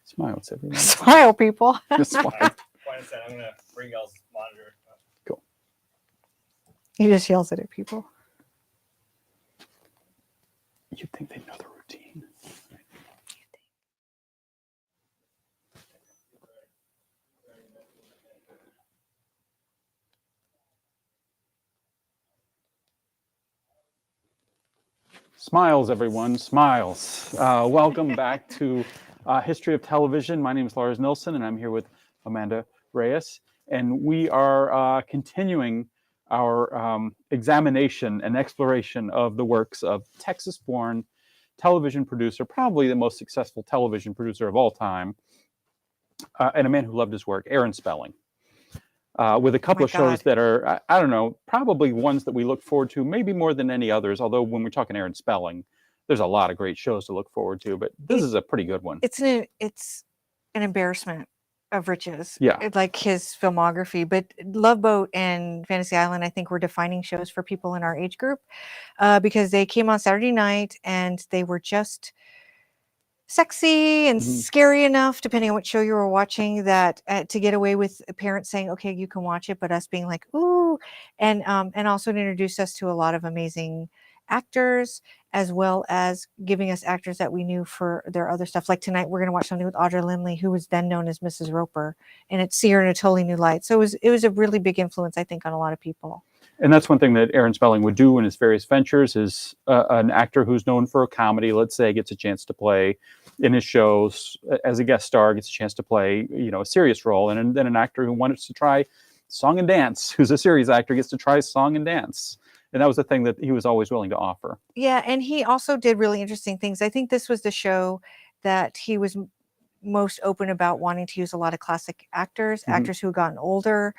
Smiles, everyone. Smile, people. Just smile. Point and said, I'm gonna bring y'all's monitor. Cool. He just yells at it, people. You'd think they'd know the routine. Smiles, everyone. Smiles. Welcome back to History of Television. My name is Lars Nilsson, and I'm here with Amanda Reyes. And we are continuing our examination and exploration of the works of Texas-born television producer, probably the most successful television producer of all time, and a man who loved his work, Aaron Spelling. With a couple of shows that are, I don't know, probably ones that we look forward to, maybe more than any others. Although when we're talking Aaron Spelling, there's a lot of great shows to look forward to, but this is a pretty good one. It's an embarrassment of riches. Yeah. Like his filmography. But Love Boat and Fantasy Island, I think, were defining shows for people in our age group because they came on Saturday night and they were just sexy and scary enough, depending on what show you were watching, that to get away with parents saying, okay, you can watch it, but us being like, ooh, and also it introduced us to a lot of amazing actors, as well as giving us actors that we knew for their other stuff. Like tonight, we're going to watch something with Audra Lindley, who was then known as Mrs. Roper, and it's see her in a totally new light. So it was a really big influence, I think, on a lot of people. And that's one thing that Aaron Spelling would do in his various ventures is an actor who's known for a comedy, let's say, gets a chance to play in his shows as a guest star, gets a chance to play, a serious role. And then an actor who wanted to try song and dance, who's a serious actor, gets to try song and dance. And that was the thing that he was always willing to offer. Yeah, and he also did really interesting things. I think this was the show that he was most open about wanting to use a lot of classic actors who had gotten older,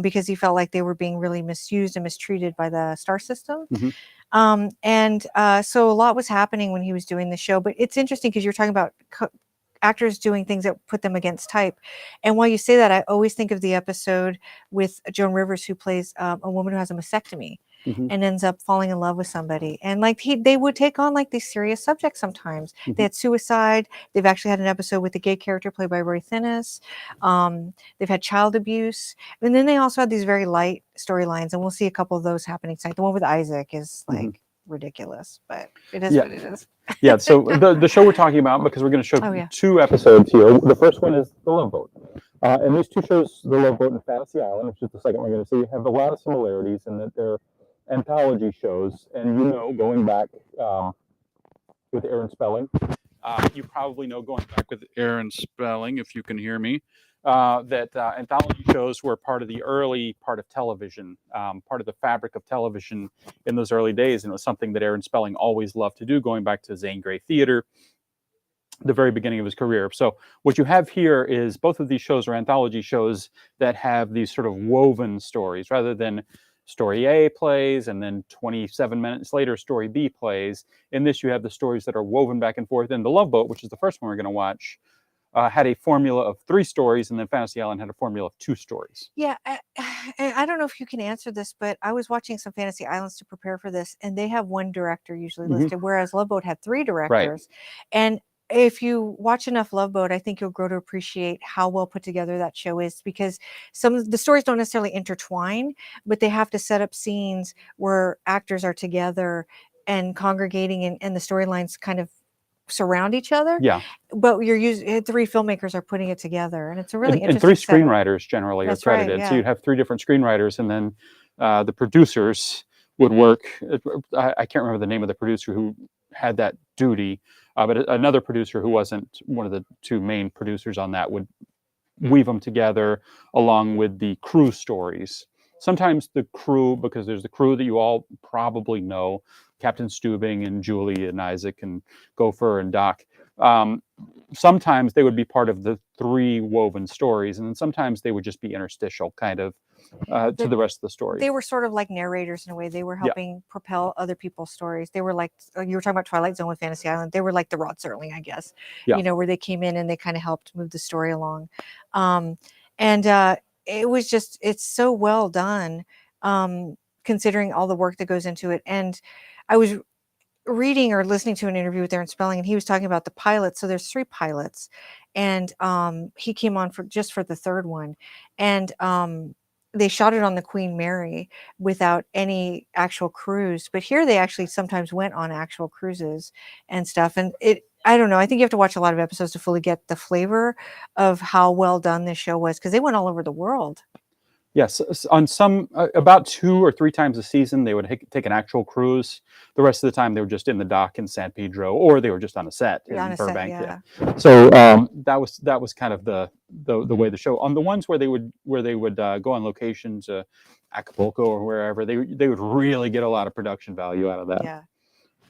because he felt like they were being really misused and mistreated by the star system. So a lot was happening when he was doing the show. But it's interesting because you're talking about actors doing things that put them against type. And while you say that, I always think of the episode with Joan Rivers, who plays a woman who has a mastectomy. And ends up falling in love with somebody. And like they would take on like these serious subjects sometimes. They had suicide. They've actually had an episode with a gay character played by Roy Thinnis. They've had child abuse. And then they also had these very light storylines. And we'll see a couple of those happening tonight. The one with Isaac is like ridiculous, but it is what it is. Yeah, so the show we're talking about, because we're going to show two episodes here. The first one is The Love Boat. And these two shows, The Love Boat and Fantasy Island, which is the second we're going to see, have a lot of similarities in that they're anthology shows. And going back with Aaron Spelling, you probably know, going back with Aaron Spelling, if you can hear me, that anthology shows were part of the early part of television, part of the fabric of television in those early days. And it was something that Aaron Spelling always loved to do, going back to Zane Grey Theater, the very beginning of his career. So what you have here is both of these shows are anthology shows that have these sort of woven stories, rather than story A plays and then 27 minutes later story B plays. In this, you have the stories that are woven back and forth. And The Love Boat, which is the first one we're going to watch, had a formula of 3 stories, and then Fantasy Island had a formula of 2 stories. Yeah, I don't know if you can answer this, but I was watching some Fantasy Islands to prepare for this, and they have 1 director usually listed, whereas Love Boat had 3 directors. And if you watch enough Love Boat, I think you'll grow to appreciate how well put together that show is, because some of the stories don't necessarily intertwine, but they have to set up scenes where actors are together and congregating, and the storylines kind of surround each other. Yeah. But you're using 3 filmmakers are putting it together, and it's a really and interesting 3 screenwriters generally are credited. Right, So you'd have 3 different screenwriters, and then the producers would work. I can't remember the name of the producer who had that duty, but another producer who wasn't one of the 2 main producers on that would weave them together along with the crew stories. Sometimes the crew, because there's the crew that you all probably know, Captain Stubing and Julie and Isaac and Gopher and Doc. Sometimes they would be part of the 3 woven stories, and then sometimes they would just be interstitial kind of to the rest of the story. They were sort of like narrators in a way. They were helping propel other people's stories. They were like, you were talking about Twilight Zone with Fantasy Island. They were like the Rod Serling, I guess, where they came in and they kind of helped move the story along. It was just, it's so well done, considering all the work that goes into it. And reading or listening to an interview with Aaron Spelling, and he was talking about the pilots. So there's 3 pilots, and he came on for the third one, and they shot it on the Queen Mary without any actual cruise. But here they actually sometimes went on actual cruises and stuff. And I don't know. I think you have to watch a lot of episodes to fully get the flavor of how well done this show was, because they went all over the world. Yes, on some about 2 or 3 times a season, they would take an actual cruise. The rest of the time, they were just in the dock in San Pedro, or they were just on a set in Burbank. Yeah. So that was kind of the way the show. On the ones where they would go on location to Acapulco or wherever, they would really get a lot of production value out of that. Yeah.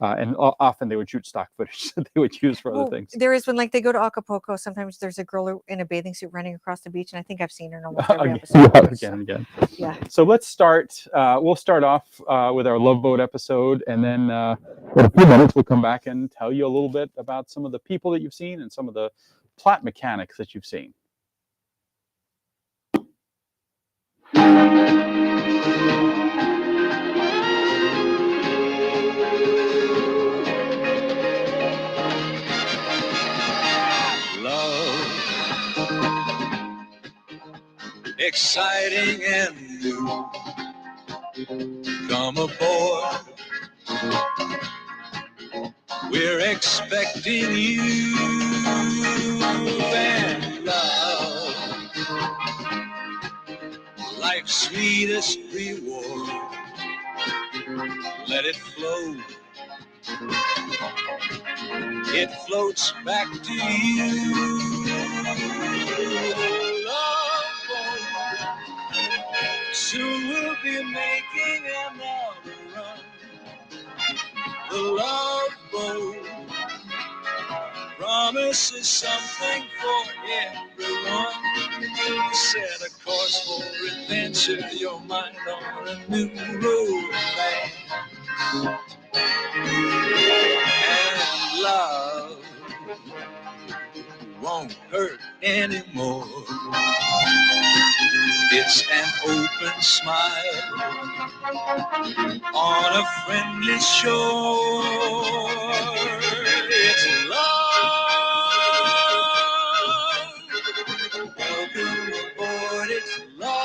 And often they would shoot stock footage that they would use for other things. There is when they go to Acapulco, sometimes there's a girl in a bathing suit running across the beach, and I think I've seen her in almost every episode. Again and again. Yeah. So let's start. We'll start off with our Love Boat episode, and then in a few minutes we'll come back and tell you a little bit about some of the people that you've seen and some of the plot mechanics that you've seen. Exciting and new. Come aboard. We're expecting you and love. Life's sweetest reward. Let it flow. It floats back to you. Soon we'll be making another run. The Love Boat promises something for everyone. Set a course for adventure, your mind on a new road, man. And love won't hurt anymore. It's an open smile on a friendly shore. It's love. Welcome aboard, it's love.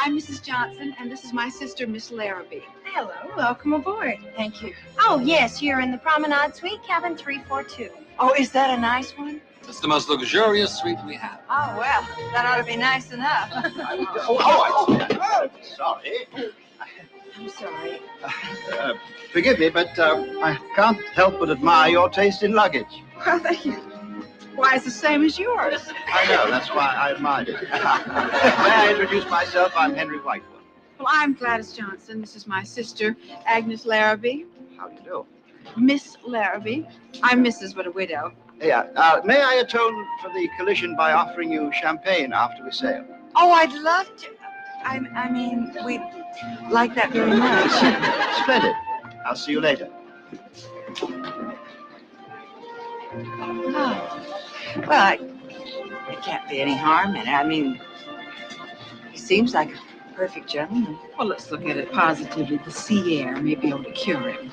I'm Mrs. Johnson, and this is my sister, Miss Larrabee. Hello, welcome aboard. Thank you. Oh, yes, you're in the Promenade Suite, cabin 342. Oh, is that a nice one? It's the most luxurious suite we have. Oh, well, that ought to be nice enough. Sorry. I'm sorry. Forgive me, but I can't help but admire your taste in luggage. Well, thank you. Why, it's the same as yours. I know, that's why I admired it. May I introduce myself? I'm Henry Whitewood. Well, I'm Gladys Johnson. This is my sister, Agnes Larrabee. How do you do? Miss Larrabee. I'm Mrs., but a widow. Yeah. May I atone for the collision by offering you champagne after we sail? Oh, I'd love to. I mean, we'd like that very much. Splendid. I'll see you later. Oh. Well, it can't be any harm in it. I mean, he seems like a perfect gentleman. Well, let's look at it positively. The sea air may be able to cure him.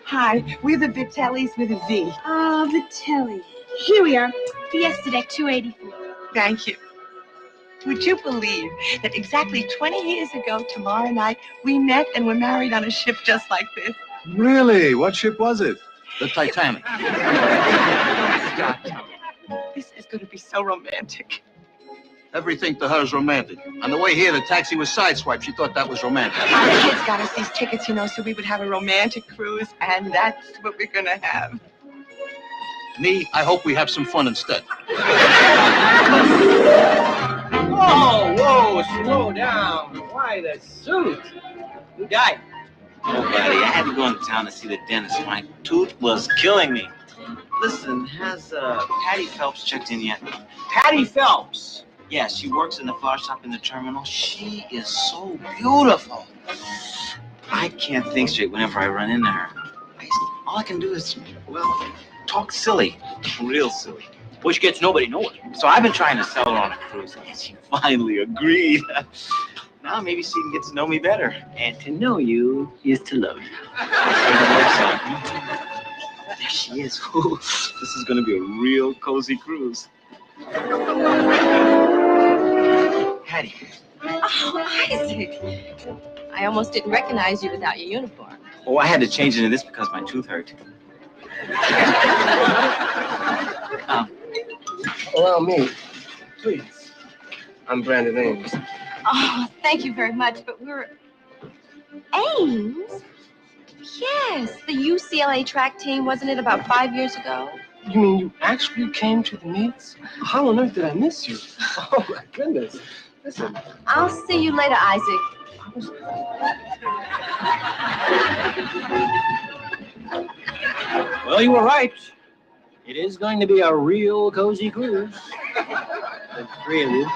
Hi, we're the Vitellis with a V. Ah, Vitelli. Here we are. Fiesta Deck 284. Thank you. Would you believe that exactly 20 years ago tomorrow night, we met and were married on a ship just like this? Really? What ship was it? The Titanic. Scott, this is going to be so romantic. Everything to her is romantic. On the way here, the taxi was sideswiped. She thought that was romantic. Our kids got us these tickets, you know, so we would have a romantic cruise, and that's what we're going to have. Me, I hope we have some fun instead. Whoa, slow down. Why the suit? Who died? Oh, buddy, I had to go into town to see the dentist. My tooth was killing me. Listen, has Patty Phelps checked in yet? Patty Phelps? Yeah, she works in the flower shop in the terminal. She is so beautiful. I can't think straight whenever I run into her. All I can do is, well, talk silly. Real silly. Which gets nobody nowhere. So I've been trying to sell her on a cruise, and she finally agreed. Now maybe she can get to know me better. And to know you is to love you. There she is. Ooh, this is going to be a real cozy cruise. Patty. Oh, Isaac. I almost didn't recognize you without your uniform. Oh, I had to change into this because my tooth hurt. Allow me, please. I'm Brandon Ames. Oh, thank you very much, but we're... Ames? Yes, the UCLA track team, wasn't it about 5 years ago? You mean you actually came to the meets? How on earth did I miss you? Oh, my goodness. Listen. I'll see you later, Isaac. Well, you were right. It is going to be a real cozy cruise. The three of you.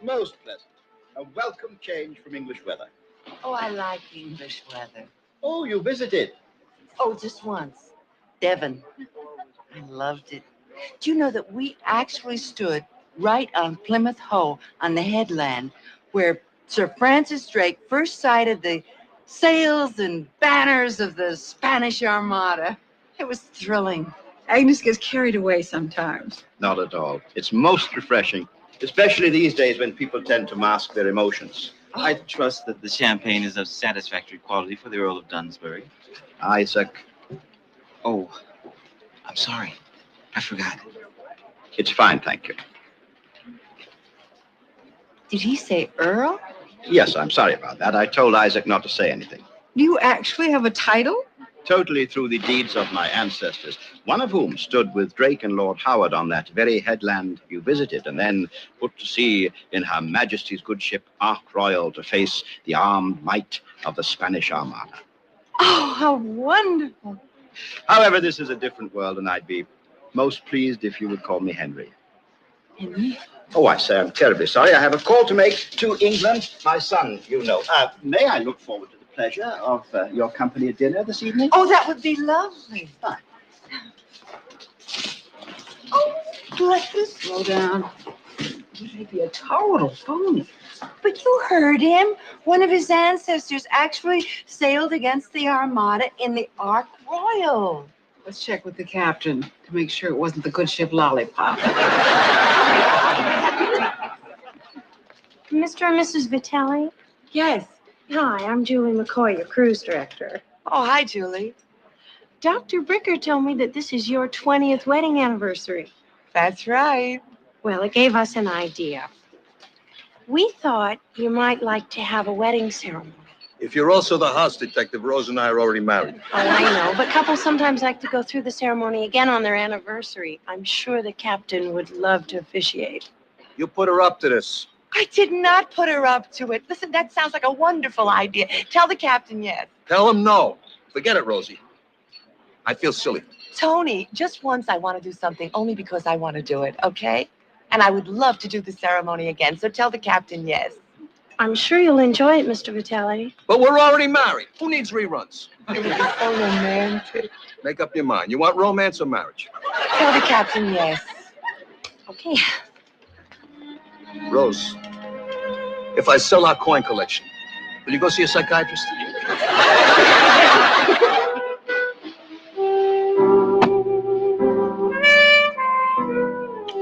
Most pleasant. A welcome change from English weather. Oh, I like English weather. Oh, you visited? Oh, just once. Devon. I loved it. Do you know that we actually stood right on Plymouth Hoe on the headland where Sir Francis Drake first sighted the sails and banners of the Spanish Armada? It was thrilling. Agnes gets carried away sometimes. Not at all. It's most refreshing, especially these days when people tend to mask their emotions. I trust that the champagne is of satisfactory quality for the Earl of Dunsbury. Isaac. Oh, I'm sorry. I forgot. It's fine, thank you. Did he say Earl? Yes, I'm sorry about that. I told Isaac not to say anything. Do you actually have a title? Totally through the deeds of my ancestors, one of whom stood with Drake and Lord Howard on that very headland you visited, and then put to sea in Her Majesty's good ship Ark Royal to face the armed might of the Spanish Armada. Oh, how wonderful. However, this is a different world, and I'd be most pleased if you would call me Henry. Henry? Oh, I say, I'm terribly sorry. I have a call to make to England. My son, you know. May I look forward to the pleasure of your company at dinner this evening? Oh, that would be lovely. Fine. Oh, bless. Slow down. He may be a total phony. But you heard him. One of his ancestors actually sailed against the Armada in the Ark Royal. Let's check with the captain to make sure it wasn't the good ship Lollipop. Mr. and Mrs. Vitelli? Yes. Hi, I'm Julie McCoy, your cruise director. Oh, hi, Julie. Dr. Bricker told me that this is your 20th wedding anniversary. That's right. Well, it gave us an idea. We thought you might like to have a wedding ceremony. If you're also the house detective, Rose and I are already married. Oh, I know, but couples sometimes like to go through the ceremony again on their anniversary. I'm sure the captain would love to officiate. You put her up to this. I did not put her up to it. Listen, that sounds like a wonderful idea. Tell the captain yes. Tell him no. Forget it, Rosie. I feel silly. Tony, just once I want to do something only because I want to do it, okay? And I would love to do the ceremony again, so tell the captain yes. I'm sure you'll enjoy it, Mr. Vitelli. But we're already married. Who needs reruns? It would be so romantic. Make up your mind. You want romance or marriage? Tell the captain yes. Okay. Rose, if I sell our coin collection, will you go see a psychiatrist?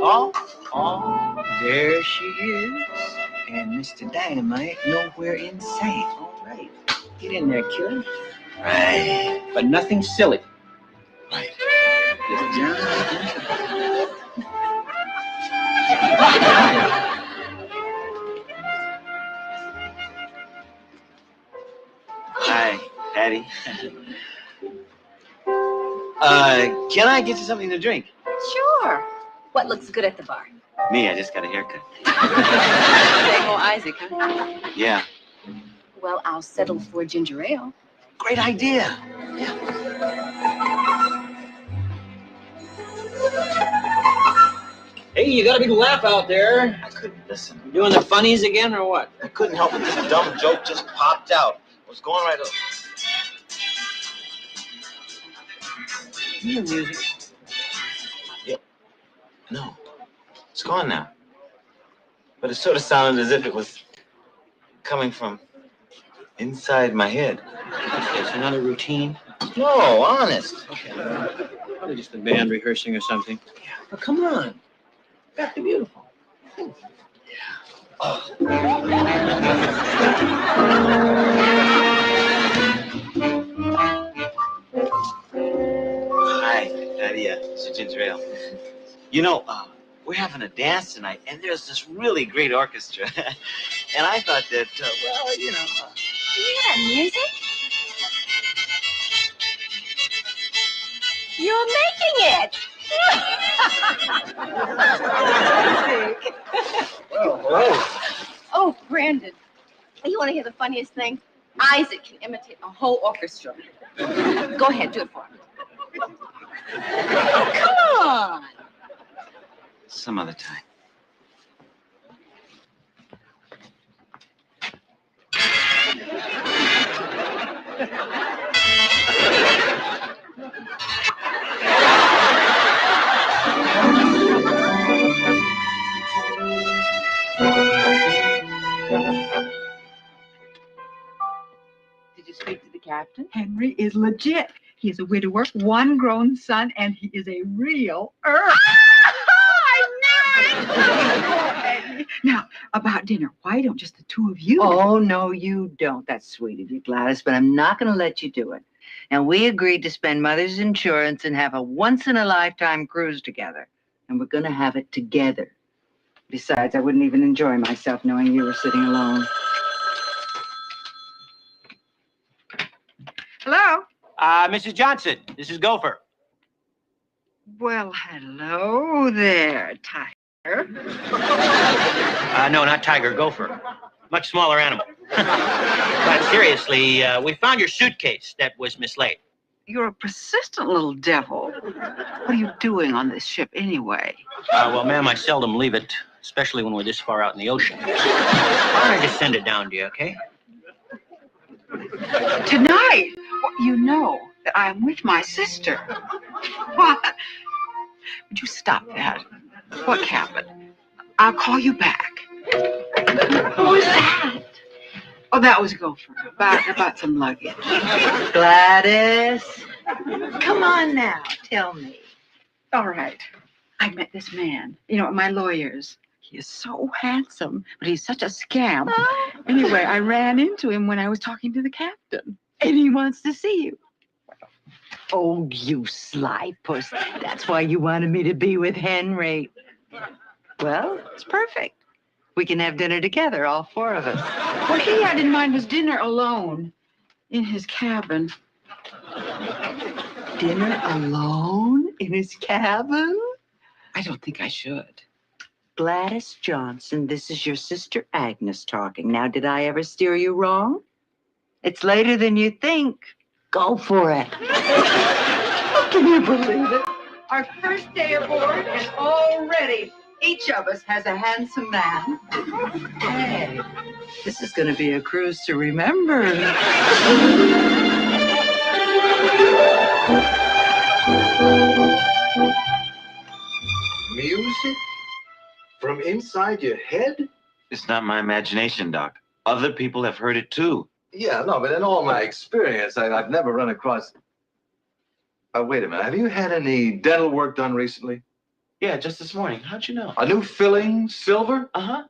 Oh, there she is. And Mr. Dynamite nowhere in sight. All right. Get in there, killer. Right. But nothing silly. Right. Just Hi, Patty. Can I get you something to drink? Sure. What looks good at the bar? Me, I just got a haircut. Same old Isaac, huh? Yeah. Well, I'll settle for ginger ale. Great idea. Hey, you got a big laugh out there. I couldn't listen. You doing the funnies again or what? I couldn't help it. This dumb joke just popped out. I was going right over. You hear music? Yep. No. It's gone now. But it sort of sounded as if it was coming from inside my head. It's another routine. No, honest. Okay. Probably just the band rehearsing or something. Yeah. But come on. Back to beautiful. Hi, Patty. It's a ginger ale. You know, we're having a dance tonight, and there's this really great orchestra. And I thought that, well, you know. You got music? You're making it! Well, hello. Oh, Brandon, you want to hear the funniest thing? Isaac can imitate a whole orchestra. Go ahead, do it for him. Come on! Some other time. Did you speak to the captain? Henry is legit. He is a widower, one grown son, and he is a real earth. Now, about dinner, why don't just the two of you? Oh, no, you don't. That's sweet of you, Gladys, but I'm not going to let you do it. Now, we agreed to spend Mother's insurance and have a once-in-a-lifetime cruise together, and we're going to have it together. Besides, I wouldn't even enjoy myself knowing you were sitting alone. Hello? Mrs. Johnson, this is Gopher. Well, hello there, Tiger. No, not tiger, gopher. Much smaller animal. But seriously, we found your suitcase that was mislaid. You're a persistent little devil. What are you doing on this ship anyway? Well, ma'am, I seldom leave it, especially when we're this far out in the ocean. Why don't I just send it down to you, okay? Tonight? Well, you know that I'm with my sister. What? Would you stop that? What happened? I'll call you back. Who was that? Oh, that was Gopher. About some luggage. Gladys, come on now, tell me. All right. I met this man, you know, my lawyers. He is so handsome, but he's such a scamp. Anyway, I ran into him when I was talking to the captain, and he wants to see you. Oh, you sly puss. That's why you wanted me to be with Henry. Well, it's perfect. We can have dinner together, all four of us. What he had in mind was dinner alone in his cabin. Dinner alone in his cabin? I don't think I should. Gladys Johnson, this is your sister Agnes talking. Now, did I ever steer you wrong? It's later than you think. Go for it. Can you believe it? Our first day aboard, and already each of us has a handsome man. Hey, this is going to be a cruise to remember. Music? From inside your head? It's not my imagination, Doc. Other people have heard it too. Yeah, no, but in all my experience, I've never run across... wait a minute. Have you had any dental work done recently? Yeah, just this morning. How'd you know? A new filling, silver? Uh-huh.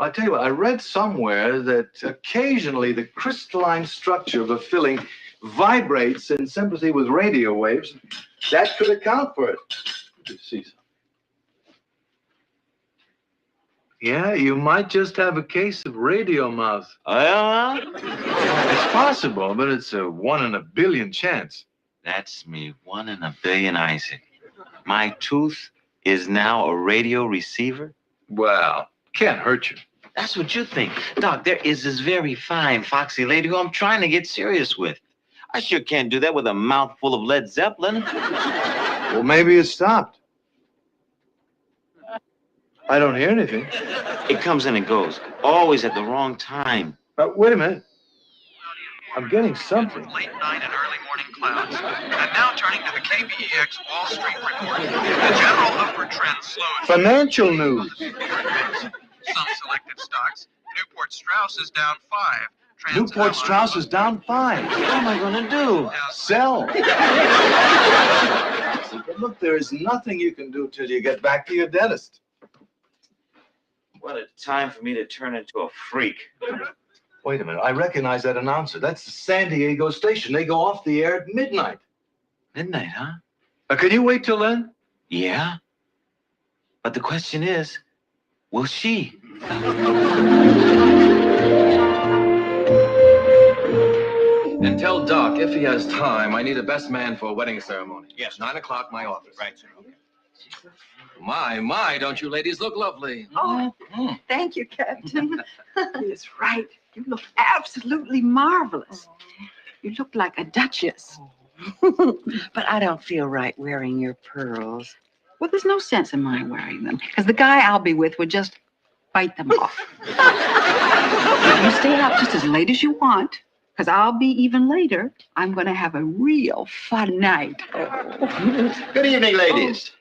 I tell you what, I read somewhere that occasionally the crystalline structure of a filling vibrates in sympathy with radio waves. That could account for it. Let me see Yeah, you might just have a case of radio mouth. It's possible, but it's a 1 in a billion chance. That's me, 1 in a billion, Isaac. My tooth is now a radio receiver? Well, can't hurt you. That's what you think. Doc, there is this very fine, foxy lady who I'm trying to get serious with. I sure can't do that with a mouthful of Led Zeppelin. Well, maybe it stopped. I don't hear anything. It comes and it goes, always at the wrong time. Wait a minute. I'm getting something. Late night and early morning clouds. And now turning to the KBEX Wall Street report. The general upward trend slows. Financial news. Some selected stocks. Newport Strauss is down 5. Newport Strauss is down 5. What am I going to do? Sell. But look, there is nothing you can do till you get back to your dentist. What a time for me to turn into a freak. Wait a minute. I recognize that announcer. That's the San Diego station. They go off the air at midnight. Midnight, huh? Can you wait till then? Yeah. But the question is, will she? And tell Doc, if he has time, I need a best man for a wedding ceremony. Yes. 9 o'clock, my office. Right, sir. Okay. My, don't you ladies look lovely? Oh, thank you, Captain. That's right. You look absolutely marvelous. You look like a duchess. But I don't feel right wearing your pearls. Well, there's no sense in my wearing them, because the guy I'll be with would just bite them off. You stay out just as late as you want, because I'll be even later. I'm going to have a real fun night. Good evening, ladies.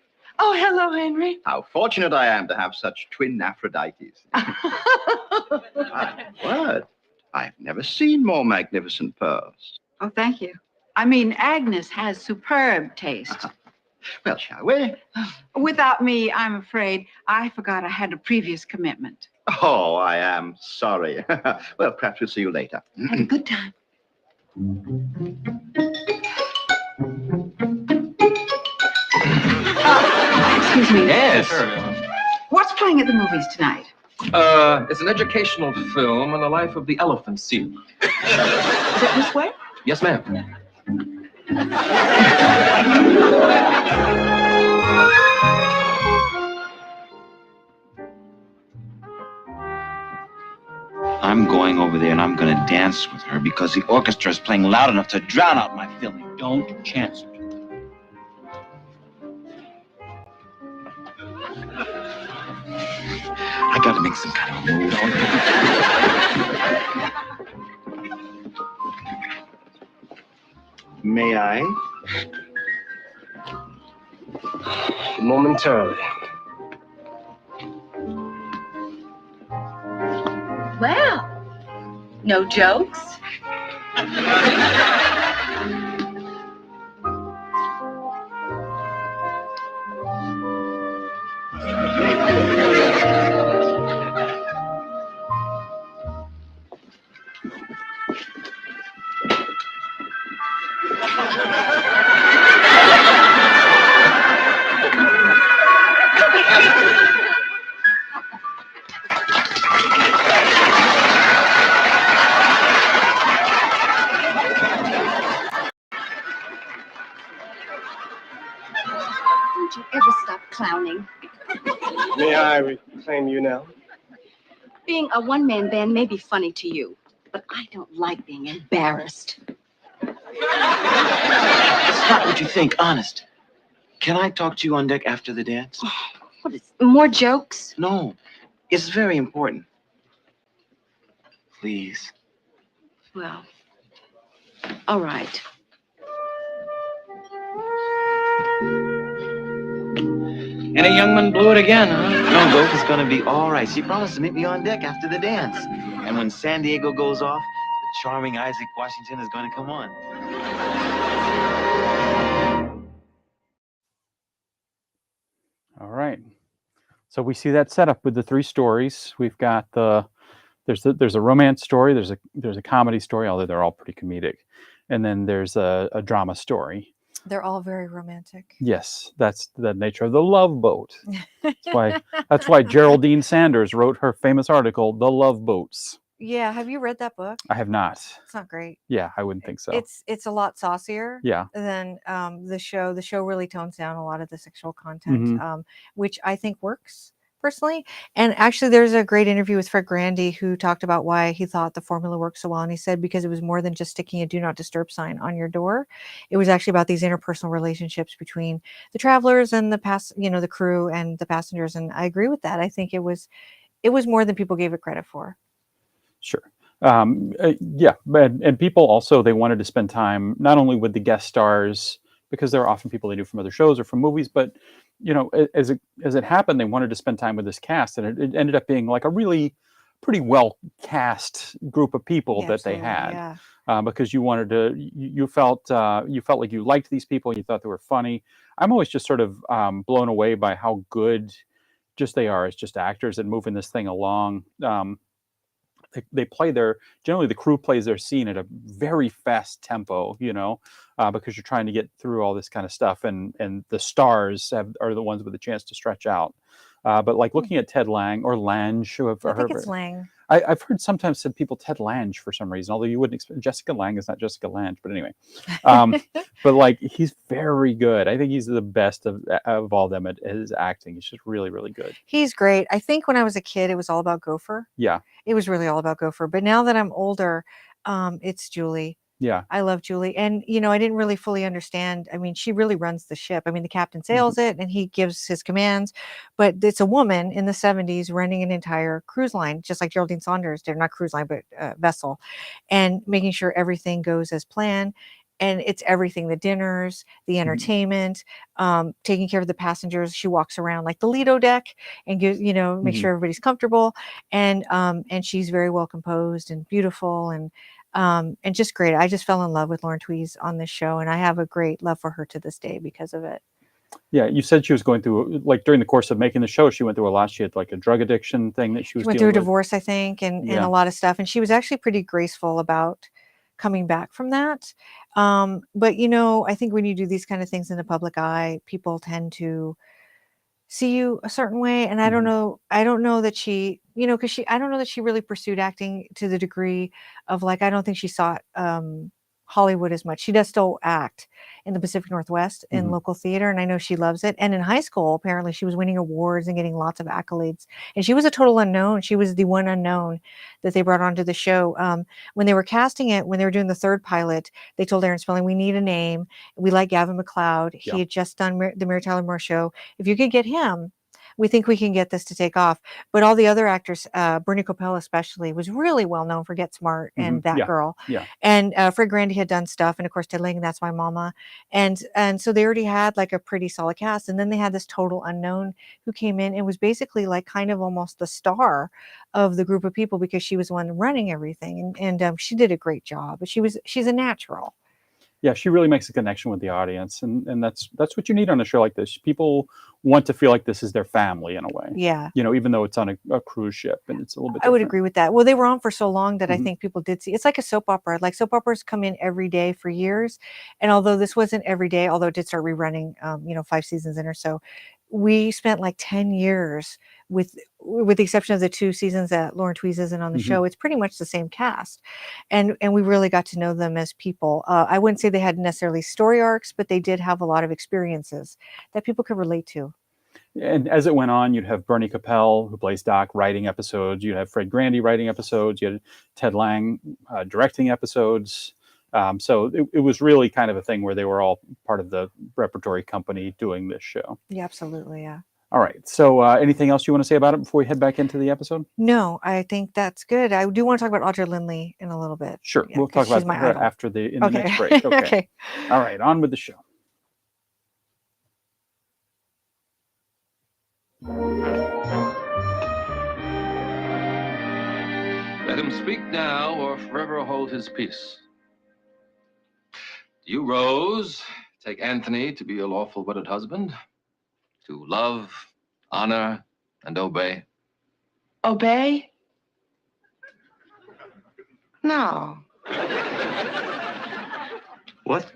Oh, hello, Henry. How fortunate I am to have such twin Aphrodites. What? I've never seen more magnificent pearls. Oh, thank you. I mean, Agnes has superb taste. Well, shall we? Without me, I'm afraid I forgot I had a previous commitment. Oh, I am sorry. Well, perhaps we'll see you later. Have a good time. Excuse me. Yes. What's playing at the movies tonight? It's an educational film on the life of the elephant seal. Is it this way? Yes, ma'am. I'm going over there and I'm going to dance with her because the orchestra is playing loud enough to drown out my feeling. Don't chance it. I got to make some kind of a move. May I? Momentarily. Well, no jokes? Don't you ever stop clowning? May I reclaim you now? Being a one-man band may be funny to you, but I don't like being embarrassed. It's not what you think, honest. Can I talk to you on deck after the dance? What is more jokes? No, it's very important. Please. Well, all right. And a young man blew it again, huh? No, Goat is gonna be all right. She promised to meet me on deck after the dance. And when San Diego goes off, the charming Isaac Washington is gonna come on. All right. So we see that setup with the three stories. We've got there's a romance story, there's a comedy story, although they're all pretty comedic, and then there's a drama story. They're all very romantic. Yes, that's the nature of the Love Boat. That's why Geraldine Sanders wrote her famous article, "The Love Boats." Yeah, have you read that book? I have not. It's not great. Yeah, I wouldn't think so. It's a lot saucier Yeah. than the show. The show really tones down a lot of the sexual content, Mhm. Which I think works personally. And actually, there's a great interview with Fred Grandy who talked about why he thought the formula worked so well. And he said because it was more than just sticking a do not disturb sign on your door. It was actually about these interpersonal relationships between the travelers and the crew and the passengers. And I agree with that. I think it was more than people gave it credit for. Sure. Yeah, and people also, they wanted to spend time not only with the guest stars, because there are often people they knew from other shows or from movies, but as it happened, they wanted to spend time with this cast, and it ended up being like a really pretty well cast group of people Yeah, that they absolutely, had, yeah. because you felt like you liked these people, you thought they were funny. I'm always just sort of blown away by how good just they are as just actors and moving this thing along. They play generally the crew plays their scene at a very fast tempo, because you're trying to get through all this kind of stuff, and the stars are the ones with a chance to stretch out. But like looking at Ted Lang or Lange, I think it's Lang. I've heard sometimes said people Ted Lange for some reason, although you wouldn't expect. Jessica Lange is not Jessica Lange, but anyway. But like he's very good. I think he's the best of all them at his acting. He's just really, really good. He's great. I think when I was a kid, it was all about Gopher. Yeah. It was really all about Gopher. But now that I'm older, it's Julie. Yeah. I love Julie. And, I didn't really fully understand. I mean, she really runs the ship. I mean, the captain sails it and he gives his commands, but it's a woman in the 70s running an entire cruise line, just like Geraldine Saunders did, not cruise line, but vessel, and making sure everything goes as planned. And it's everything, the dinners, the entertainment, taking care of the passengers. She walks around like the Lido deck and gives, make sure everybody's comfortable. And she's very well composed and beautiful and just great. I just fell in love with Lauren Twees on this show, and I have a great love for her to this day because of it. Yeah, you said she was going through, like during the course of making the show, she went through a lot. She had like a drug addiction thing that she was went dealing through a with. divorce, I think, and a lot of stuff. And she was actually pretty graceful about coming back from that. But I think when you do these kind of things in the public eye, people tend to see you a certain way. And I don't know that she, because I don't know that she really pursued acting to the degree of like, I don't think she sought Hollywood as much. She does still act in the Pacific Northwest in local theater, and I know she loves it. And in high school, apparently she was winning awards and getting lots of accolades. And she was a total unknown. She was the one unknown that they brought onto the show. When they were casting it, when they were doing the third pilot, they told Aaron Spelling, we need a name. We like Gavin MacLeod. He had just done the Mary Tyler Moore Show. If you could get him, we think we can get this to take off. But all the other actors, Bernie Kopell especially, was really well known for Get Smart and That Girl. Yeah. And Fred Grandy had done stuff, and of course Ted Lang, That's My Mama. And so they already had like a pretty solid cast. And then they had this total unknown who came in and was basically like kind of almost the star of the group of people because she was the one running everything. And she did a great job. But she's a natural. Yeah, she really makes a connection with the audience, and that's what you need on a show like this. People want to feel like this is their family in a way. Yeah. Even though it's on a cruise ship and it's a little bit I would different. agree with that. Well, they were on for so long that I think people did see. It's like a soap opera. Like soap operas come in every day for years, and although this wasn't every day, although it did start rerunning, 5 seasons in or so, we spent like 10 years with the exception of the 2 seasons that Lauren Twees isn't on the show. It's pretty much the same cast, and we really got to know them as people. I wouldn't say they had necessarily story arcs, but they did have a lot of experiences that people could relate to. And as it went on, you'd have Bernie Kopell, who plays Doc, writing episodes. You'd have Fred Grandy writing episodes. You had Ted Lang directing episodes. So it was really kind of a thing where they were all part of the repertory company doing this show. Yeah, absolutely. Yeah. All right. So anything else you want to say about it before we head back into the episode? No, I think that's good. I do want to talk about Audra Lindley in a little bit. Sure. Yeah, We'll talk 'cause she's about my her idol. after the next break. Okay. Okay. All right. On with the show. Let him speak now or forever hold his peace. Do you, Rose, take Anthony to be your lawful wedded husband? To love, honor, and obey? Obey? No. What?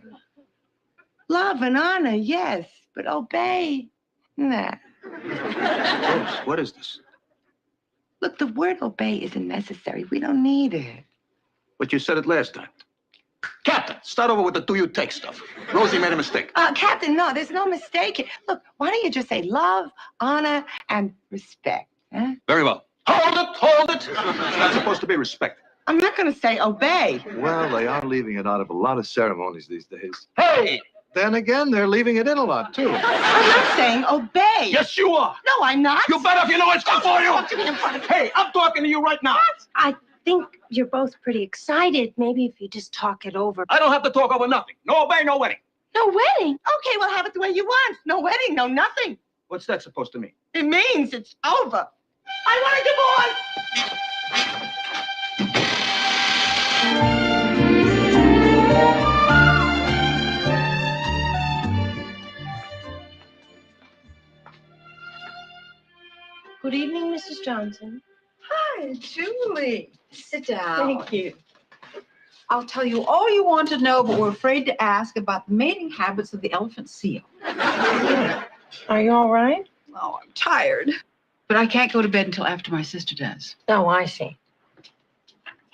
Love and honor, yes, but obey, nah. Rose, what is this? Look, the word obey isn't necessary. We don't need it. But you said it last time. Captain, start over with the do you take stuff. Rosie made a mistake. Captain, no, there's no mistake here. Look, why don't you just say love, honor, and respect, huh? Very well. Hold it! It's not supposed to be respect. I'm not going to say obey. Well, they are leaving it out of a lot of ceremonies these days. Hey! Then again, they're leaving it in a lot, too. I'm not saying obey. Yes, you are. No, I'm not. You bet if you know it's good for you. Talk to me in front of- Hey, I'm talking to you right now. I think you're both pretty excited. Maybe if you just talk it over. I don't have to talk over nothing. No obey, no wedding. No wedding. Okay, well, have it the way you want. No wedding, no nothing. What's that supposed to mean? It means it's over. I want a divorce. Good evening, Mrs. Johnson. Hi, Julie. Sit down. Thank you. I'll tell you all you want to know, but we're afraid to ask about the mating habits of the elephant seal. Are you all right? Oh, I'm tired. But I can't go to bed until after my sister does. Oh, I see.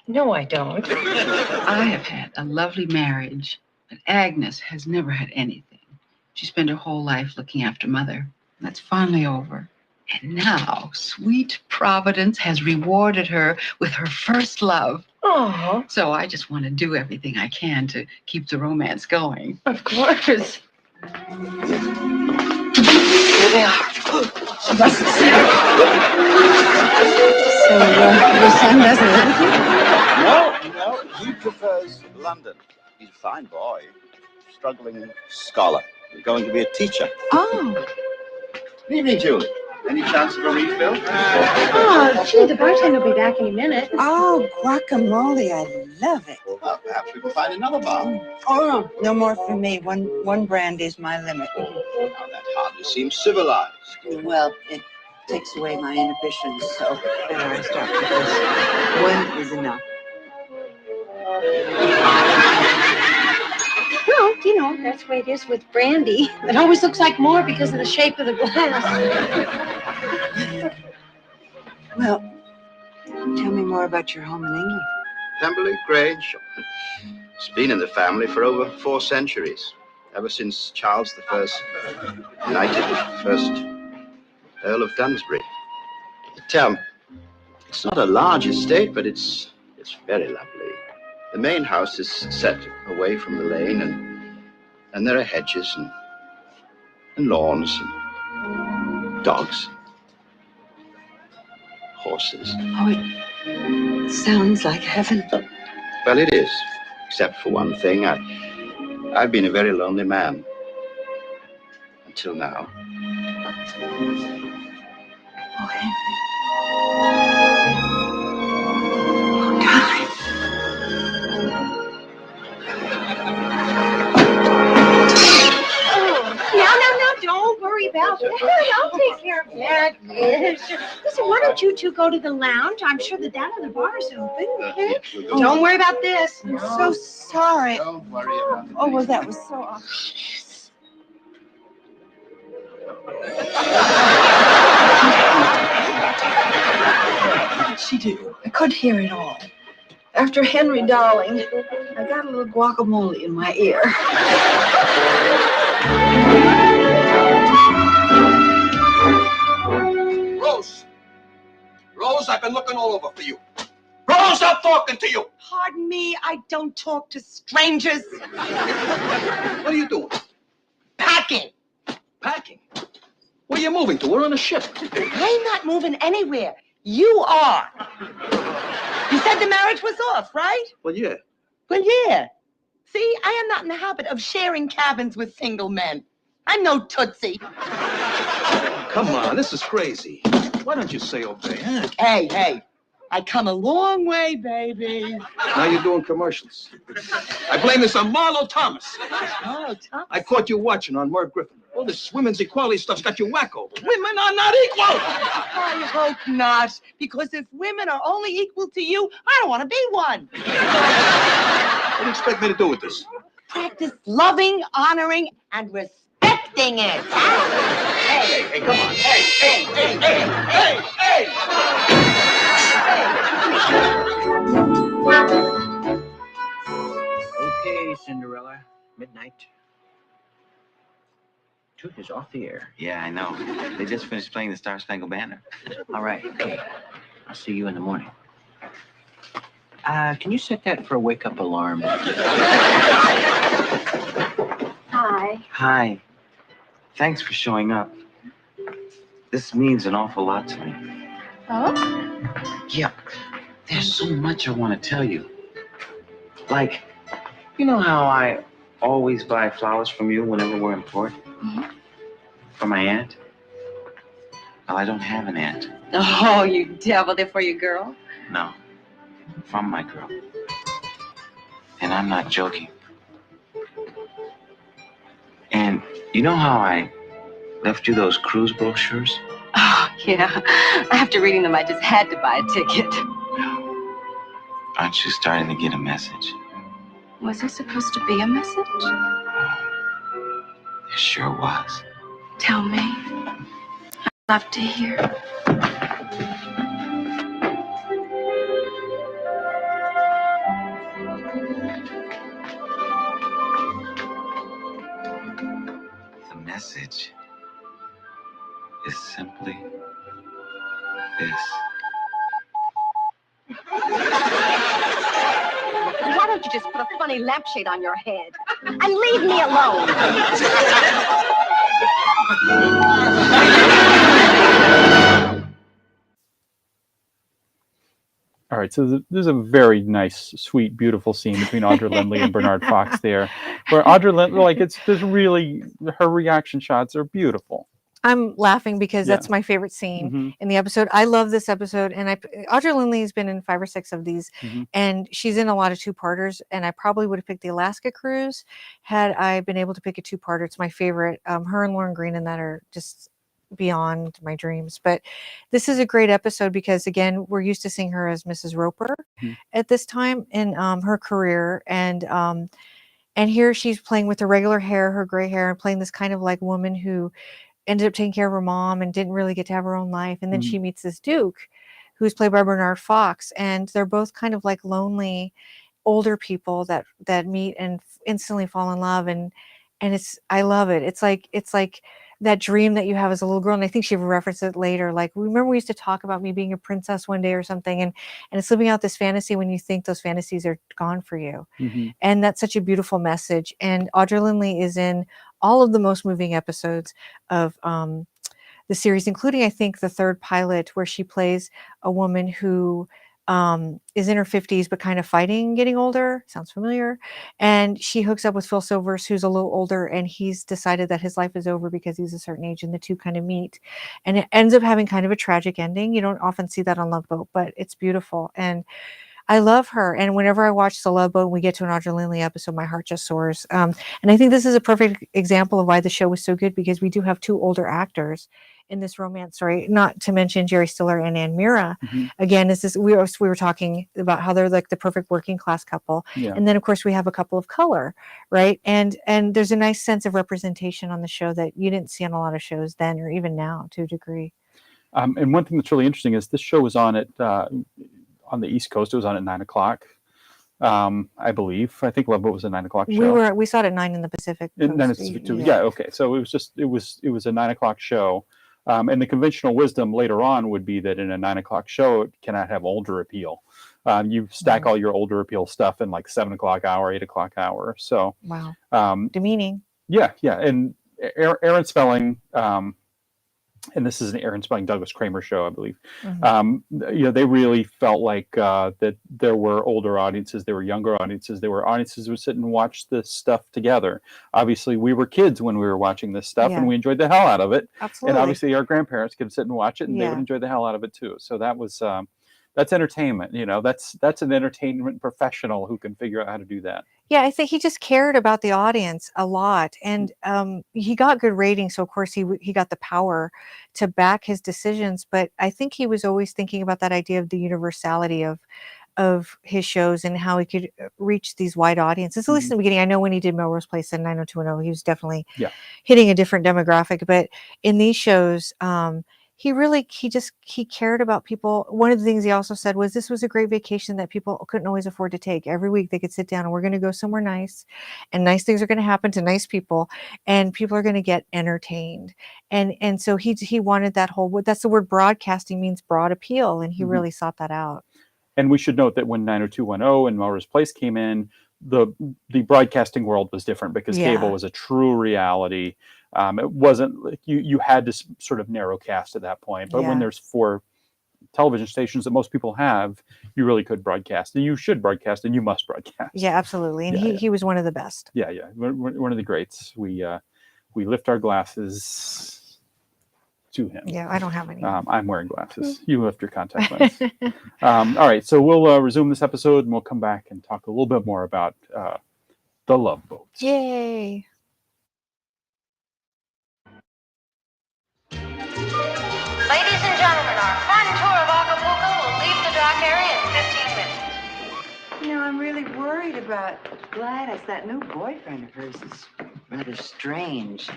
No, I don't. I have had a lovely marriage, but Agnes has never had anything. She spent her whole life looking after Mother. That's finally over. And now, sweet Providence has rewarded her with her first love. Oh, So I just want to do everything I can to keep the romance going. of course. Here they are. She must have seen it. So, your son doesn't live with you? No, he prefers London. He's a fine boy, struggling scholar, going to be a teacher. Oh. Good evening, Julie. Any chance of a refill? Oh, gee, the bartender will be back any minute. Oh, guacamole. I love it. Well, perhaps we can find another bar. Oh, no more for me. One brand is my limit. Now, that hardly seems civilized. Well, it takes away my inhibitions, so better I start with this. One is enough. Well, you know, that's the way it is with brandy. It always looks like more because of the shape of the glass. Well, tell me more about your home in England. Pemberley Grange. It's been in the family for over 4 centuries, ever since Charles I knighted the first Earl of Dunsbury. It's not a large estate, but it's very lovely. The main house is set away from the lane, and there are hedges and lawns and dogs, horses. Oh, it sounds like heaven. Well, it is, except for one thing. I've been a very lonely man until now. Oh, Henry. Oh, darling. No, don't worry about it. I'll take care of that. Yes. Listen, why don't you two go to the lounge? I'm sure that other bar is open. Okay? Don't worry about this. I'm so sorry. Don't worry about it. Oh, well, that was so awful. What did she do? I couldn't hear it all. After Henry Darling, I got a little guacamole in my ear. Rose, I've been looking all over for you. Rose, I'm talking to you. Pardon me, I don't talk to strangers. What are you doing? Packing. Packing? Where are you moving to? We're on a ship. I'm not moving anywhere. You are. You said the marriage was off, right? Well, yeah. Well, yeah. See, I am not in the habit of sharing cabins with single men. I'm no Tootsie. Come on, this is crazy. Why don't you say okay, huh? Hey, I come a long way, baby. Now you're doing commercials. I blame this on Marlo Thomas. Oh, Tom. I caught you watching on Merv Griffin. All this women's equality stuff's got you wacko. Women are not equal! I hope not, because if women are only equal to you, I don't want to be one. What do you expect me to do with this? practice loving, honoring, and respecting it. Hey, come on. Okay, Cinderella. Midnight. Truth is off the air. Yeah, I know. They just finished playing the Star Spangled Banner. All right, okay. I'll see you in the morning. Can you set that for a wake-up alarm? Hi. Hi. Thanks for showing up. This means an awful lot to me. Oh? Yeah, there's so much I want to tell you. Like, you know how I always buy flowers from you whenever we're in port? Mhm. For my aunt? Well, I don't have an aunt. Oh, you devil. They're for your girl? No. From my girl. And I'm not joking. And you know how I left you those cruise brochures? Oh, yeah. After reading them, I just had to buy a ticket. Aren't you starting to get a message? Was there supposed to be a message? There sure was. Tell me. I'd love to hear. The message is simply this. Why don't you just put a funny lampshade on your head and leave me alone? All right, so there's a very nice, sweet, beautiful scene between Audra Lindley and Bernard Fox there, where Audra Lindley, like, there's really, her reaction shots are beautiful. I'm laughing because Yeah. that's my favorite scene Mhm. in the episode. I love this episode, and Audra Lindley has been in 5 or 6 of these, Mhm. and she's in a lot of two-parters. And I probably would have picked the Alaska cruise had I been able to pick a two-parter. It's my favorite. Her and Lauren Green in that are just beyond my dreams. But this is a great episode because, again, we're used to seeing her as Mrs. Roper Mhm. at this time in her career, and here she's playing with her regular hair, her gray hair, and playing this kind of like woman who ended up taking care of her mom and didn't really get to have her own life. And then she meets this Duke who's played by Bernard Fox, and they're both kind of like lonely older people that meet and instantly fall in love. And I love it. It's like that dream that you have as a little girl. And I think she referenced it later. Like, remember we used to talk about me being a princess one day or something, and it's living out this fantasy when you think those fantasies are gone for you. Mhm. And that's such a beautiful message. And Audra Lindley is in all of the most moving episodes of the series, including, I think, the 3rd pilot, where she plays a woman who is in her 50s but kind of fighting getting older. Sounds familiar. And she hooks up with Phil Silvers, who's a little older, and he's decided that his life is over because he's a certain age, and the two kind of meet. And it ends up having kind of a tragic ending. You don't often see that on Love Boat, but it's beautiful. And I love her. And whenever I watch The Love Boat and we get to an Audra Lindley episode, my heart just soars. And I think this is a perfect example of why the show was so good, because we do have 2 older actors in this romance story, not to mention Jerry Stiller and Ann Mira. Mhm. Again, we were talking about how they're like the perfect working class couple. Yeah. And then, of course, we have a couple of color, right? And there's a nice sense of representation on the show that you didn't see on a lot of shows then, or even now, to a degree. And one thing that's really interesting is this show was on on the East Coast. It was on at 9:00. I believe. I think Love Boat was a 9:00 show. We saw it at 9 in the Pacific. And then Coast. it's yeah, okay. So it was a 9:00 show. And the conventional wisdom later on would be that in a 9:00 show, it cannot have older appeal. You stack all your older appeal stuff in like 7:00 hour, 8:00 hour. So Wow. Demeaning. yeah. And Aaron Spelling, and this is an Aaron Spelling Douglas Kramer show, I believe. They really felt like that there were older audiences, there were younger audiences, there were audiences who would sit and watch this stuff together. Obviously, we were kids when we were watching this stuff, and we enjoyed the hell out of it. Absolutely. And obviously, our grandparents could sit and watch it, and they Yeah. would enjoy the hell out of it too. So that was that's entertainment. That's an entertainment professional who can figure out how to do that. Yeah, I think he just cared about the audience a lot, and he got good ratings. So of course he got the power to back his decisions. But I think he was always thinking about that idea of the universality of of his shows and how he could reach these wide audiences. At least in the beginning, I know when he did Melrose Place and 90210, he was definitely hitting a different demographic. But in these shows, he cared about people. One of the things he also said was this was a great vacation that people couldn't always afford to take. Every week they could sit down and we're going to go somewhere nice, and nice things are going to happen to nice people, and people are going to get entertained. And so he wanted that whole, that's the word broadcasting, means broad appeal, and he really sought that out. And we should note that when 90210 and Melrose Place came in, the broadcasting world was different because cable was a true reality. It wasn't like you had to sort of narrow cast at that point. But when there's 4 television stations that most people have, you really could broadcast. And you should broadcast, and you must broadcast. Yeah, absolutely. And he was one of the best. Yeah. One of the greats. We lift our glasses to him. Yeah, I don't have any. I'm wearing glasses. You lift your contact lens. All right, so we'll resume this episode, and we'll come back and talk a little bit more about the Love Boat. Yay! Ladies and gentlemen, our fun tour of Acapulco will leave the dock area in 15 minutes. You know, I'm really worried about Gladys. That new boyfriend of hers is rather strange.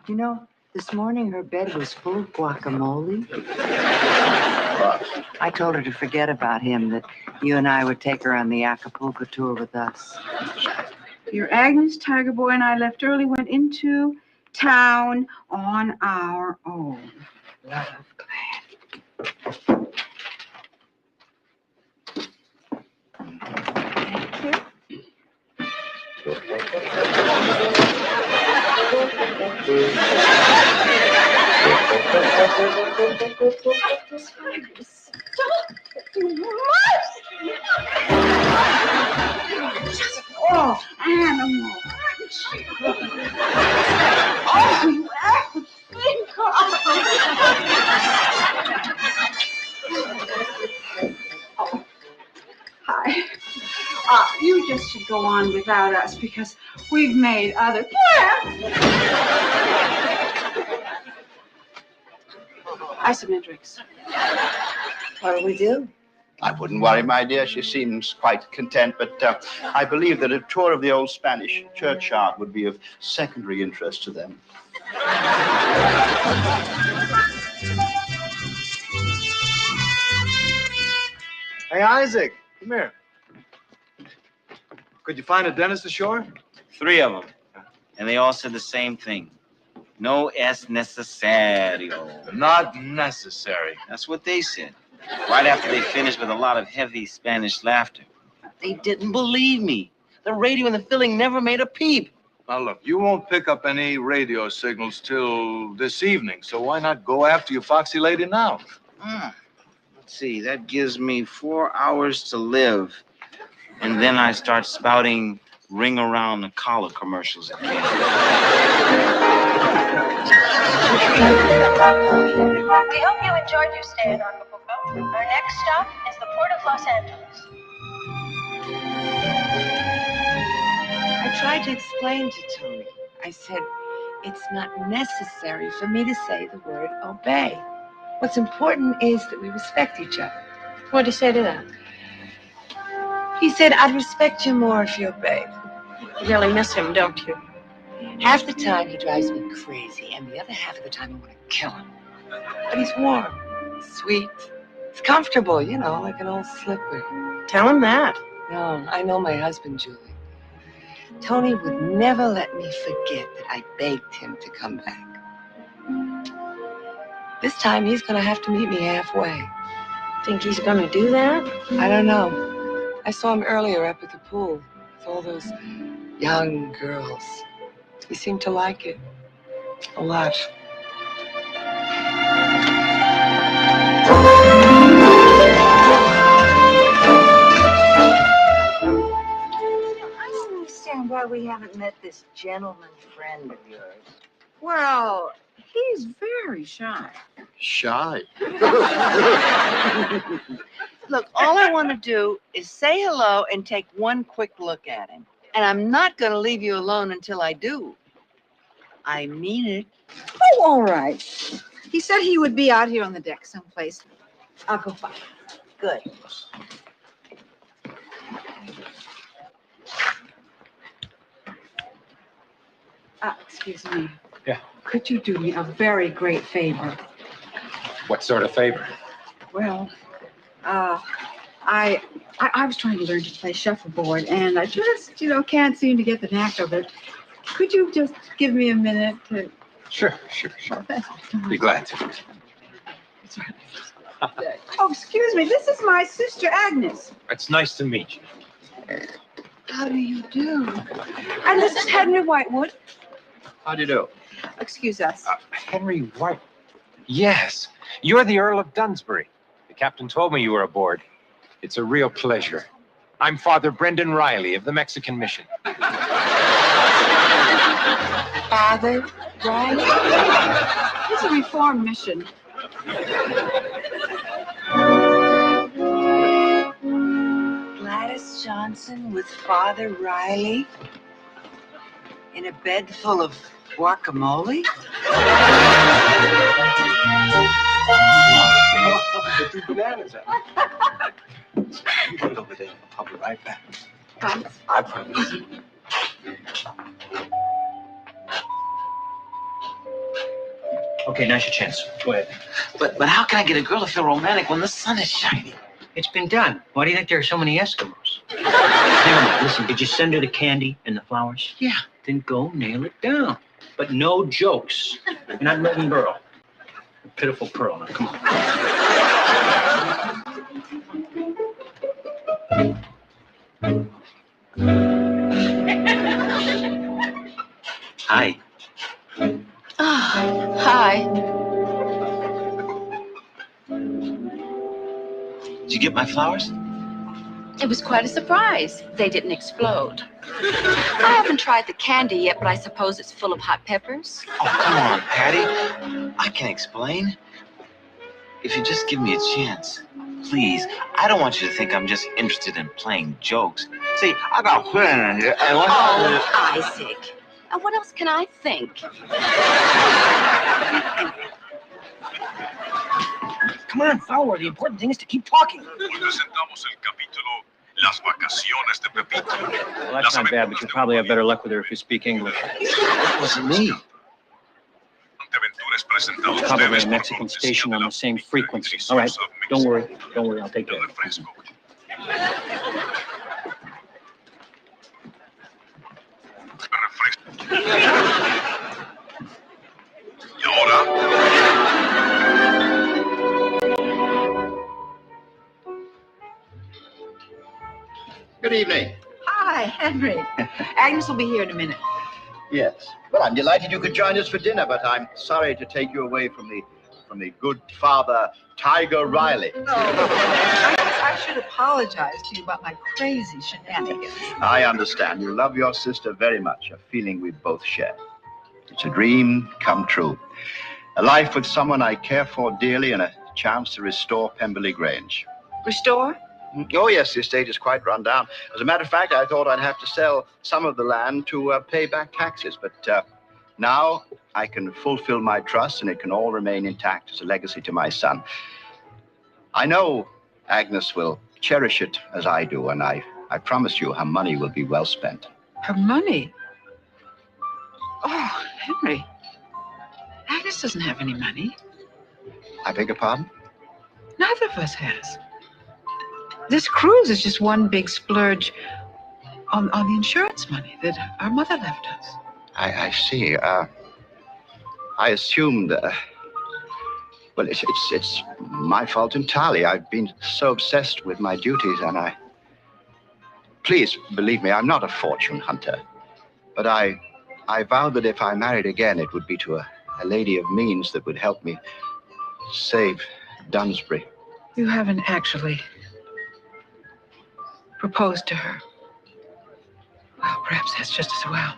You know, this morning her bed was full of guacamole. I told her to forget about him, that you and I would take her on the Acapulco tour with us. Your Agnes, Tiger Boy, and I left early, went into town on our own. Love, Oh, animal. Oh, you Oh, hi. You just should go on without us because we've made other plans. Isometrics. What do we do? I wouldn't worry, my dear. She seems quite content, but I believe that a tour of the old Spanish churchyard would be of secondary interest to them. Hey, Isaac, come here. Could you find a dentist ashore? 3 of them. And they all said the same thing. No es necesario. Not necessary. That's what they said. Right after they finished with a lot of heavy Spanish laughter. They didn't believe me. The radio and the filling never made a peep. Now, look, you won't pick up any radio signals till this evening, so why not go after your foxy lady now? Let's see, that gives me 4 hours to live. And then I start spouting ring around the collar commercials again. We hope you enjoyed your stay in Acapulco. Our next stop is the Port of Los Angeles. I tried to explain to Tony. I said, it's not necessary for me to say the word obey. What's important is that we respect each other. What did he say to that? He said, I'd respect you more if you obeyed. You really miss him, don't you? Half the time he drives me crazy, and the other half of the time I want to kill him. But he's warm, sweet, he's comfortable, you know, like an old slipper. Tell him that. No, I know my husband, Julie. Tony would never let me forget that I begged him to come back. This time he's gonna have to meet me halfway. Think he's gonna do that? I don't know. I saw him earlier up at the pool with all those young girls. He seemed to like it a lot. I don't understand why we haven't met this gentleman friend of yours. Well, he's very shy. Shy? Look, all I want to do is say hello and take one quick look at him. And I'm not going to leave you alone until I do. I mean it. Oh, all right. He said he would be out here on the deck someplace. I'll go find him. Good. Excuse me. Yeah. Could you do me a very great favor? What sort of favor? Well, I was trying to learn to play shuffleboard, and I just, can't seem to get the knack of it. Could you just give me a minute to... Sure. Be glad to. Oh, excuse me. This is my sister, Agnes. It's nice to meet you. How do you do? And this is Henry Whitewood. How do you do? Excuse us. Henry White. Yes, you're the Earl of Dunsbury. The captain told me you were aboard. It's a real pleasure. I'm Father Brendan Riley of the Mexican Mission. Father Riley? It's a reform mission. Gladys Johnson with Father Riley in a bed full of guacamole? The 2 bananas out. You put it over there. I'll be right back. Thanks. I promise. Okay, now's your chance. Go ahead. But how can I get a girl to feel romantic when the sun is shining? It's been done. Why do you think there are so many Eskimos? Never mind. Listen, did you send her the candy and the flowers? Yeah. Then go nail it down. But no jokes. You're not letting Burl. Pitiful Pearl. Now, come on. Hi. Hi. Did you get my flowers? It was quite a surprise. They didn't explode. I haven't tried the candy yet, but I suppose it's full of hot peppers. Oh, come on, Patty. I can explain. If you just give me a chance, please. I don't want you to think I'm just interested in playing jokes. See, I got a plan here. And Isaac. And what else can I think? Come on, follow. The important thing is to keep talking. Presentamos el capítulo Las vacaciones de Pepito. Well, that's not bad, but you'll probably have better luck with her if you speak English. What does it mean? Probably a Mexican station on the same frequency. All right, don't worry. I'll take care of it. Y ahora, Good evening. Hi, Henry. Agnes will be here in a minute. Yes. Well, I'm delighted you could join us for dinner, but I'm sorry to take you away from the good father, Tiger Riley. Oh, I guess I should apologize to you about my crazy shenanigans. I understand. You love your sister very much, a feeling we both share. It's a dream come true. A life with someone I care for dearly and a chance to restore Pemberley Grange. Restore? Oh, yes, the estate is quite run down. As a matter of fact, I thought I'd have to sell some of the land to pay back taxes, but now I can fulfill my trust and it can all remain intact as a legacy to my son. I know Agnes will cherish it as I do, and I promise you her money will be well spent. Her money? Oh, Henry. Agnes doesn't have any money. I beg your pardon? Neither of us has. This cruise is just one big splurge on the insurance money that our mother left us. I see. I assumed, well, it's my fault entirely. I've been so obsessed with my duties, and please believe me, I'm not a fortune hunter. But I vowed that if I married again, it would be to a lady of means that would help me save Dunsbury. You haven't actually proposed to her. Well, perhaps that's just as well.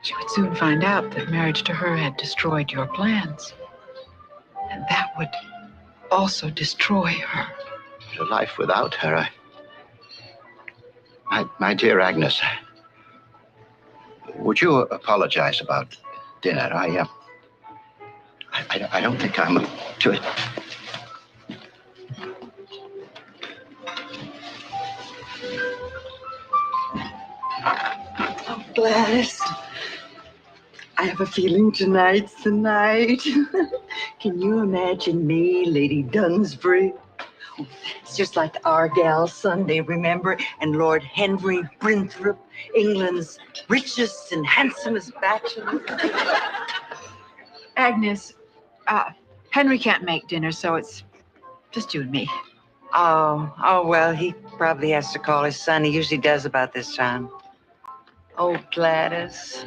She would soon find out that marriage to her had destroyed your plans. And that would also destroy her. A life without her, my dear Agnes, would you apologize about dinner? I don't think I'm up to it. Gladys, I have a feeling tonight's the night. Can you imagine me, Lady Dunsbury? It's just like Argyle Sunday, remember? And Lord Henry Brinthorpe, England's richest and handsomest bachelor. Agnes, Henry can't make dinner, so it's just you and me. Oh, well, he probably has to call his son. He usually does about this time. Oh, Gladys,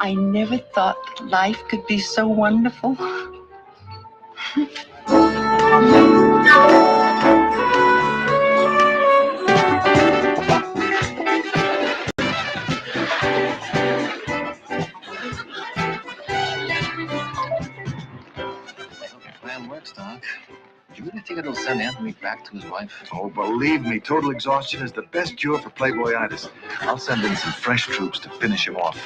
I never thought life could be so wonderful. Plan works, Doc. Do you really think it'll send Anthony back to his wife? Oh, believe me, total exhaustion is the best cure for playboyitis. I'll send in some fresh troops to finish him off.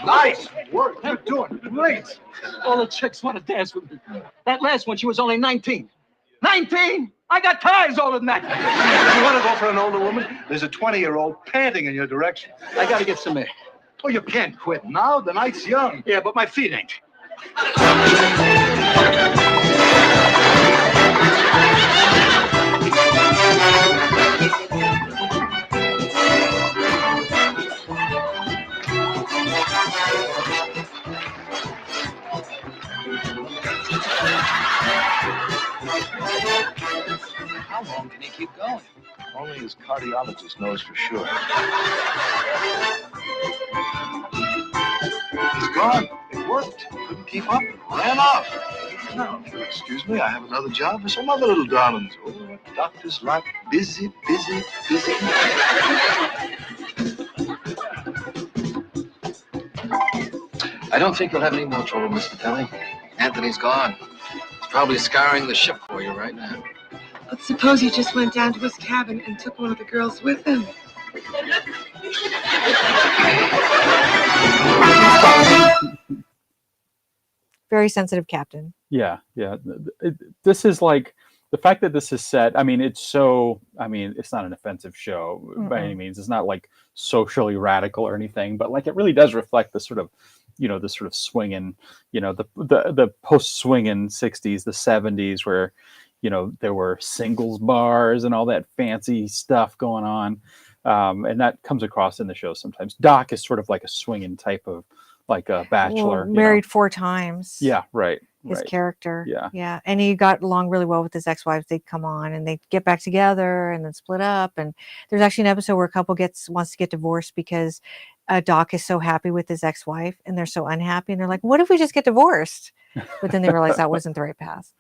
Nice work. You're doing great. All the chicks want to dance with me. That last one, she was only 19. 19? I got ties older than that. You want to go for an older woman? There's a 20-year-old panting in your direction. I got to get some air. Oh, you can't quit now. The night's young. Yeah, but my feet ain't. How long can he keep going? Only his cardiologist knows for sure. He's gone. It worked. Couldn't keep up. Ran off. Now, if you'll excuse me, I have another job for some other little darlings. Oh, doctors like busy, busy, busy. I don't think you'll have any more trouble, Miss Vitelli. Anthony's gone. He's probably scouring the ship for you right now. But suppose he just went down to his cabin and took one of the girls with him. Very sensitive captain. Yeah. This is like the fact that this is set. I mean, it's not an offensive show by any means. It's not like socially radical or anything, but like it really does reflect the sort of, the sort of swinging, the post-swinging 60s, the 70s, where, there were singles bars and all that fancy stuff going on. And that comes across in the show sometimes. Doc is sort of like a swinging type of, like a bachelor. Well, married 4 times. Yeah, right. His character. Yeah. And he got along really well with his ex-wives. They'd come on and they'd get back together and then split up. And there's actually an episode where a couple wants to get divorced because Doc is so happy with his ex-wife and they're so unhappy. And they're like, what if we just get divorced? But then they realized that wasn't the right path.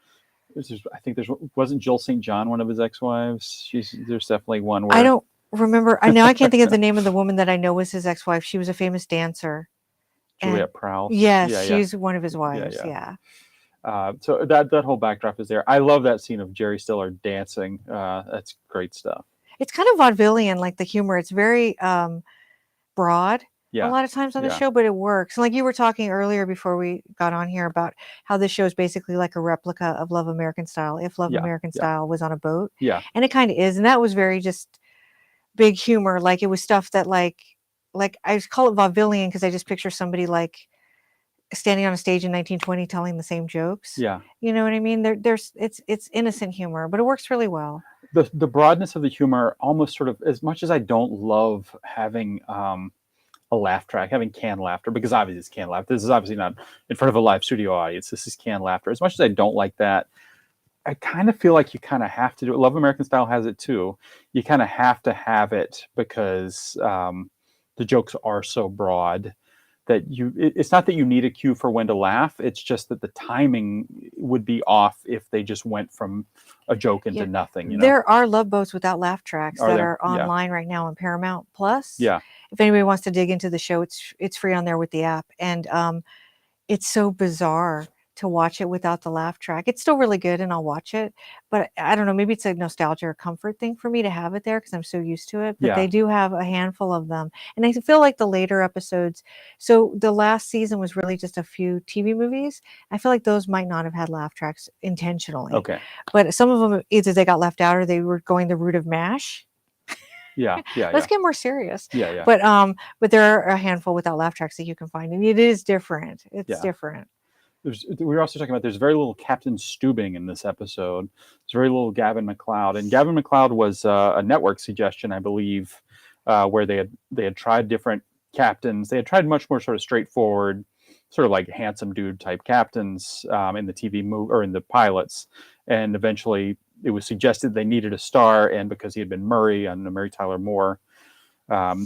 I think wasn't Jill St. John one of his ex-wives? There's definitely one where I don't remember. I can't think of the name of the woman that I know was his ex-wife. She was a famous dancer. Juliet Prowse. Yes, she's one of his wives. Yeah. So that whole backdrop is there. I love that scene of Jerry Stiller dancing. That's great stuff. It's kind of vaudevillian, like the humor. It's very broad a lot of times on the show, but it works. And like you were talking earlier before we got on here about how this show is basically like a replica of Love American Style, if Love American Style was on a boat. Yeah. And it kind of is. And that was very just big humor. Like it was stuff that like I call it vaudevillian because I just picture somebody like standing on a stage in 1920 telling the same jokes. Yeah. You know what I mean? It's innocent humor, but it works really well. The broadness of the humor almost sort of, as much as I don't love having a laugh track, having canned laughter, because obviously it's canned laughter. This is obviously not in front of a live studio audience. This is canned laughter. As much as I don't like that, I kind of feel like you kind of have to do it. Love American Style has it too. You kind of have to have it because the jokes are so broad that it's not that you need a cue for when to laugh. It's just that the timing would be off if they just went from a joke into nothing. There are Love Boats without laugh tracks that there? are online right now on Paramount Plus. Yeah. If anybody wants to dig into the show, it's free on there with the app. And it's so bizarre to watch it without the laugh track. It's still really good and I'll watch it, but I don't know, maybe it's a nostalgia or comfort thing for me to have it there because I'm so used to it. But Yeah. they do have a handful of them. And I feel like the later episodes, so the last season was really just a few TV movies. I feel like those might not have had laugh tracks intentionally. Okay. But some of them either they got left out or they were going the route of MASH. Yeah. Yeah. Let's Yeah. get more serious. Yeah. Yeah. But there are a handful without laugh tracks that you can find, and it is different. It's Yeah. different. We were also talking about there's very little Captain Steubing in this episode. There's very little Gavin McLeod, and Gavin McLeod was a network suggestion, I believe, where they had tried different captains. They had tried much more sort of straightforward, sort of like handsome dude type captains in the TV movie or in the pilots, and eventually it was suggested they needed a star, and because he had been Murray on the Mary Tyler Moore.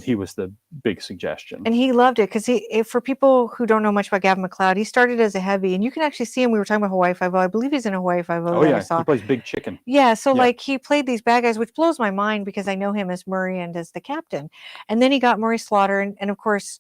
He was the big suggestion. And he loved it because for people who don't know much about Gavin McLeod, he started as a heavy, and you can actually see him. We were talking about Hawaii Five-O. I believe he's in Hawaii Five-O. Oh that I yeah, saw. he plays Big Chicken. Yeah, so Yeah. like he played these bad guys, which blows my mind because I know him as Murray and as the captain. And then he got Murray Slaughter, and of course,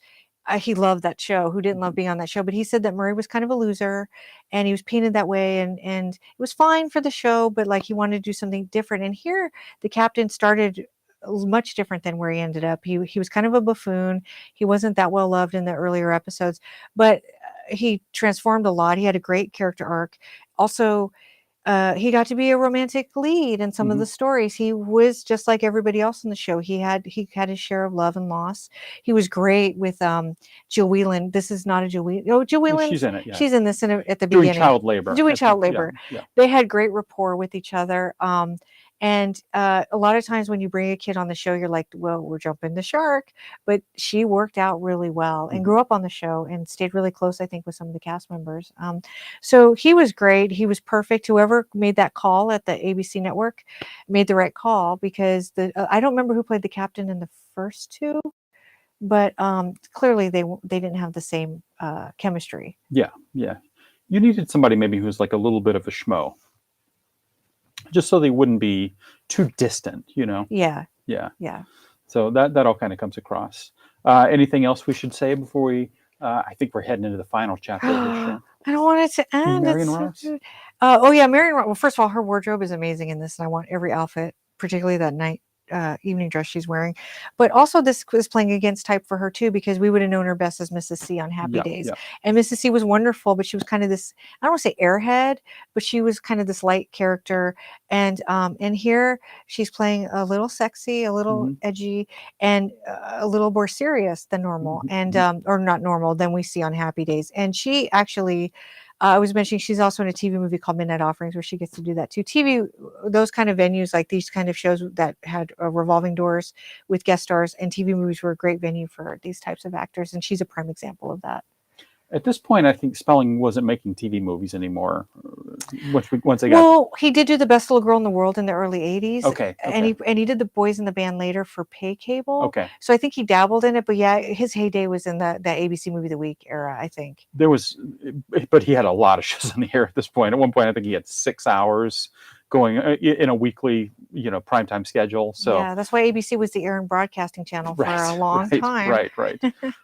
he loved that show. Who didn't love being on that show? But he said that Murray was kind of a loser, and he was painted that way, and it was fine for the show, but like he wanted to do something different. And here, the captain started much different than where he ended up. He was kind of a buffoon. He wasn't that well loved in the earlier episodes, but he transformed a lot. He had a great character arc. Also, he got to be a romantic lead in some of the stories. He was just like everybody else in the show. He had his share of love and loss. He was great with Jill Whelan. This is not a Jill Whelan. Oh, Jill Whelan. She's in it. Yeah. She's in this at the Doing beginning. child labor. Doing I think, child yeah, labor. yeah. They had great rapport with each other. And a lot of times when you bring a kid on the show, you're like, well, we're jumping the shark. But she worked out really well and grew up on the show and stayed really close, I think, with some of the cast members. So he was great. He was perfect. Whoever made that call at the ABC network made the right call because I don't remember who played the captain in the first two, but clearly they didn't have the same chemistry. Yeah, yeah. You needed somebody maybe who's like a little bit of a schmo, just so they wouldn't be too distant, you know? Yeah. Yeah. Yeah. So that all kind of comes across. Anything else we should say before we? I think we're heading into the final chapter of the show. I don't want it to end. Marion It's so Ross? good. Oh yeah, Marion Ross. Well, first of all, her wardrobe is amazing in this, and I want every outfit, particularly that night evening dress she's wearing. But also, this was playing against type for her too, because we would have known her best as Mrs. C on Happy Yeah, Days, yeah. and Mrs. C was wonderful, but she was kind of this. I don't want to say airhead, but she was kind of this light character. And here she's playing a little sexy, a little edgy, and a little more serious than normal, and or not normal than we see on Happy Days. And she actually, I was mentioning she's also in a TV movie called Midnight Offerings where she gets to do that too. TV, those kind of venues, like these kind of shows that had revolving doors with guest stars, and TV movies were a great venue for these types of actors, and she's a prime example of that. At this point, I think Spelling wasn't making TV movies anymore. Once they got Well, he did do The Best Little Girl in the World in the early 80s. Okay, And he did The Boys in the Band later for pay cable. Okay. So I think he dabbled in it, but yeah, his heyday was in the ABC Movie of the Week era, I think. there was, but he had a lot of shows on the air at this point. At one point, I think he had 6 hours going in a weekly, primetime schedule. So Yeah, that's why ABC was the air and broadcasting channel for a long time. Right.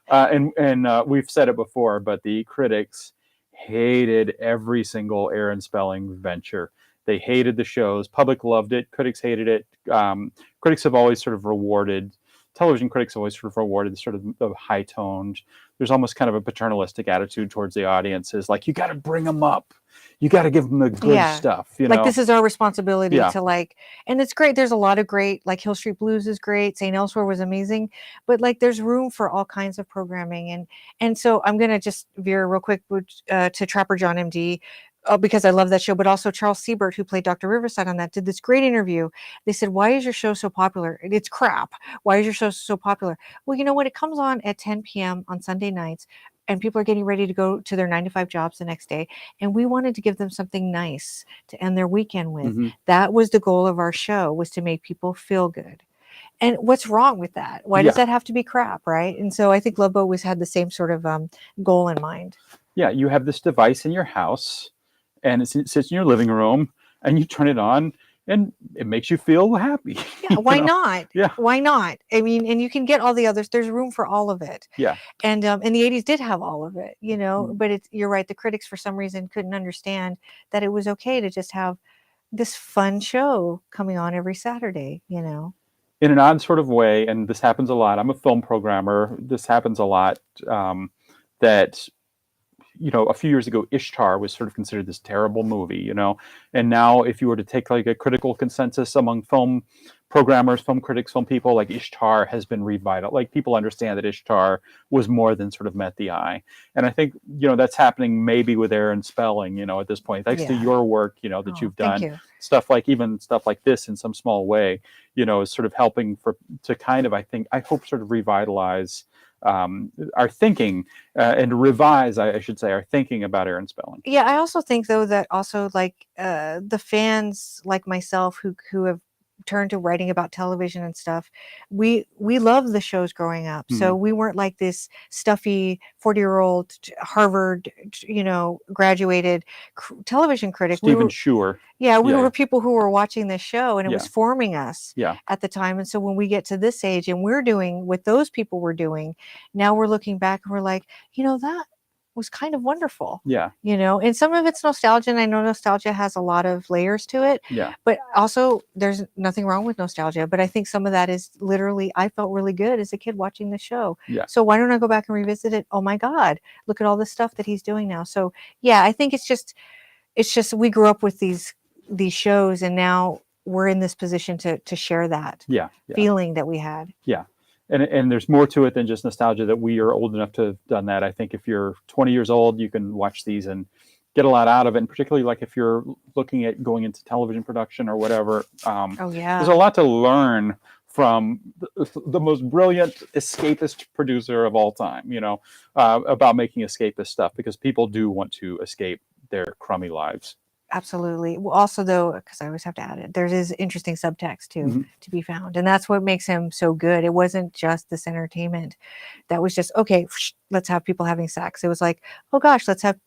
And we've said it before, but the critics hated every single Aaron Spelling venture. They hated the shows. Public loved it. Critics hated it. Critics have always sort of rewarded. Television critics have always sort of rewarded sort of the high-toned. There's almost kind of a paternalistic attitude towards the audiences, like you got to bring them up, you got to give them the good stuff. Like this is our responsibility Yeah. to and it's great. There's a lot of great, like Hill Street Blues is great. St. Elsewhere was amazing, but like there's room for all kinds of programming. And so I'm going to just veer real quick to Trapper John MD. Because I love that show, but also Charles Siebert, who played Dr. Riverside on that, did this great interview. They said, why is your show so popular? It's crap. Why is your show so popular? Well, you know what? It comes on at 10 p.m. on Sunday nights, and people are getting ready to go to their 9-to-5 jobs the next day. And we wanted to give them something nice to end their weekend with. Mhm. That was the goal of our show, was to make people feel good. And what's wrong with that? Why does Yeah. that have to be crap, right? And so I think Love Boat always had the same sort of goal in mind. Yeah, you have this device in your house, and it sits in your living room, and you turn it on, and it makes you feel happy. Yeah, why you know? not? Yeah. Why not? I mean, and you can get all the others. There's room for all of it. Yeah. And the 80s did have all of it, you know, Mm. but you're right. The critics, for some reason, couldn't understand that it was okay to just have this fun show coming on every Saturday, you know. In an odd sort of way, and this happens a lot. I'm a film programmer. This happens a lot. That, you know, a few years ago, Ishtar was sort of considered this terrible movie, you know, and now if you were to take like a critical consensus among film programmers, film critics, film people, like Ishtar has been revitalized. Like people understand that Ishtar was more than sort of met the eye. And I think, you know, that's happening maybe with Aaron Spelling, you know, at this point, thanks to your work, you know, that you've thank done. you. Stuff like even stuff like this in some small way, you know, is sort of helping to kind of, I hope sort of revitalize our thinking and revise, I should say, our thinking about Aaron Spelling. Yeah, I also think though that also like the fans like myself who have turned to writing about television and stuff, we love the shows growing up. So we weren't like this stuffy 40-year-old Harvard, you know, graduated television critic. Stephen Schuer. Yeah, we were people who were watching this show, and it was Yeah. forming us Yeah. at the time. And so when we get to this age and we're doing what those people were doing, now we're looking back and we're like, you know, that was kind of wonderful. Yeah. You know, and some of it's nostalgia, and I know nostalgia has a lot of layers to it. Yeah. But also there's nothing wrong with nostalgia, but I think some of that is literally I felt really good as a kid watching the show. Yeah. So why don't I go back and revisit it? Oh my God, look at all the stuff that he's doing now. So yeah, I think it's just we grew up with these shows, and now we're in this position to share that feeling that we had. Yeah. And there's more to it than just nostalgia, that we are old enough to have done that. I think if you're 20 years old, you can watch these and get a lot out of it. And particularly like if you're looking at going into television production or whatever, there's a lot to learn from the most brilliant escapist producer of all time, you know, about making escapist stuff, because people do want to escape their crummy lives. Absolutely. Well, also though, because I always have to add it, there is interesting subtext too to be found, and that's what makes him so good. It wasn't just this entertainment that was just okay. Let's have people having sex. It was like, oh gosh, let's have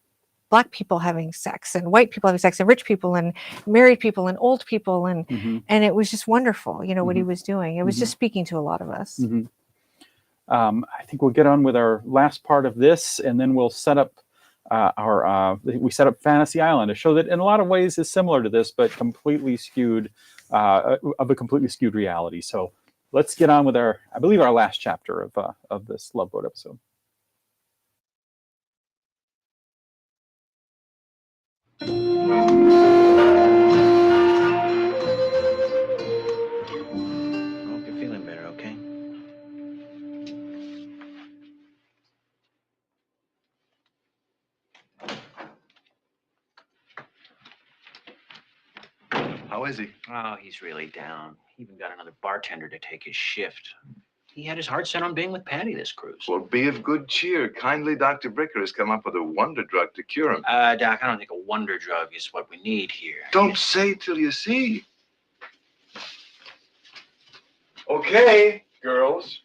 Black people having sex, and white people having sex, and rich people, and married people, and old people, and it was just wonderful. You know what he was doing. It was just speaking to a lot of us. I think we'll get on with our last part of this, and then we'll set up. We set up Fantasy Island, a show that in a lot of ways is similar to this, but completely skewed, of a completely skewed reality. So let's get on with our last chapter of this Love Boat episode. Hope you're feeling better, okay? How is he? Oh, he's really down. He even got another bartender to take his shift. He had his heart set on being with Patty this cruise. Well, be of good cheer. Kindly Dr. Bricker has come up with a wonder drug to cure him. Doc, I don't think a wonder drug is what we need here. Don't say till you see. Okay, girls.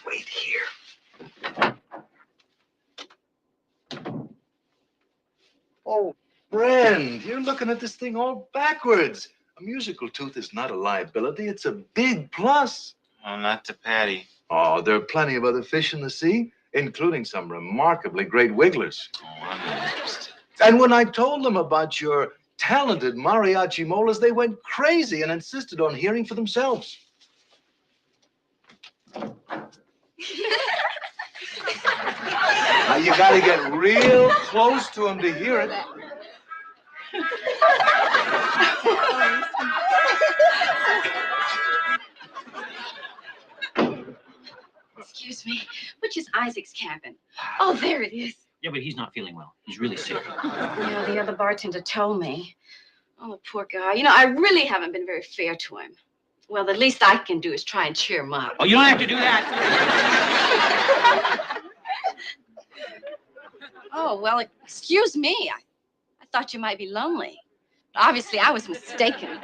Wait here. Oh, friend, you're looking at this thing all backwards. A musical tooth is not a liability, it's a big plus. Oh, not to Patty. Oh, there are plenty of other fish in the sea, including some remarkably great wigglers. Oh, I'm not interested. And when I told them about your talented mariachi molars, they went crazy and insisted on hearing for themselves. Now you gotta get real close to them to hear it. Excuse me, which is Isaac's cabin? Oh, there it is. Yeah, but he's not feeling well. He's really sick. Yeah, the other bartender told me. Oh, the poor guy. You know, I really haven't been very fair to him. Well, the least I can do is try and cheer him up. Oh, you don't have to do that. Oh, well, excuse me. I thought you might be lonely. But obviously, I was mistaken.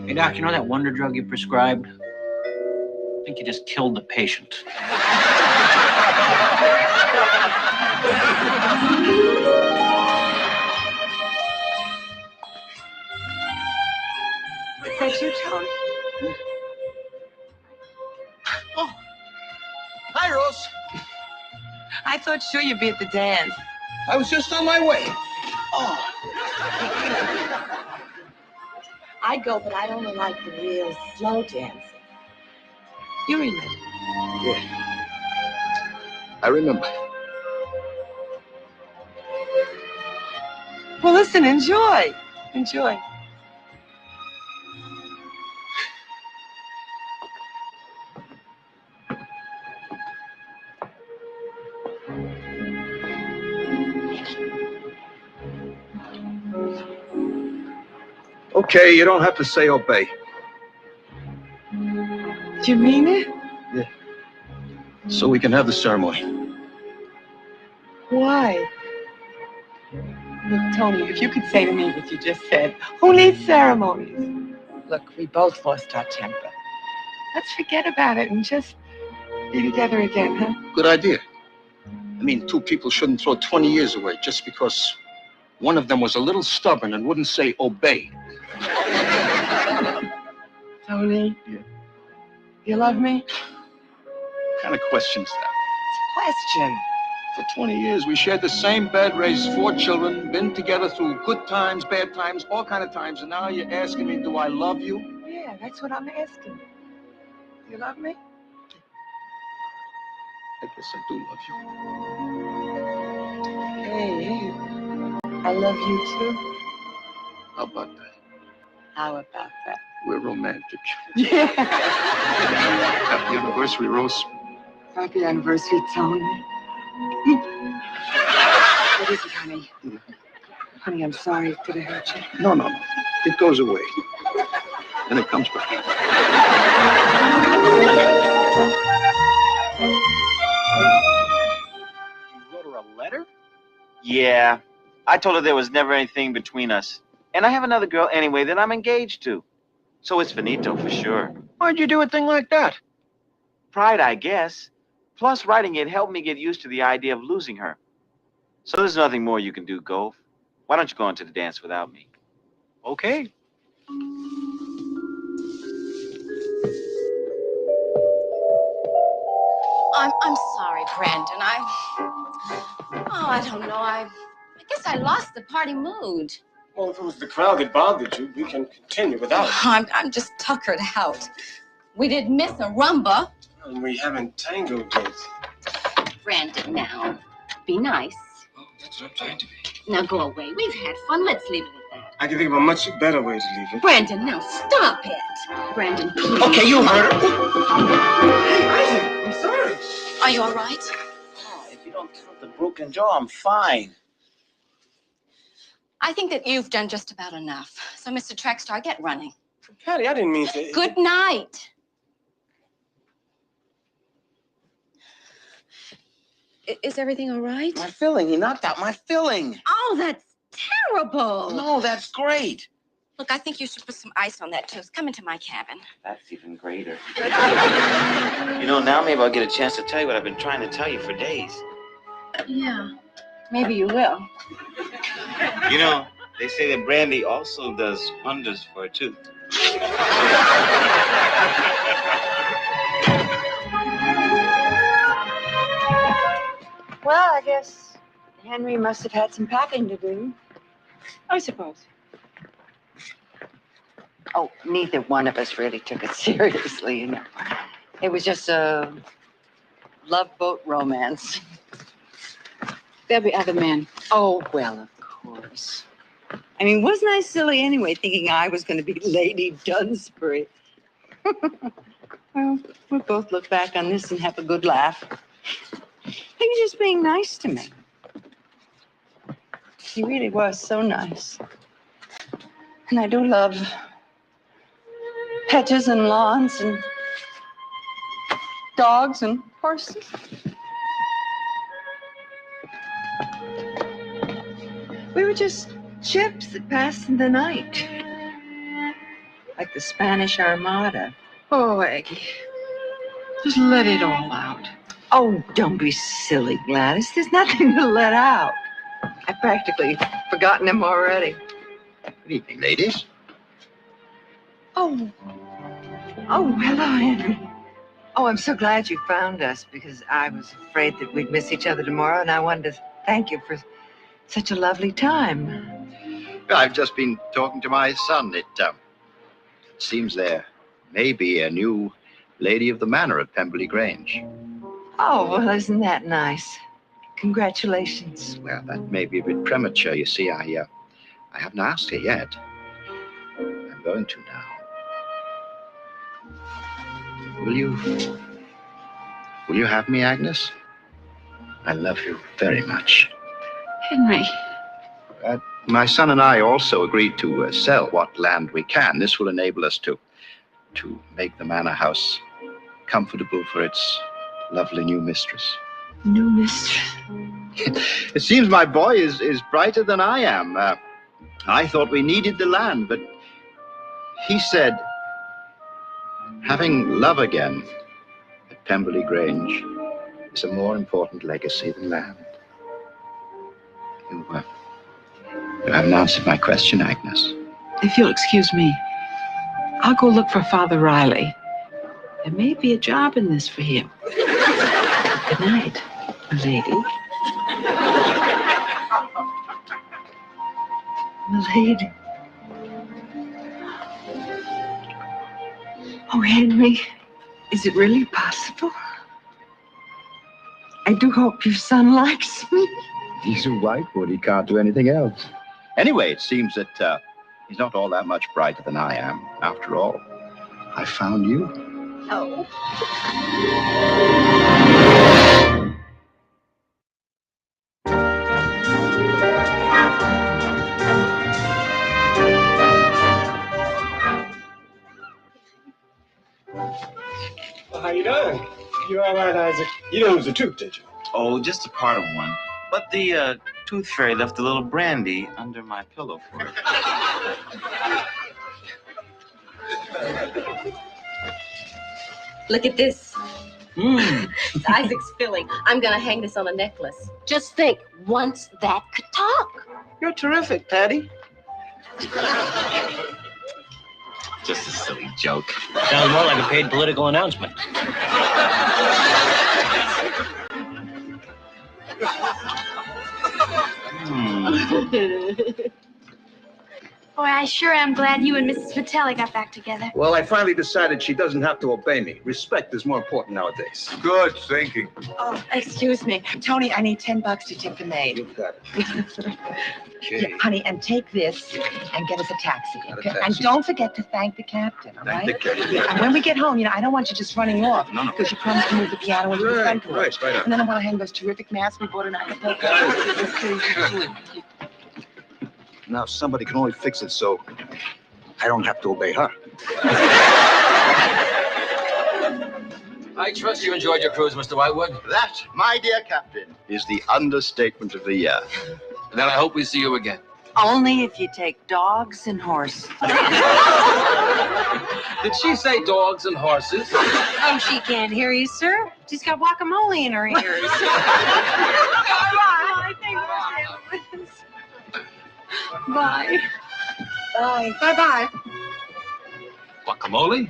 Hey, Doc, you know that wonder drug you prescribed? I think you just killed the patient. miss you, Tony. Oh. Hi, Rose. I thought sure you'd be at the dance. I was just on my way. Oh. I go, but I only like the real slow dancing. You remember? Yeah. I remember. Well, listen, enjoy. Enjoy. Okay, you don't have to say obey. Do you mean it? Yeah. So we can have the ceremony. Why? Look, Tony, if you could say to me what you just said, who needs ceremonies? Look, we both lost our temper. Let's forget about it and just be together again, huh? Good idea. I mean, two people shouldn't throw 20 years away just because one of them was a little stubborn and wouldn't say obey. Tony? Yeah. You love me? What kind of question's that? Question. For 20 years, we shared the same bed, raised 4 children, been together through good times, bad times, all kind of times, and now you're asking me, do I love you? Yeah, that's what I'm asking. Do you love me? I guess I do love you. Hey, I love you too. How about that? How about that? We're romantic. Yeah. Happy anniversary, Rose. Happy anniversary, Tony. What is it, honey? Honey, I'm sorry. Did I hurt you? No. It goes away. And it comes back. You wrote her a letter? Yeah. I told her there was never anything between us. And I have another girl anyway that I'm engaged to. So it's finito for sure. Why'd you do a thing like that? Pride, I guess. Plus, writing it helped me get used to the idea of losing her. So there's nothing more you can do, Gove. Why don't you go into the dance without me? Okay. I'm sorry, Brandon. I don't know. I guess I lost the party mood. Well, if it was the crowd that bothered you, we can continue without it. I'm just tuckered out. We did miss a rumba. And we haven't tangoed yet. Brandon, now, be nice. Well, that's what I'm trying to be. Now go away. We've had fun. Let's leave it at that. I can think of a much better way to leave it. Brandon, now stop it. Brandon, please. Okay, you heard her. Hey, Isaac, I'm sorry. Are you all right? Oh, if you don't count the broken jaw, I'm fine. I think that you've done just about enough. So, Mr. Trackstar, get running. Patty, I didn't mean to. Good night. Is everything all right? My filling. He knocked out my filling. Oh, that's terrible. No, that's great. Look, I think you should put some ice on that toast. Come into my cabin. That's even greater. You know, now maybe I'll get a chance to tell you what I've been trying to tell you for days. Yeah, maybe you will. You know, they say that brandy also does wonders for a tooth. Well, I guess Henry must have had some packing to do. I suppose. Oh, neither one of us really took it seriously, you know. It was just a love boat romance. There'll be other men. Oh, well, of course. I mean, wasn't I silly anyway, thinking I was going to be Lady Dunsbury? Well, we'll both look back on this and have a good laugh. He was just being nice to me. He really was so nice. And I do love hedges and lawns and dogs and horses. We were just ships that passed in the night. Like the Spanish Armada. Oh, Aggie. Just let it all out. Oh, don't be silly, Gladys. There's nothing to let out. I've practically forgotten him already. Good evening, ladies. Oh, hello, Henry. Oh, I'm so glad you found us because I was afraid that we'd miss each other tomorrow, and I wanted to thank you for such a lovely time. I've just been talking to my son. It seems there may be a new lady of the manor at Pemberley Grange. Oh, well, isn't that nice? Congratulations. Well, that may be a bit premature. You see, I haven't asked her yet. I'm going to now. Will you have me, Agnes? I love you very much. Henry. My son and I also agreed to sell what land we can. This will enable us to make the manor house comfortable for its lovely new mistress. New mistress? It seems my boy is brighter than I am. I thought we needed the land, but he said having love again at Pemberley Grange is a more important legacy than land. You haven't answered my question, Agnes. If you'll excuse me, I'll go look for Father Riley. There may be a job in this for him. Good night, milady. Milady. Oh, Henry, is it really possible? I do hope your son likes me. He's a whitewood. He can't do anything else. Anyway, it seems that he's not all that much brighter than I am. After all, I found you. Oh. Well, how you doing? You all right, Isaac? You didn't lose a tooth, did you? Oh, just a part of one. But the tooth fairy left a little brandy under my pillow for it. Look at this. It's Isaac's filling. I'm gonna hang this on a necklace. Just think, once that could talk. You're terrific, Patty. Just a silly joke. Sounds more like a paid political announcement. Boy, I sure am glad you and Mrs. Vitelli got back together. Well, I finally decided she doesn't have to obey me. Respect is more important nowadays. Good thinking. Oh, excuse me. Tony, I need $10 to tip the maid. You've got it. Yeah, honey, and take this and get us a taxi, Got a okay? taxi. And don't forget to thank the captain, all Thank right? the captain. Yeah, and when we get home, I don't want you just running off. No. Because you promised to move the piano into the front porch. right on. And then I want to hang those terrific masks we bought in Acapulco. Now somebody can only fix it so I don't have to obey her. I trust you enjoyed your cruise, Mr. Whitewood. That, my dear captain, is the understatement of the year. Then I hope we see you again. Only if you take dogs and horses. Did she say dogs and horses? Oh, she can't hear you, sir. She's got guacamole in her ears. Bye. Bye. Bye-bye. Guacamole?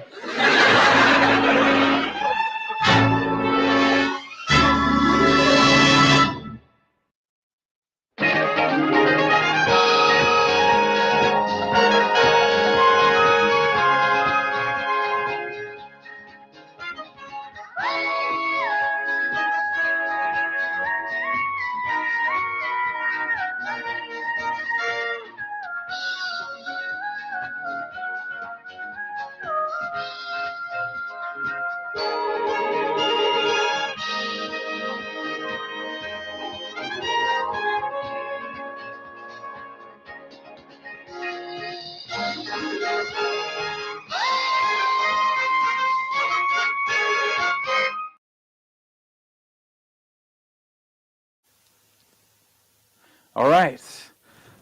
All right,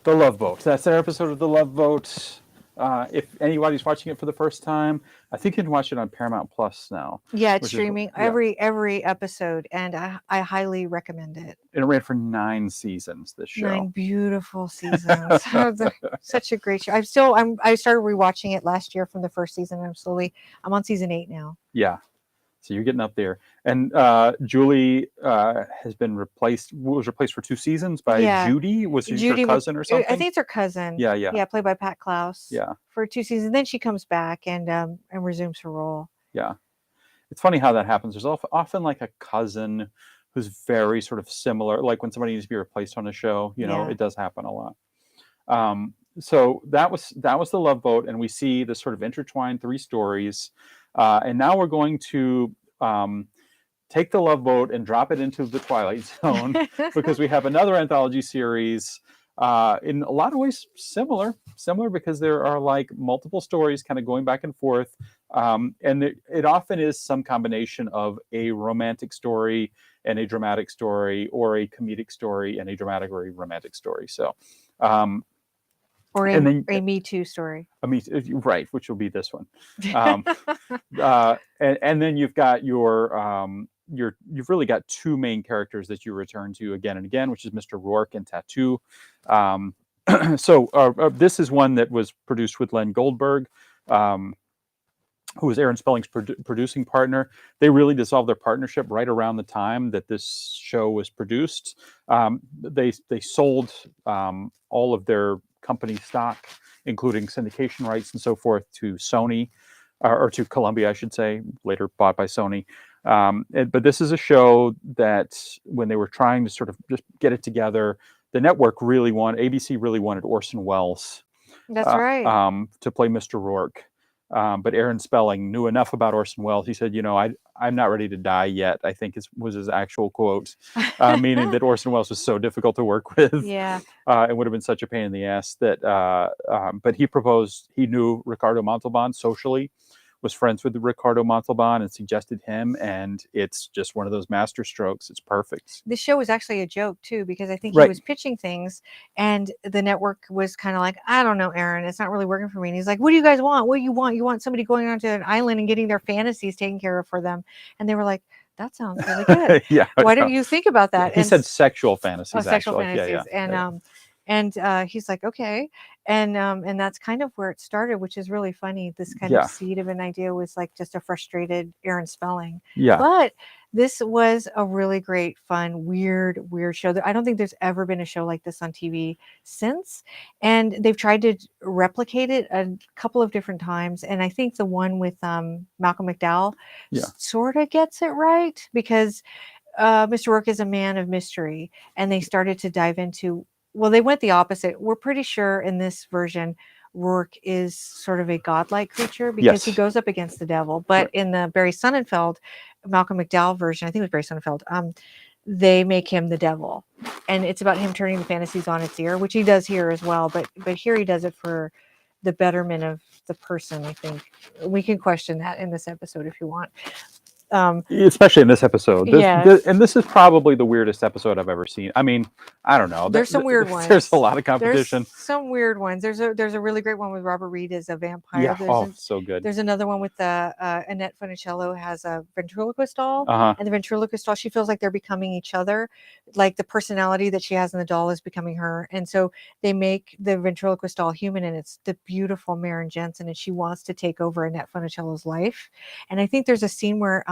The Love Boat. That's our episode of The Love Boat. If anybody's watching it for the first time, I think you can watch it on Paramount Plus now. Yeah, it's which is- streaming yeah. every episode, and I highly recommend it. And it ran for 9 seasons. This show. 9 beautiful seasons. Such a great show. I started rewatching it last year from the first season. I'm on season 8 now. Yeah. So you're getting up there. And Julie was replaced for 2 seasons by Judy. Was she her cousin or something? I think it's her cousin. Yeah. Yeah, played by Pat Klaus. Yeah. For 2 seasons. Then she comes back and resumes her role. Yeah. It's funny how that happens. There's often like a cousin who's very sort of similar. Like when somebody needs to be replaced on a show, it does happen a lot. So that was The Love Boat, and we see this sort of intertwined 3 stories. And now we're going to take The Love Boat and drop it into the Twilight Zone because we have another anthology series in a lot of ways similar because there are like multiple stories kind of going back and forth. And it often is some combination of a romantic story and a dramatic story, or a comedic story and a dramatic or a romantic story. So, or a Me Too story. Right, which will be this one. And then you've got you've really got 2 main characters that you return to again and again, which is Mr. Rourke and Tattoo. So this is one that was produced with Len Goldberg, who was Aaron Spelling's producing partner. They really dissolved their partnership right around the time that this show was produced. They sold all of their company stock, including syndication rights and so forth, to Sony, or to Columbia, I should say, later bought by Sony. But this is a show that when they were trying to sort of just get it together, the network ABC really wanted Orson Welles. That's right. To play Mr. Rourke. But Aaron Spelling knew enough about Orson Welles. He said, I'm not ready to die yet, I think was his actual quote, meaning that Orson Welles was so difficult to work with. Yeah. It would have been such a pain in the ass that, but he knew Ricardo Montalban socially, was friends with Ricardo Montalban and suggested him, and it's just one of those master strokes. It's perfect. This show was actually a joke too, because I think Right. he was pitching things and the network was kind of like, I don't know, Aaron, it's not really working for me. And he's like, what do you guys want? What do you want? You want somebody going onto an island and getting their fantasies taken care of for them? And they were like, that sounds really good. Yeah. Why don't you think about that? He said sexual fantasies. Sexual actually. fantasies. Yeah. And he's like, okay. And that's kind of where it started, which is really funny. This kind Yeah. of seed of an idea was like just a frustrated Aaron Spelling. Yeah. But this was a really great, fun, weird show. I don't think there's ever been a show like this on TV since. And they've tried to replicate it a couple of different times. And I think the one with Malcolm McDowell sort of gets it right, because Mr. Rourke is a man of mystery. And they started to dive into, well, they went the opposite. We're pretty sure in this version, Rourke is sort of a godlike creature because he goes up against the devil. But in the Barry Sonnenfeld, Malcolm McDowell version, I think it was Barry Sonnenfeld, they make him the devil. And it's about him turning the fantasies on its ear, which he does here as well. But here he does it for the betterment of the person, I think. We can question that in this episode if you want. Especially in this episode. Yes. And this is probably the weirdest episode I've ever seen. I mean, I don't know. There's some weird ones. There's a lot of competition. There's some weird ones. There's a really great one with Robert Reed as a vampire. Yeah. So good. There's another one with Annette Funicello has a ventriloquist doll. Uh-huh. And the ventriloquist doll, she feels like they're becoming each other. Like the personality that she has in the doll is becoming her. And so they make the ventriloquist doll human, and it's the beautiful Maren Jensen, and she wants to take over Annette Funicello's life. And I think there's a scene where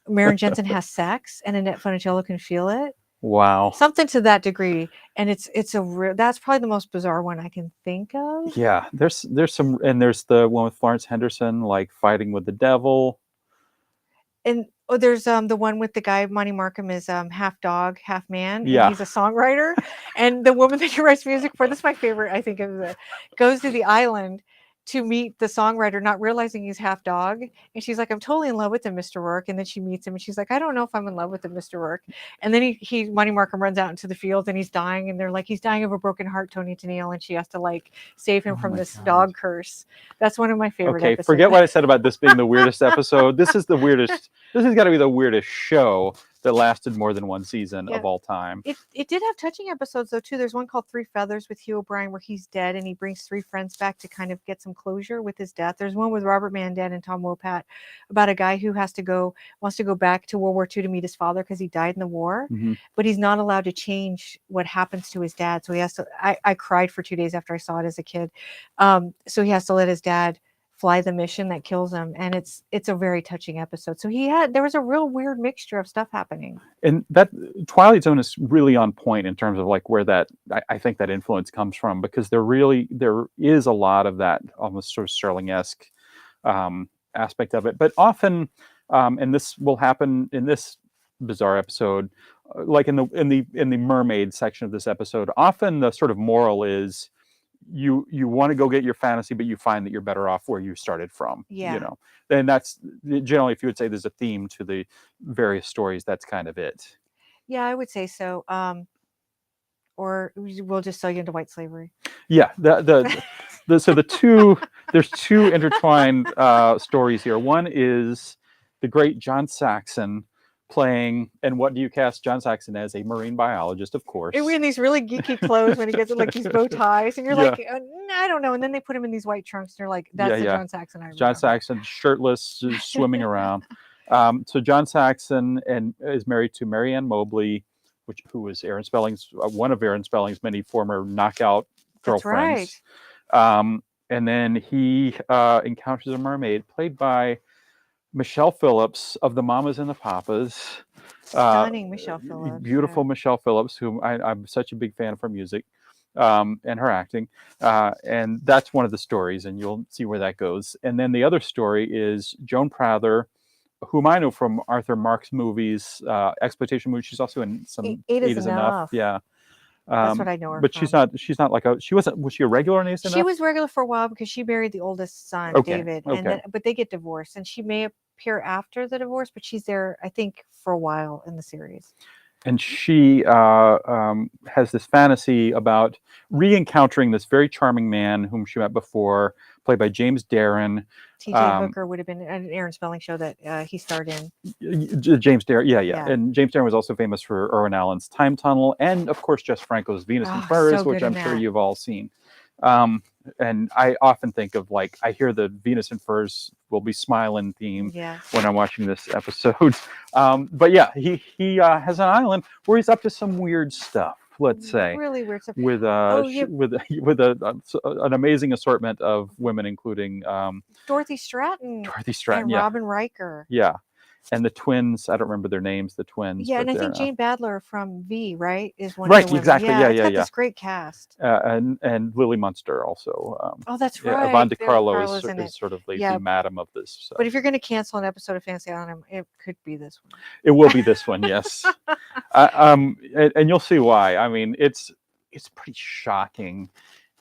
Maren Jensen has sex and Annette Funicello can feel it. Wow. Something to that degree. And that's probably the most bizarre one I can think of. Yeah. There's some, and there's the one with Florence Henderson, like fighting with the devil. And there's the one with the guy, Monty Markham is half dog, half man. And Yeah. he's a songwriter. And the woman that he writes music for, this is my favorite, I think, goes to the island to meet the songwriter, not realizing he's half dog. And she's like, I'm totally in love with him, Mr. Rourke. And then she meets him and she's like, I don't know if I'm in love with him, Mr. Rourke. And then Monty Markham runs out into the field and he's dying. And they're like, he's dying of a broken heart, Tony Tennille. And she has to like save him from this dog curse. That's one of my favorite Okay, episodes. forget what I said about this being the weirdest episode. This is the weirdest. This has got to be the weirdest show that lasted more than one season Yeah. of all time. It did have touching episodes though too. There's one called Three Feathers with Hugh O'Brien where he's dead and he brings three friends back to kind of get some closure with his death. There's one with Robert Mandan and Tom Wopat about a guy who wants to go back to World War II to meet his father because he died in the war, but he's not allowed to change what happens to his dad. So he has to. I cried for 2 days after I saw it as a kid. So he has to let his dad fly the mission that kills him, and it's a very touching episode. So there was a real weird mixture of stuff happening. And that Twilight Zone is really on point in terms of like where that I think that influence comes from, because there is a lot of that almost sort of Sterling-esque aspect of it. But often, and this will happen in this bizarre episode, like in the mermaid section of this episode, often the sort of moral is you want to go get your fantasy, but you find that you're better off where you started from. Yeah. You know, and that's generally, if you would say there's a theme to the various stories, that's kind of it. Yeah, I would say so. Or we'll just sell you into white slavery. Yeah. So there's two intertwined stories here. One is the great John Saxon playing, and what do you cast John Saxon as? A marine biologist, of course. And in these really geeky clothes when he gets like these bow ties, and you're like, I don't know. And then they put him in these white trunks, and you're like, that's the John Saxon I remember. John Saxon, shirtless, just swimming around. So John Saxon is married to Marianne Mobley, who was Aaron Spelling's one of Aaron Spelling's many former knockout girlfriends. That's right. And then he encounters a mermaid played by Michelle Phillips of the Mamas and the Papas. Stunning Michelle Phillips. Beautiful Michelle Phillips, whom I'm such a big fan of her music and her acting. And that's one of the stories, and you'll see where that goes. And then the other story is Joan Prather, whom I know from Arthur Marks movies, exploitation movies. She's also in some Eight is Enough. Yeah. That's what I know her but from. she's not like was she a regular on Eight Is Enough? She was regular for a while because she married the oldest son, David, but they get divorced, and she may appear after the divorce, but she's there, I think, for a while in the series. And she has this fantasy about re-encountering this very charming man whom she met before, played by James Darren. T.J. Hooker would have been an Aaron Spelling show that he starred in. James Darren, yeah. And James Darren was also famous for Irwin Allen's Time Tunnel, and of course Jess Franco's Venus and Furs, which I'm sure you've all seen. And I often think of, like, I hear the Venus and Furs Will Be Smiling theme when I'm watching this episode. But yeah, he has an island where he's up to some weird stuff. Let's say really weird stuff with an amazing assortment of women, including Dorothy Stratton, and yeah. Robin Riker. Yeah. And the twins, I don't remember their names, the twins. Yeah, and I think Jane Badler from V, right, is one right, of the women. Exactly. Yeah, it's got this great cast. And Lily Munster also. Oh, that's right. Yvonne DiCarlo is sort of the madam of this. So. But if you're going to cancel an episode of Fantasy Island, it could be this one. It will be this one, yes. And you'll see why. I mean, it's pretty shocking,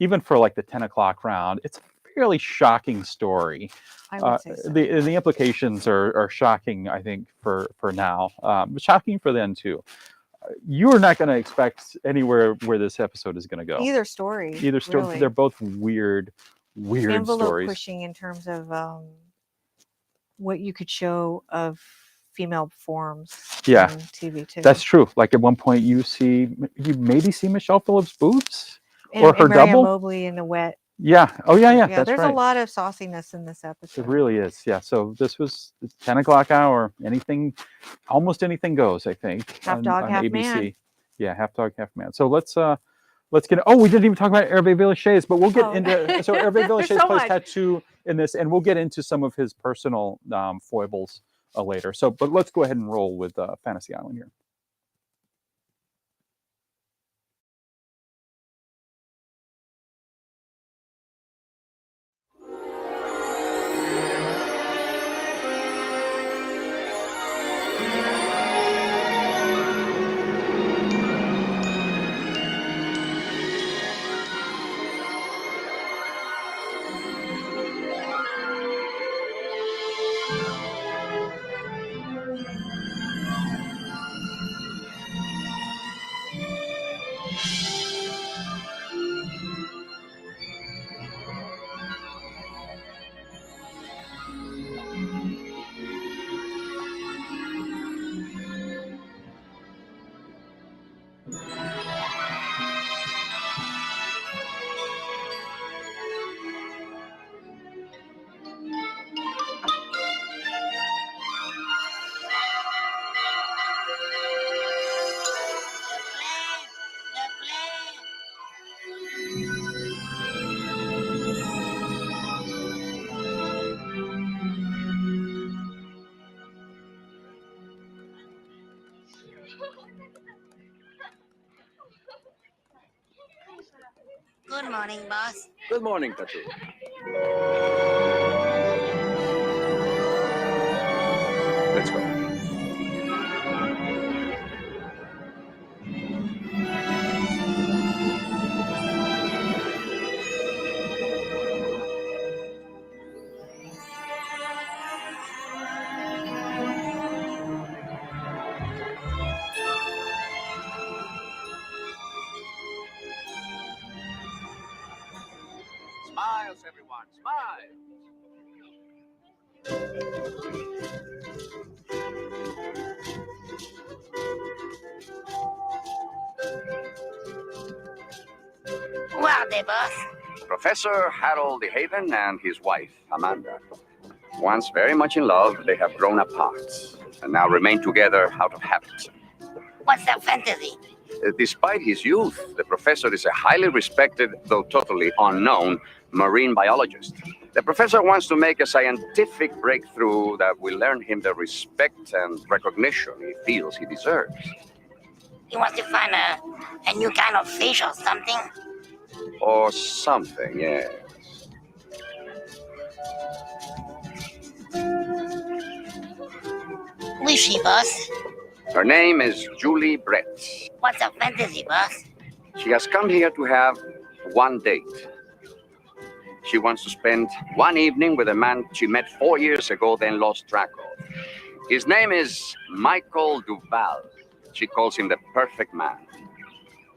even for like the 10 o'clock round. It's a fairly shocking story. I would say so. The implications are shocking, I think, for now. Shocking for them too. You're not going to expect anywhere where this episode is going to go. Either story. Really. They're both weird envelope stories. Pushing in terms of what you could show of female forms. Yeah, on TV too. That's true. Like at one point, you maybe see Michelle Phillips' boobs or her Marianne double. Mobley in the wet. Yeah. Oh, yeah. That's there's right. a lot of sauciness in this episode. It really is. Yeah. So this was the 10 o'clock hour. Almost anything goes, I think. Half dog, on half ABC. man. Yeah, half dog, half man. So let's get. Oh, we didn't even talk about Hervé Villechaize, but we'll get into. So Hervé Villechaize plays Tattoo in this, and we'll get into some of his personal foibles later. So, but let's go ahead and roll with Fantasy Island here. Good morning, boss. Good morning, Tattoo. Let's go. Smiles, everyone, smile. Who are they, boss? Professor Harold DeHaven and his wife, Amanda. Once very much in love, they have grown apart and now remain together out of habit. What's their fantasy? Despite his youth, the professor is a highly respected, though totally unknown, marine biologist. The professor wants to make a scientific breakthrough that will earn him the respect and recognition he feels he deserves. He wants to find a new kind of fish or something? Or something, yes. Who is she, boss? Her name is Julie Brett. What's her fantasy, boss? She has come here to have one date. She wants to spend one evening with a man she met 4 years ago, then lost track of. His name is Michael Duval. She calls him the perfect man.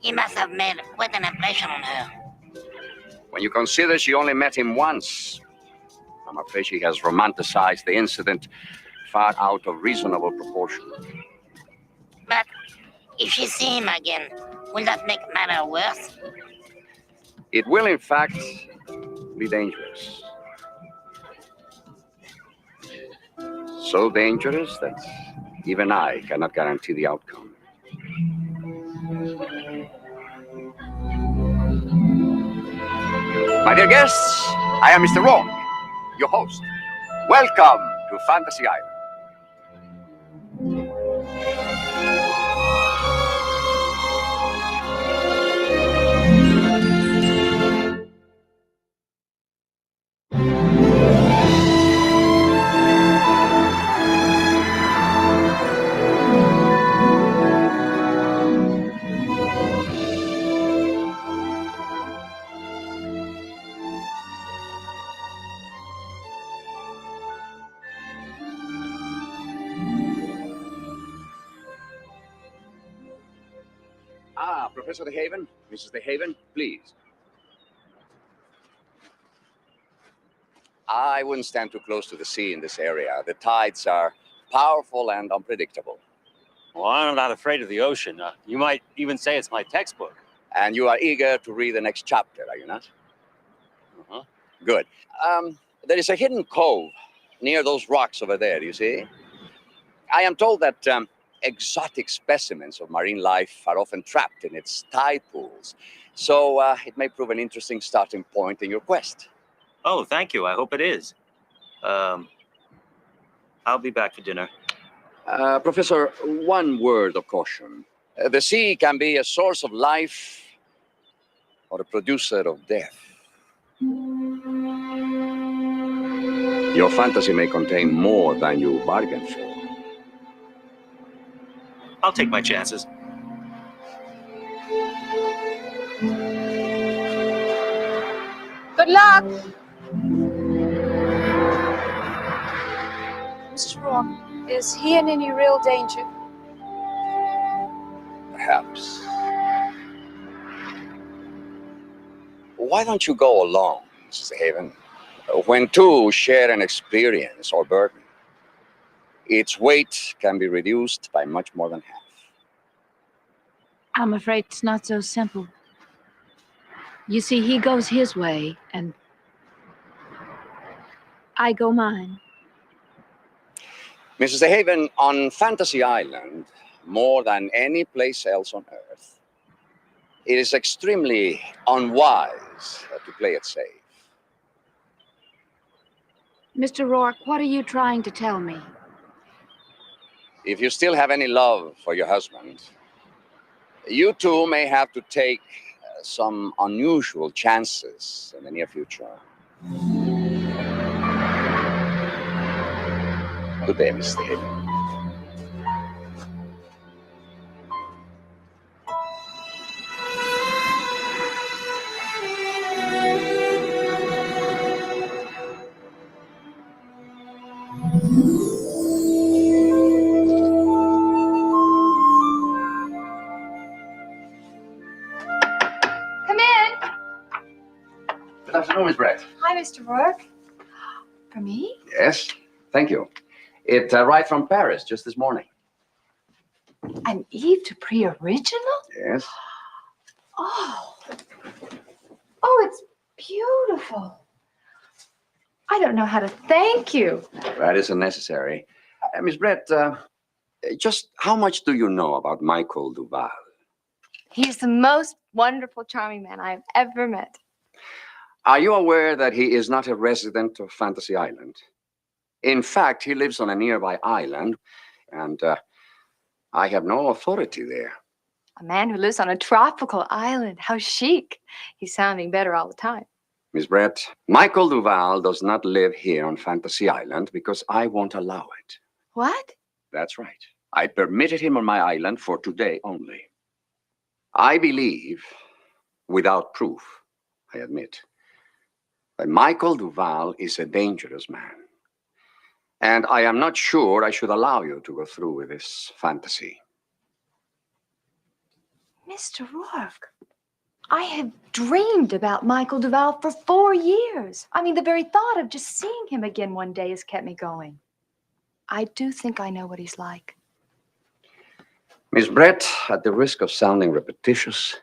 He must have made quite an impression on her. When you consider she only met him once, I'm afraid she has romanticized the incident far out of reasonable proportion. But if she see him again, will that make matter worse? It will, in fact, be dangerous. So dangerous that even I cannot guarantee the outcome. My dear guests, I am Mr. Rourke, your host. Welcome to Fantasy Island. Professor DeHaven, Mrs. DeHaven, please. I wouldn't stand too close to the sea in this area. The tides are powerful and unpredictable. Well, I'm not afraid of the ocean. You might even say it's my textbook. And you are eager to read the next chapter, are you not? Uh-huh. Good. There is a hidden cove near those rocks over there, you see? I am told that exotic specimens of marine life are often trapped in its tide pools. So it may prove an interesting starting point in your quest. Oh, thank you. I hope it is. I'll be back for dinner. Professor, one word of caution. The sea can be a source of life or a producer of death. Your fantasy may contain more than you bargained for. I'll take my chances. Good luck. Mr. Rourke, is he in any real danger? Perhaps. Why don't you go along, Mrs. Haven? When two share an experience or burden, its weight can be reduced by much more than half. I'm afraid it's not so simple. You see, he goes his way, and I go mine. Mrs. DeHaven, on Fantasy Island, more than any place else on Earth, it is extremely unwise to play it safe. Mr. Rourke, what are you trying to tell me? If you still have any love for your husband, you two may have to take some unusual chances in the near future. Good day, Mr. Hill. Come in. Good afternoon, Miss Brett. Hi, Mr. Rourke. For me? Yes, thank you. It arrived from Paris just this morning. An Eve Dupree original? Yes. Oh. Oh, it's beautiful. I don't know how to thank you. That isn't necessary. Miss Brett, just how much do you know about Michael Duval? He's the most wonderful, charming man I've ever met. Are you aware that he is not a resident of Fantasy Island? In fact, he lives on a nearby island, and I have no authority there. A man who lives on a tropical island. How chic. He's sounding better all the time. Miss Brett, Michael Duval does not live here on Fantasy Island because I won't allow it. What? That's right. I permitted him on my island for today only. I believe, without proof, I admit, that Michael Duval is a dangerous man. And I am not sure I should allow you to go through with this fantasy. Mr. Rourke, I have dreamed about Michael Duval for 4 years. I mean, the very thought of just seeing him again one day has kept me going. I do think I know what he's like. Miss Brett, at the risk of sounding repetitious,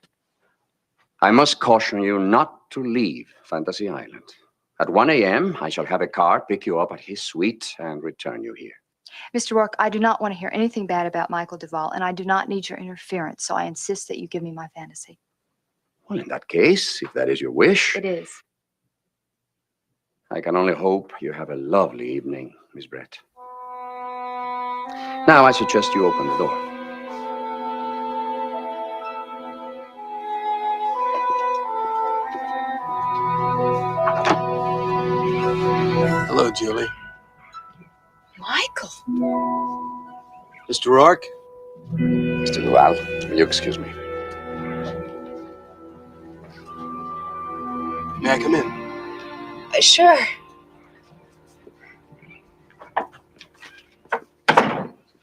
I must caution you not to leave Fantasy Island. At 1 a.m., I shall have a car pick you up at his suite and return you here. Mr. Rourke, I do not want to hear anything bad about Michael Duval, and I do not need your interference, so I insist that you give me my fantasy. Well, in that case, if that is your wish, It is. I can only hope you have a lovely evening, Miss Brett. Now, I suggest you open the door. Hello, Julie. Michael. Mr. Rourke? Mr. Duval, will you excuse me? May I come in? Sure.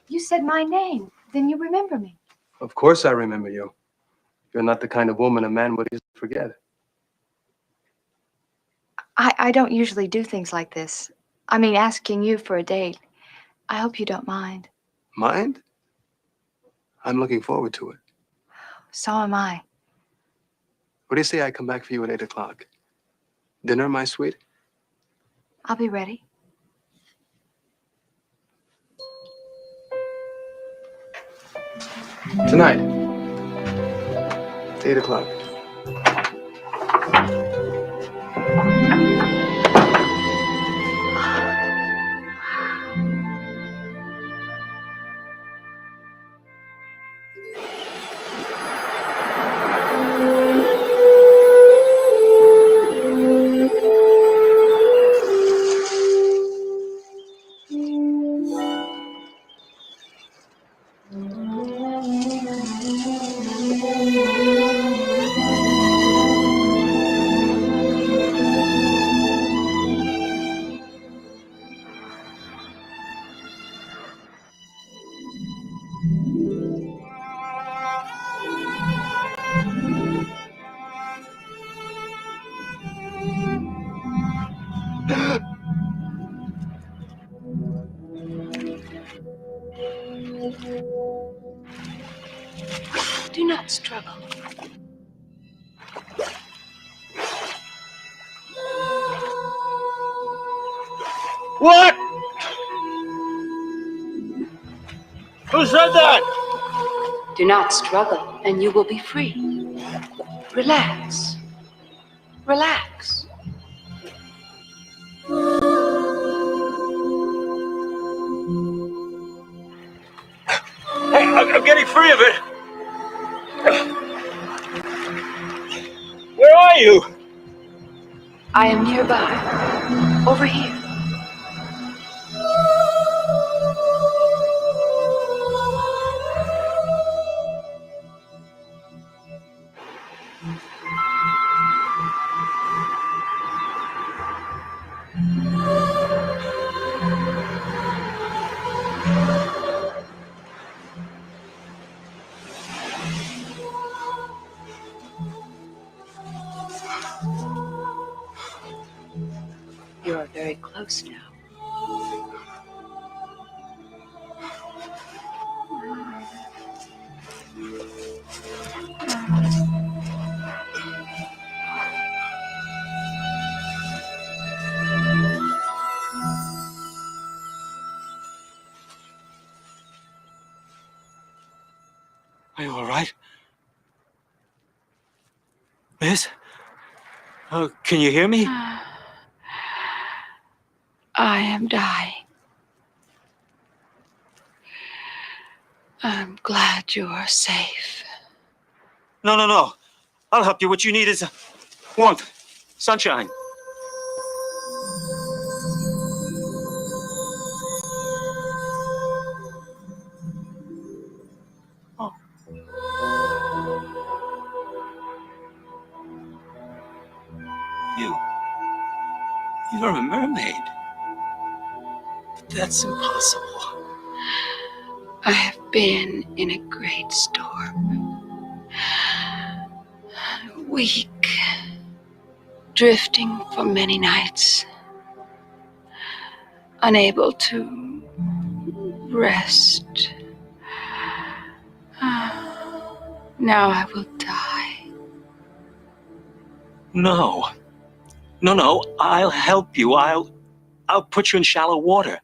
You said my name. Then you remember me. Of course I remember you. You're not the kind of woman a man would easily forget. I don't usually do things like this. I mean, asking you for a date. I hope you don't mind. Mind? I'm looking forward to it. So am I. What do you say I come back for you at 8 o'clock? Dinner, my sweet? I'll be ready. Tonight. 8 o'clock. Do not struggle. What? Who said that? Do not struggle, and you will be free. Relax. Relax. Hey, I'm getting free of it. are you? I am nearby. Over here. You are very close now. Are you all right? Miss? Oh, can you hear me? I am dying. I'm glad you are safe. No, no, no. I'll help you. What you need is warmth, sunshine. Oh. You're a mermaid. But that's impossible. I have been in a great storm. Weak, drifting for many nights, unable to rest. Now I will die. No. No, no. I'll help you. I'll put you in shallow water.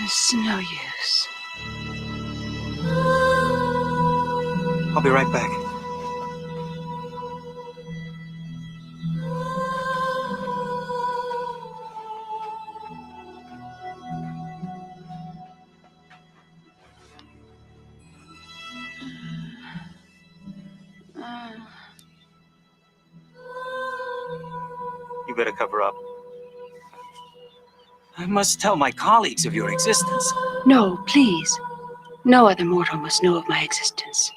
It's no use. I'll be right back. You better cover up. I must tell my colleagues of your existence. No, please. No other mortal must know of my existence.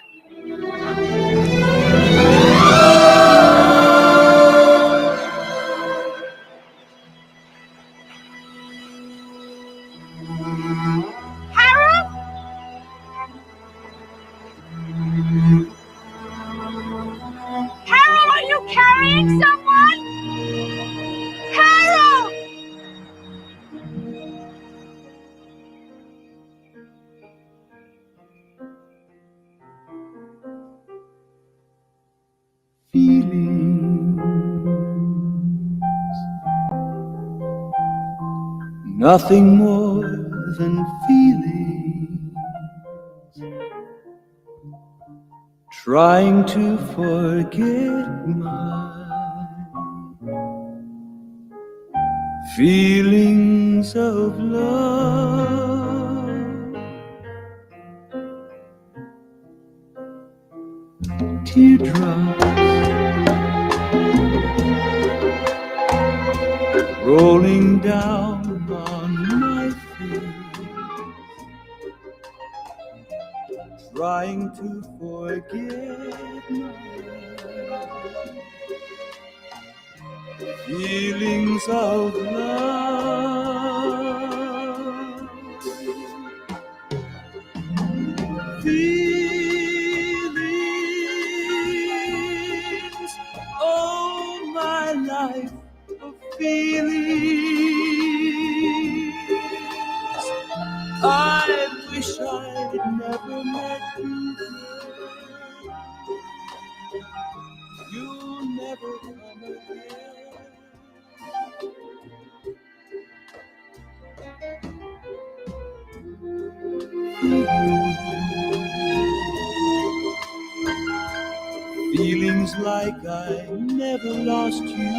Harold? Harold, are you carrying someone? Harold! Nothing more than feelings, trying to forget my feelings of love. Teardrops rolling down on my face, trying to forget my feelings of love. Feelings, oh my life of feelings. I wish I'd never met you. You'll never come again. Feelings like I never lost you.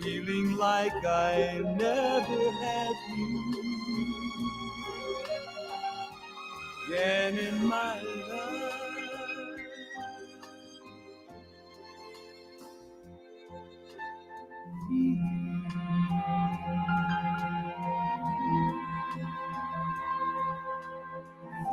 Feeling like I never had you. Again in my life. I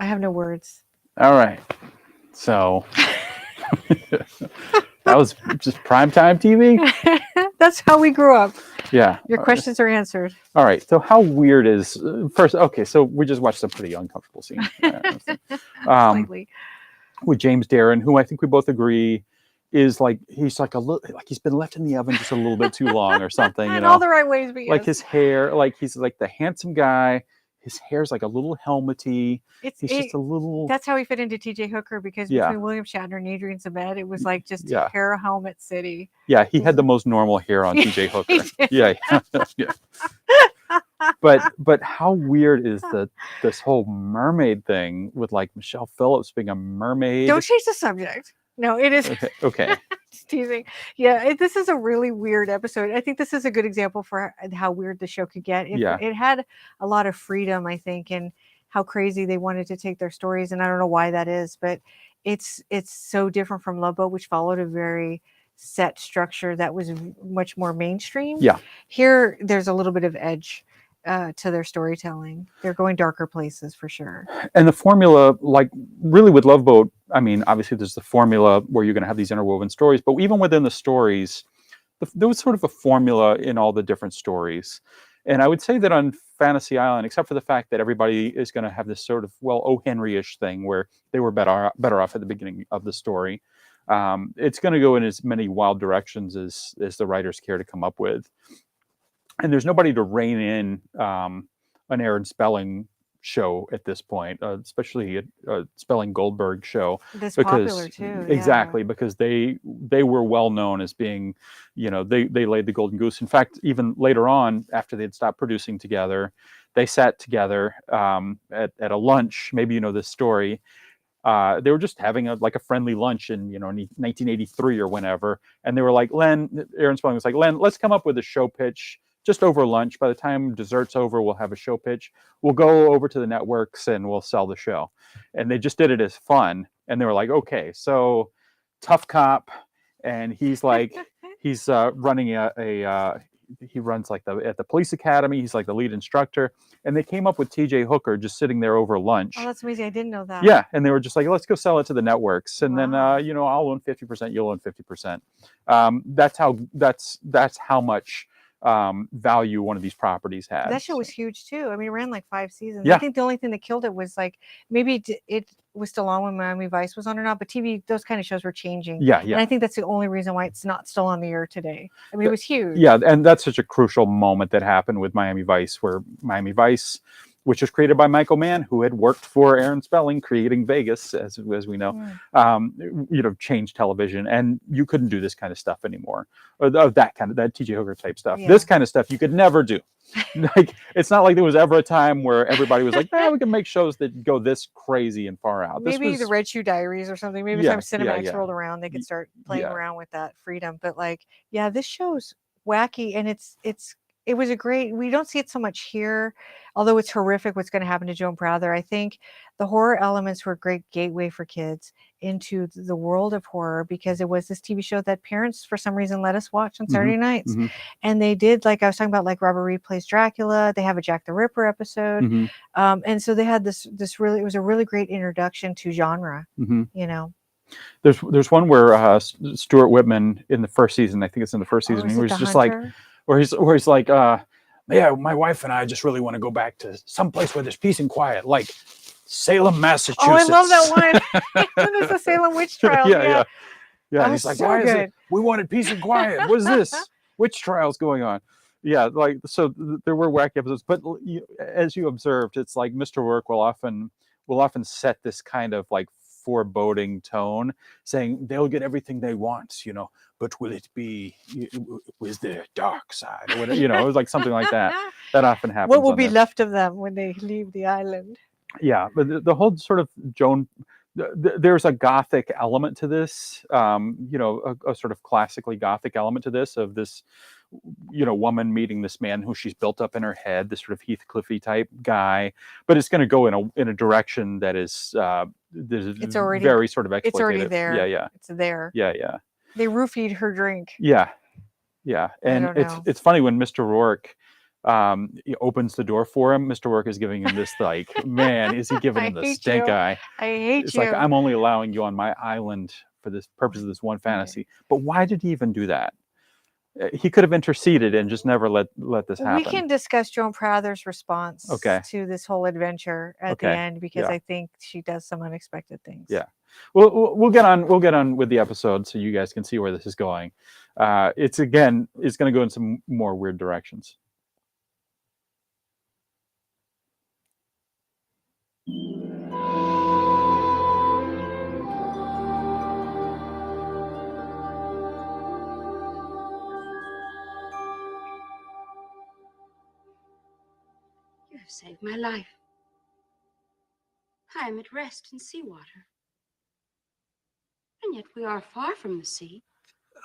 have no words. All right. So that was just primetime TV. That's how we grew up. Yeah. Your questions are answered. All right. So how weird is first? Okay. So we just watched a pretty uncomfortable scene Slightly. with James Darren, who I think we both agree is like he's like a little like he's been left in the oven just a little bit too long or something. You In know, all the right ways, but like yes. his hair, like he's like the handsome guy. His hair's like a little helmety. He's just a little. That's how he fit into T.J. Hooker because Yeah. between William Shatner and Adrian Zebed, it was like just Yeah. hair helmet city. Yeah, he had the most normal hair on T.J. Hooker. did. Yeah, yeah. But how weird is this whole mermaid thing with like Michelle Phillips being a mermaid? Don't change the subject. No, it is. Okay. Just teasing. Yeah, this is a really weird episode. I think this is a good example for how weird the show could get. Yeah. It had a lot of freedom, I think, and how crazy they wanted to take their stories. And I don't know why that is, but it's so different from Love Boat, which followed a very set structure that was much more mainstream. Yeah. Here, there's a little bit of edge to their storytelling. They're going darker places for sure. And the formula, like really with Love Boat, I mean, obviously there's the formula where you're going to have these interwoven stories, but even within the stories, there was sort of a formula in all the different stories. And I would say that on Fantasy Island, except for the fact that everybody is going to have this sort of, well, O. Henry-ish thing where they were better off at the beginning of the story. It's going to go in as many wild directions as the writers care to come up with. And there's nobody to rein in an Aaron Spelling show at this point, especially a Spelling Goldberg show. That's popular too. Exactly, because they were well known as being, you know, they laid the golden goose. In fact, even later on, after they'd stopped producing together, they sat together at a lunch. Maybe you know this story. They were just having a friendly lunch in 1983 or whenever, and they were like, Aaron Spelling was like, Len, let's come up with a show pitch just over lunch. By the time dessert's over, we'll have a show pitch. We'll go over to the networks and we'll sell the show. And they just did it as fun. And they were like, okay, so tough cop, and he's like, he's running he runs like at the police academy. He's like the lead instructor. And they came up with T.J. Hooker just sitting there over lunch. Oh, that's amazing. I didn't know that. Yeah, and they were just like, let's go sell it to the networks, and then I'll own 50%, you'll own 50%. That's how much value one of these properties had. That show was huge too. I mean, it ran like 5 seasons. Yeah. I think the only thing that killed it was like maybe it was still on when Miami Vice was on or not, but TV, those kind of shows were changing. Yeah. And I think that's the only reason why it's not still on the air today. I mean, it was huge. Yeah, and that's such a crucial moment that happened with Miami Vice, where Miami Vice, which was created by Michael Mann, who had worked for Aaron Spelling, creating Vegas, as we know, changed television, and you couldn't do this kind of stuff anymore, or that T.J. Hooker type stuff. Yeah. This kind of stuff you could never do. Like, it's not like there was ever a time where everybody was like, we can make shows that go this crazy and far out. Maybe the Red Shoe Diaries or something. Maybe Yeah, time Cinemax yeah. rolled around, they could start playing Yeah. around with that freedom. But like, yeah, this show's wacky, and it was we don't see it so much here, although it's horrific what's going to happen to Joan Prather. I think the horror elements were a great gateway for kids into the world of horror, because it was this TV show that parents, for some reason, let us watch on Saturday nights. Mhm. And they did, like I was talking about, like Robert Reed plays Dracula. They have a Jack the Ripper episode. Mhm. And so they had this really, it was a really great introduction to genre, Mhm. you know. There's one where Stuart Whitman in the first season, I think it's in the first season, is he it was The just like, Hunter? where he's like, yeah, my wife and I just really want to go back to someplace where there's peace and quiet, like Salem, Massachusetts. Oh, I love that one. There's the Salem witch trial. Yeah. That And was he's like, so why is good. it? We wanted peace and quiet. What is this? Witch trials going on? Yeah, like, so there were wacky episodes, but as you observed, it's like Mr. Work will often set this kind of like foreboding tone, saying they'll get everything they want, but will it be with their dark side or whatever? It was like something like that. That often happens. What will on be this. left of them when they leave the island? Yeah, but the whole sort of Joan there's a Gothic element to this, you know, a sort of classically Gothic element to this, of this, you know, woman meeting this man who she's built up in her head, this sort of Heathcliffy type guy, but it's going to go in a direction that is It's already very sort of exploitative. It's already there. Yeah, yeah. It's there. Yeah, yeah. They roofied her drink. Yeah, yeah. And don't know. it's funny when Mr. Rourke he opens the door for him. Mr. Rourke is giving him this like, man, is he giving I him the hate stink you. eye? I hate It's you. like, I'm only allowing you on my island for this purpose of this one fantasy. But why did he even do that? He could have interceded and just never let this happen. We can discuss Joan Prather's response Okay. to this whole adventure at the Okay. end, because Yeah. I think she does some unexpected things. Yeah. We'll get on with the episode so you guys can see where this is going. It's going to go in some more weird directions. You have saved my life. I am at rest in seawater. And yet we are far from the sea.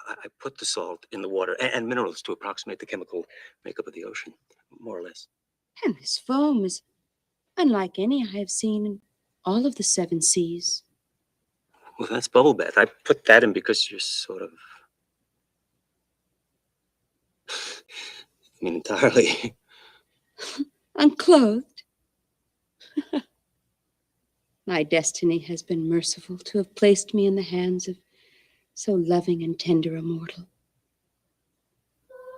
I put the salt in the water and minerals to approximate the chemical makeup of the ocean, more or less. And this foam is unlike any I have seen in all of the 7 seas. Well, that's bubble bath. I put that in because you're sort of... I mean, entirely. Unclothed. My destiny has been merciful to have placed me in the hands of so loving and tender a mortal.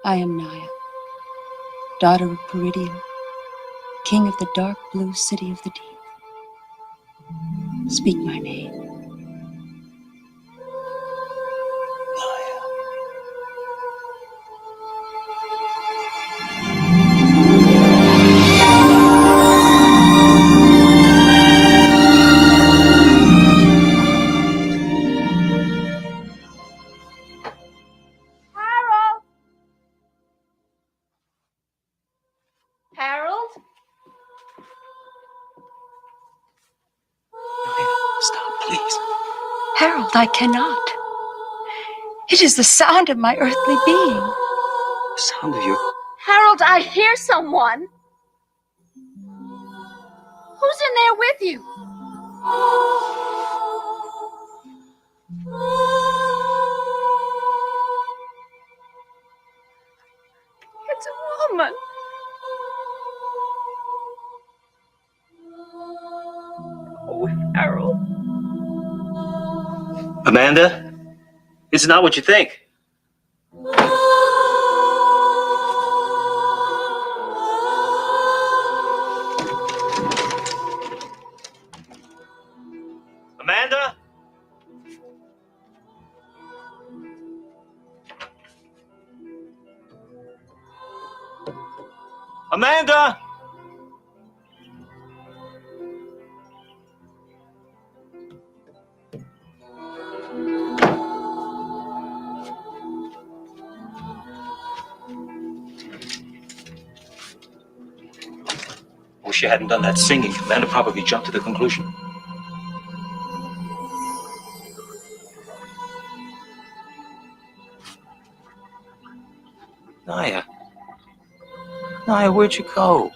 I am Naya, daughter of Peridium, king of the dark blue city of the deep. Speak my name. Harold! Harold? Stop, please. Harold, I cannot. It is the sound of my earthly being. The sound of your... Harold, I hear someone. Who's in there with you? It's a woman. Oh, Harold. Amanda, it's not what you think. Amanda? Amanda? Wish you hadn't done that singing. Amanda probably jumped to the conclusion. Naya. Naya, where'd you go?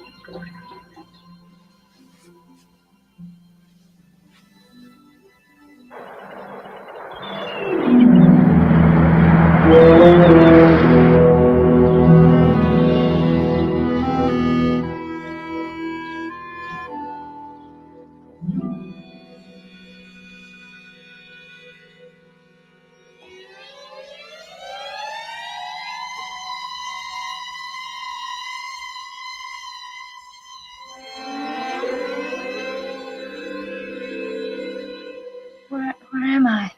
Where am I?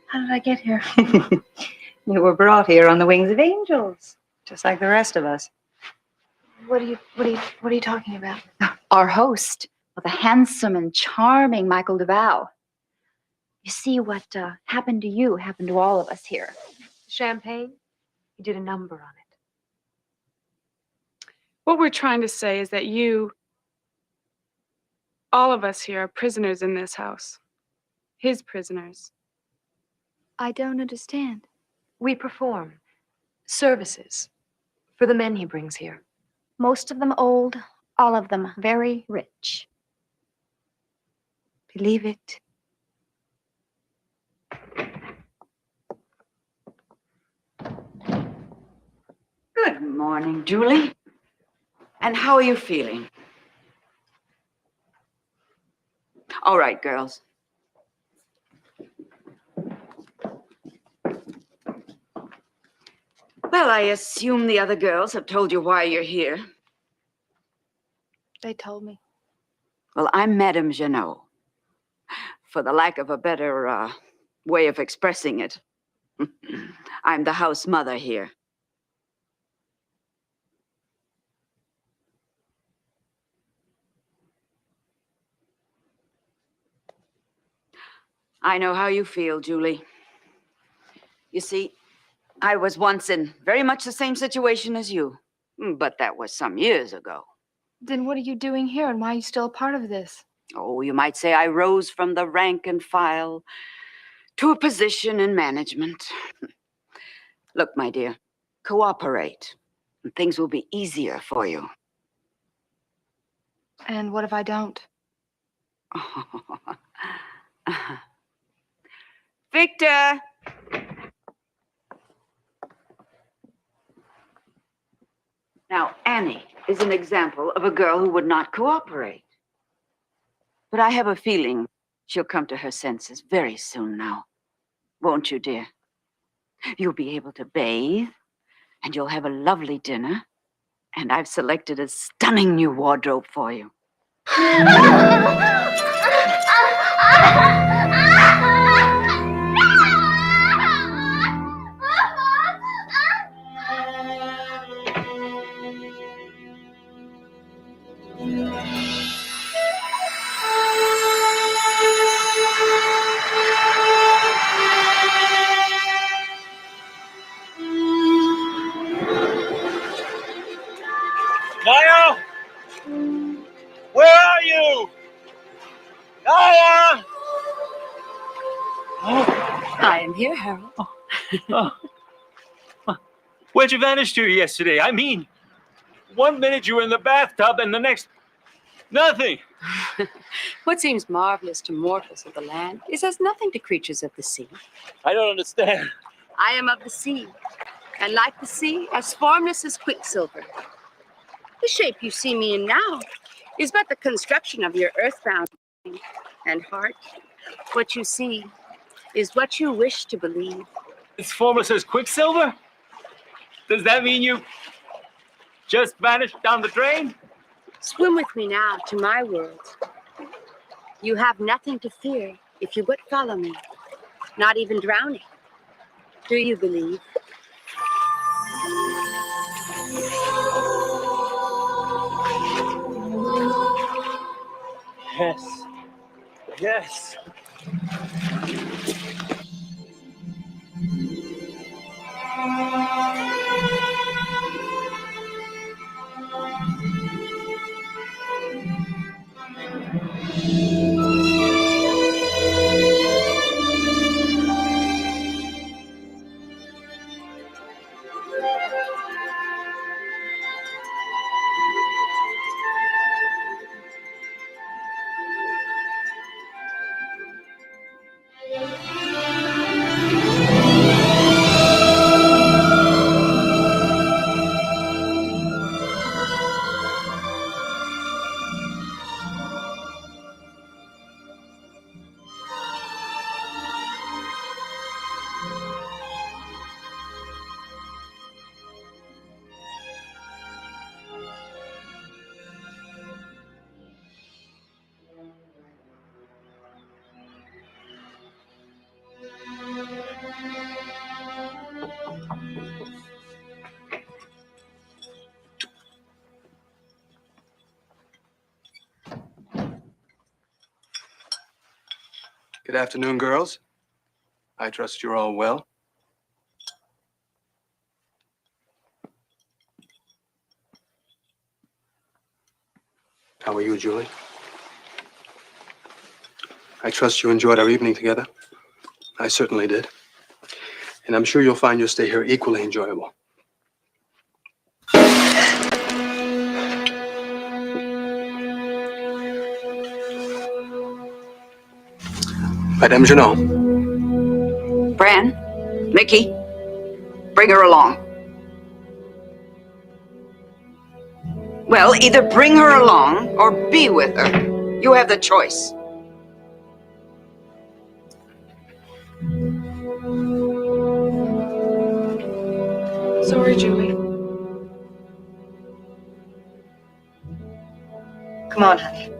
How did I get here? You were brought here on the wings of angels, just like the rest of us. What are you talking about? Our host, the handsome and charming Michael Duval. You see, what happened to you happened to all of us here. Champagne? He did a number on it. What we're trying to say is that all of us here, are prisoners in this house. His prisoners. I don't understand. We perform services for the men he brings here. Most of them old, all of them very rich. Believe it. Good morning, Julie. And how are you feeling? All right, girls. Well, I assume the other girls have told you why you're here. They told me. Well, I'm Madame Janot, for the lack of a better way of expressing it. I'm the house mother here. I know how you feel, Julie. You see, I was once in very much the same situation as you, but that was some years ago. Then what are you doing here and why are you still a part of this? Oh, you might say I rose from the rank and file to a position in management. Look, my dear, cooperate, and things will be easier for you. And what if I don't? Victor! Now, Annie is an example of a girl who would not cooperate. But I have a feeling she'll come to her senses very soon now. Won't you, dear? You'll be able to bathe, and you'll have a lovely dinner. And I've selected a stunning new wardrobe for you. Maya! Where are you? Maya! I am here, Harold. Where'd you vanish to yesterday? I mean, 1 minute you were in the bathtub and the next, nothing. What seems marvelous to mortals of the land is as nothing to creatures of the sea. I don't understand. I am of the sea, and like the sea, as formless as quicksilver. The shape you see me in now is but the construction of your earthbound mind and heart. What you see is what you wish to believe. It's formless as quicksilver? Does that mean you just vanished down the drain? Swim with me now to my world. You have nothing to fear if you but follow me, not even drowning. Do you believe? Yes. Yes. Good afternoon, girls. I trust you're all well. How are you, Julie? I trust you enjoyed our evening together. I certainly did. And I'm sure you'll find your stay here equally enjoyable. Madame Junot. Bran, Mickey, bring her along. Well, either bring her along or be with her. You have the choice. Sorry, Julie. Come on, honey.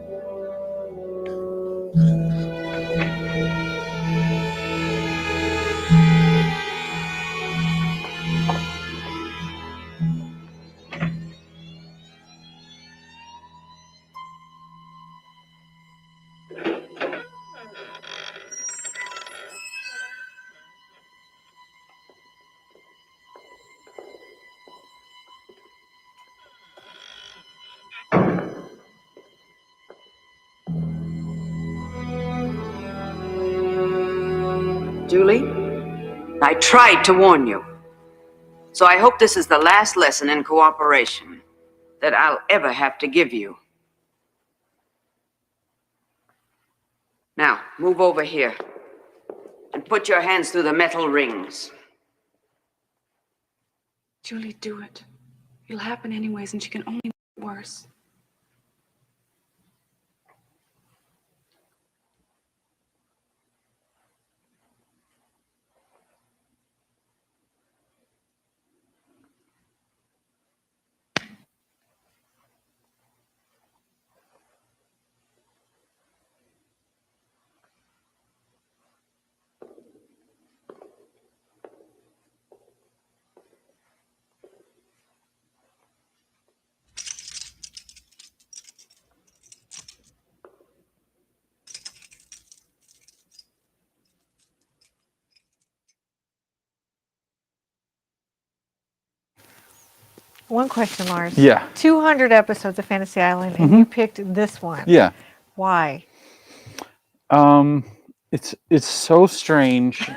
Julie, I tried to warn you. So I hope this is the last lesson in cooperation that I'll ever have to give you. Now, move over here and put your hands through the metal rings. Julie, do it. It'll happen anyways, and she can only make it worse. One question, Lars. Yeah. 200 episodes of Fantasy Island, and you picked this one. Yeah. Why? It's so strange.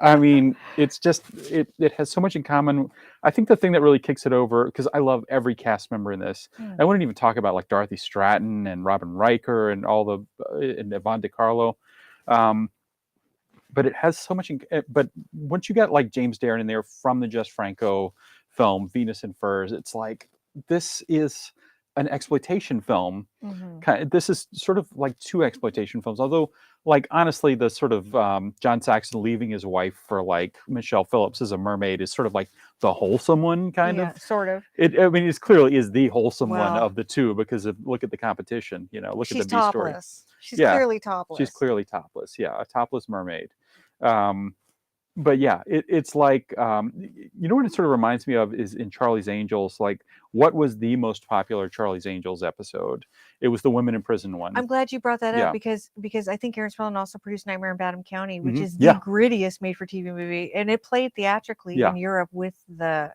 I mean, it's just it has so much in common. I think the thing that really kicks it over, because I love every cast member in this. I wouldn't even talk about like Dorothy Stratton and Robin Riker and all the and Yvonne DiCarlo. But it has so much. But once you get like James Darren in there from the Jess Franco film Venus in Furs, it's like this is an exploitation film. This is sort of like two exploitation films, although like honestly the sort of John Saxon leaving his wife for like Michelle Phillips as a mermaid is sort of like the wholesome one, kind of. Sort of. I mean, it clearly is the wholesome one Well, of the two, because of look at the competition, you know, look at she's the B story. topless. She's clearly topless. She's clearly topless. Yeah, a topless mermaid. But yeah, it's like, you know what it sort of reminds me of is in Charlie's Angels, like what was the most popular Charlie's Angels episode? It was the women in prison one. I'm glad you brought that Yeah. up because I think Aaron Spelling also produced Nightmare in Badham County, which Mhm. is the Yeah. grittiest made-for-TV movie, and it played theatrically Yeah. in Europe with the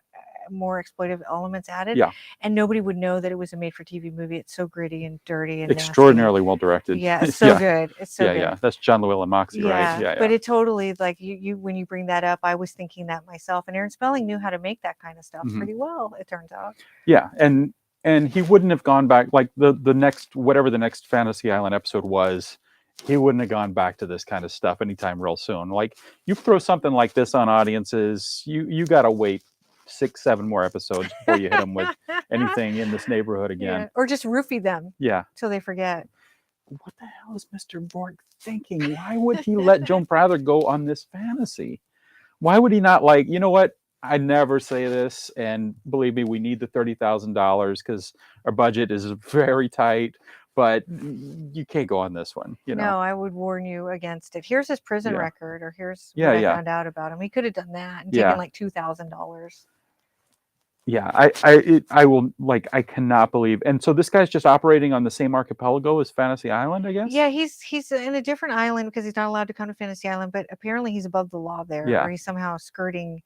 more exploitive elements added. Yeah. And nobody would know that it was a made-for-TV movie. It's so gritty and dirty and nasty. Extraordinarily well directed. Yeah, it's so good. It's so yeah, good. yeah. That's John Llewellyn Moxie, right? Yeah, But yeah. it totally like you when you bring that up, I was thinking that myself. And Aaron Spelling knew how to make that kind of stuff Mhm. pretty well, it turns out. Yeah, and he wouldn't have gone back like the next whatever the next Fantasy Island episode was. He wouldn't have gone back to this kind of stuff anytime real soon. Like you throw something like this on audiences, you gotta wait 6-7 more episodes before you hit them with anything in this neighborhood Yeah. again. Or just roofie them Yeah. till they forget. What the hell is Mr. Borg thinking? Why would he let Joan Prather go on this fantasy? Why would he not like, you know what? I never say this, and believe me, we need the $30,000 because our budget is very tight, but you can't go on this one, you know? No, I would warn you against it. Here's his prison Yeah. record, or here's Yeah, what I yeah. found out about him. He could have done that and Yeah. taken like $2,000. Yeah, I will like I cannot believe, and so this guy's just operating on the same archipelago as Fantasy Island, I guess. Yeah, he's in a different island because he's not allowed to come to Fantasy Island, but apparently he's above the law there, Yeah. or he's somehow skirting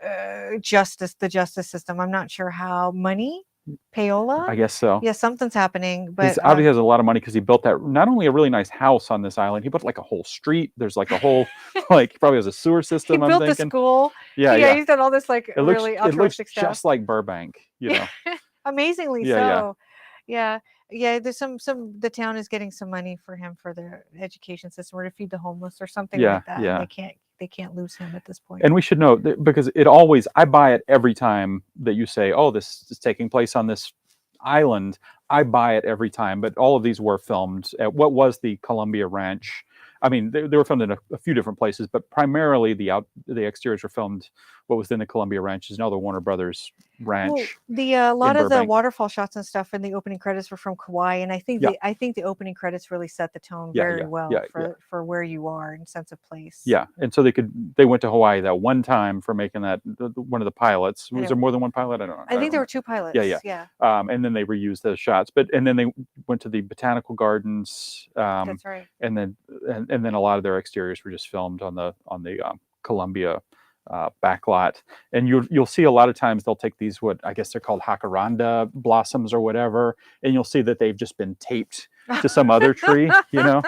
the justice system. I'm not sure how. Money Paola? I guess so. Yeah, something's happening. He But obviously has a lot of money because he built that, not only a really nice house on this island, he built like a whole street. There's like a whole, like he probably has a sewer he system, I'm built a thinking. school. Yeah, Yeah, yeah. he's done all this like really It looks altruistic stuff. just like Burbank, you know. Amazingly Yeah, yeah. so. Yeah. There's some the town is getting some money for him for their education system or to feed the homeless or something Yeah, like that. yeah. They can't lose him at this point. And we should know that because it always, I buy it every time that you say, oh, this is taking place on this island. I buy it every time. But all of these were filmed at what was the Columbia Ranch. I mean, they were filmed in a few different places, but primarily the exteriors were filmed what was then the Columbia Ranch is now the Warner Brothers Ranch. Well, a lot in of the Burbank. waterfall shots and stuff in the opening credits were from Kauai, and I think the opening credits really set the tone very well for where you are and sense of place. Yeah, and so they went to Hawaii that one time for making that one of the pilots. Was there more than one pilot? I don't know. I think there were 2 pilots. Yeah. And then they reused those shots, and then they went to the botanical gardens. That's right. And then a lot of their exteriors were just filmed on the Columbia backlot, and you'll see a lot of times they'll take these, what I guess they're called jacaranda blossoms or whatever, and you'll see that they've just been taped to some other tree, you know.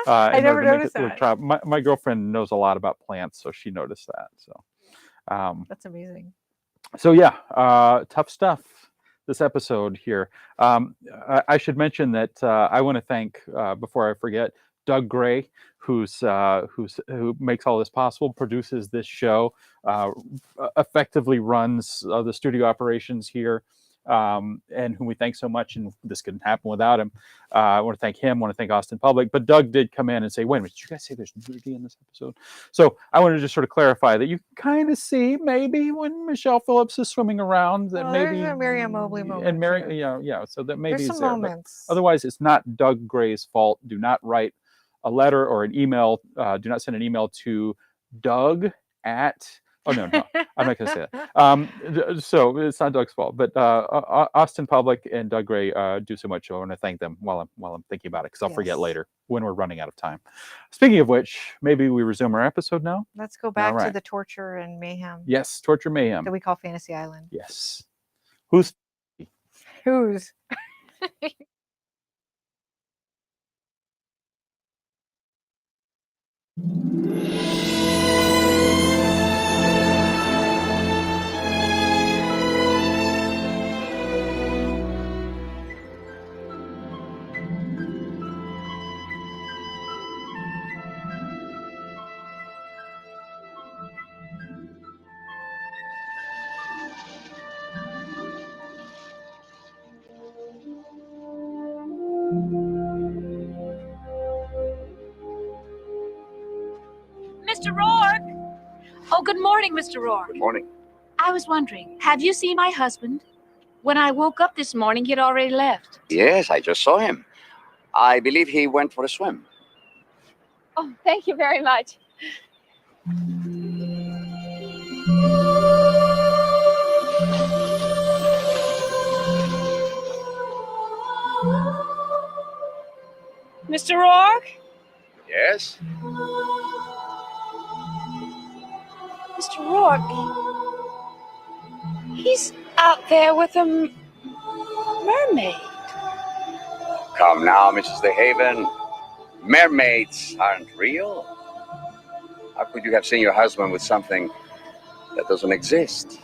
I never noticed that. My girlfriend knows a lot about plants, so she noticed that. So that's amazing. So yeah, tough stuff. This episode here. I should mention that I want to thank before I forget Doug Gray, who makes all this possible, produces this show, effectively runs the studio operations here, and whom we thank so much. And this couldn't happen without him. I want to thank him. I want to thank Austin Public. But Doug did come in and say, "Wait a minute, did you guys say there's nudity in this episode?" So I wanted to just sort of clarify that you kind of see maybe when Michelle Phillips is swimming around that maybe there's a Miriam Mobley moment. and Mary, yeah. So that maybe there's it's some there. moments. But otherwise, it's not Doug Gray's fault. Do not write a letter or an email. Do not send an email to Doug at. Oh no, I'm not going to say that. So it's not Doug's fault, but Austin Public and Doug Gray do so much. So I want to thank them while I'm thinking about it, because I'll forget later when we're running out of time. Speaking of which, maybe we resume our episode now. Let's go back to the torture and mayhem. Yes, torture mayhem that we call Fantasy Island. Yes. Who's? Mr. Rourke! Oh, good morning, Mr. Rourke. Good morning. I was wondering, have you seen my husband? When I woke up this morning, he'd already left. Yes, I just saw him. I believe he went for a swim. Oh, thank you very much. Mr. Rourke? Yes? Mr. Rourke, he's out there with a mermaid. Come now, Mrs. DeHaven. Mermaids aren't real. How could you have seen your husband with something that doesn't exist?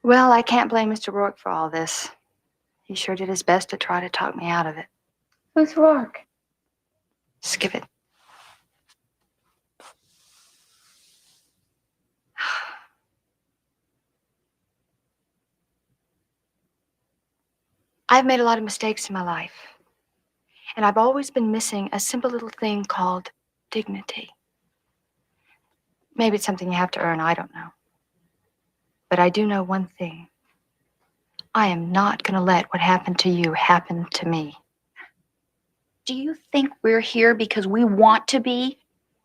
Well, I can't blame Mr. Rourke for all this. He sure did his best to try to talk me out of it. Who's Rourke? Skip it. I've made a lot of mistakes in my life. And I've always been missing a simple little thing called dignity. Maybe it's something you have to earn, I don't know. But I do know one thing. I am not going to let what happened to you happen to me. Do you think we're here because we want to be?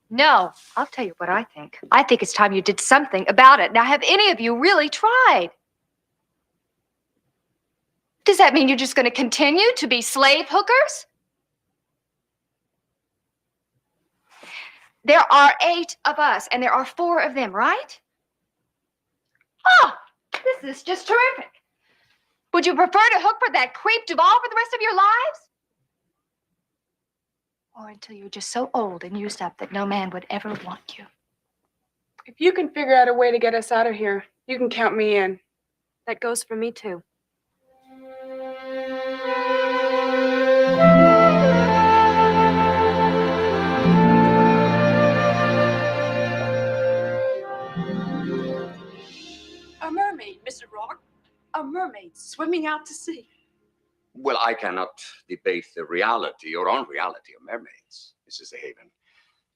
No, I'll tell you what I think. I think it's time you did something about it. Now, have any of you really tried? Does that mean you're just going to continue to be slave hookers? There are 8 of us, and there are 4 of them, right? Oh, this is just terrific. Would you prefer to hook for that creep Duval for the rest of your lives? Or until you're just so old and used up that no man would ever want you? If you can figure out a way to get us out of here, you can count me in. That goes for me, too. A mermaid, Mr. Rock. A mermaid swimming out to sea. Well, I cannot debate the reality or unreality of mermaids, Mrs. DeHaven.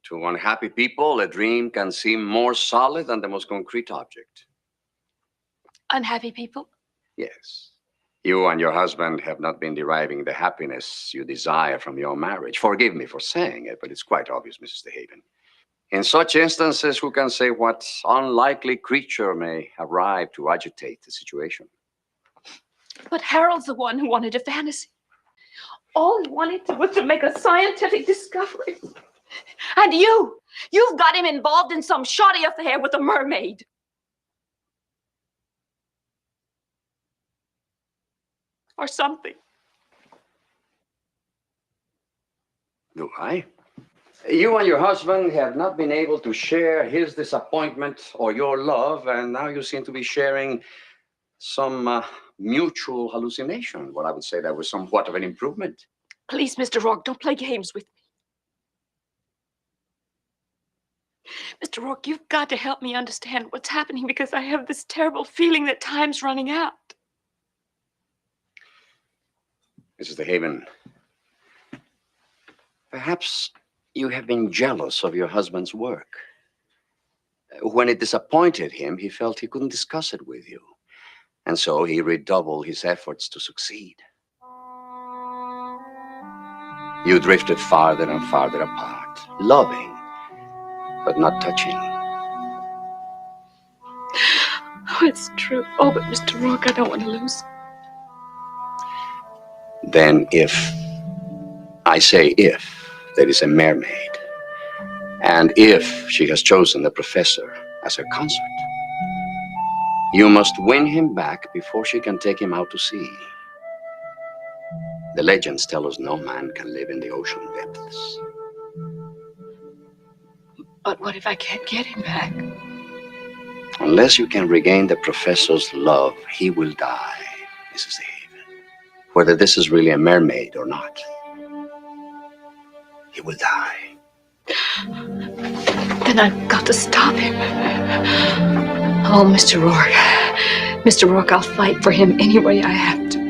To unhappy people, a dream can seem more solid than the most concrete object. Unhappy people? Yes. You and your husband have not been deriving the happiness you desire from your marriage. Forgive me for saying it, but it's quite obvious, Mrs. DeHaven. In such instances, who can say what unlikely creature may arrive to agitate the situation? But Harold's the one who wanted a fantasy. All he wanted was to make a scientific discovery. And you've got him involved in some shoddy affair with a mermaid. Or something. Do I? You and your husband have not been able to share his disappointment or your love, and now you seem to be sharing some mutual hallucination. Well, I would say that was somewhat of an improvement. Please, Mr. Rock, don't play games with me. Mr. Rock, you've got to help me understand what's happening because I have this terrible feeling that time's running out. Mrs. DeHaven, perhaps you have been jealous of your husband's work. When it disappointed him, he felt he couldn't discuss it with you. And so he redoubled his efforts to succeed. You drifted farther and farther apart, loving, but not touching. Oh, it's true. Oh, but Mr. Rock, I don't want to lose. Then if, I say if, there is a mermaid, and if she has chosen the professor as her consort, you must win him back before she can take him out to sea. The legends tell us no man can live in the ocean depths. But what if I can't get him back? Unless you can regain the professor's love, he will die, Mrs. DeHaven. Whether this is really a mermaid or not, he will die. Then I've got to stop him. Oh, Mr. Rourke. Mr. Rourke, I'll fight for him any way I have to.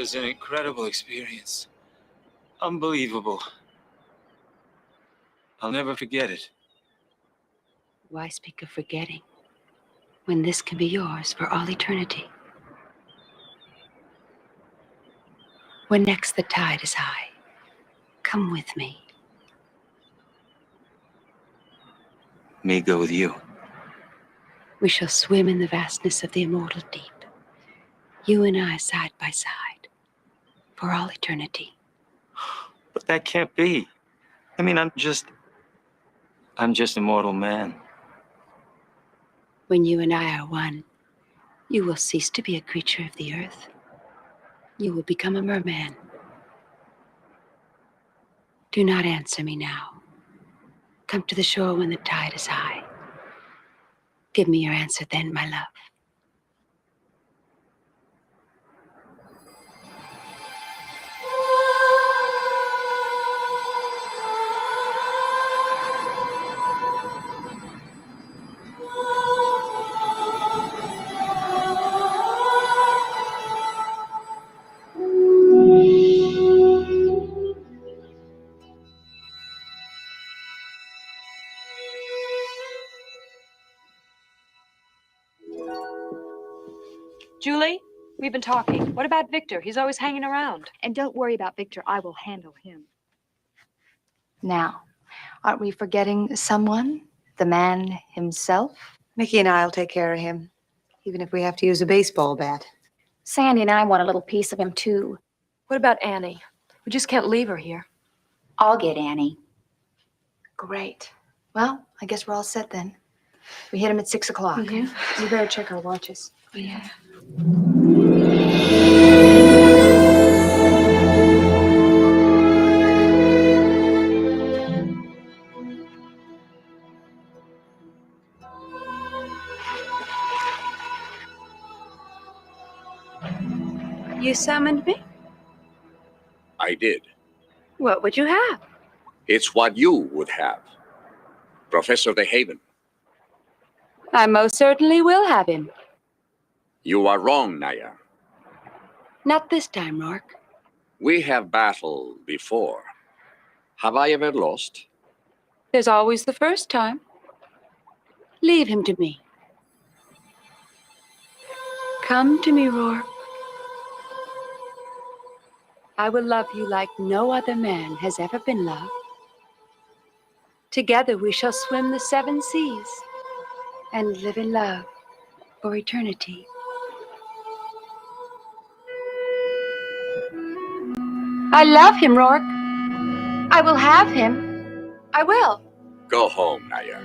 was an incredible experience. Unbelievable. I'll never forget it. Why speak of forgetting when this can be yours for all eternity? When next the tide is high, come with me. Me go with you. We shall swim in the vastness of the immortal deep. You and I side by side for all eternity. But that can't be. I mean, I'm just a mortal man. When you and I are one, you will cease to be a creature of the earth. You will become a merman. Do not answer me now. Come to the shore when the tide is high. Give me your answer then, my love. Julie, we've been talking. What about Victor? He's always hanging around. And don't worry about Victor. I will handle him. Now, aren't we forgetting someone? The man himself? Mickey and I'll take care of him, even if we have to use a baseball bat. Sandy and I want a little piece of him, too. What about Annie? We just can't leave her here. I'll get Annie. Great. Well, I guess we're all set then. We hit him at 6 o'clock. Mhm. We better check our watches. Yeah. You summoned me? I did. What would you have? It's what you would have. Professor DeHaven. I most certainly will have him. You are wrong, Naya. Not this time, Rourke. We have battled before. Have I ever lost? There's always the first time. Leave him to me. Come to me, Rourke. I will love you like no other man has ever been loved. Together we shall swim the 7 seas and live in love for eternity. I love him, Rourke. I will have him. I will. Go home, Naya.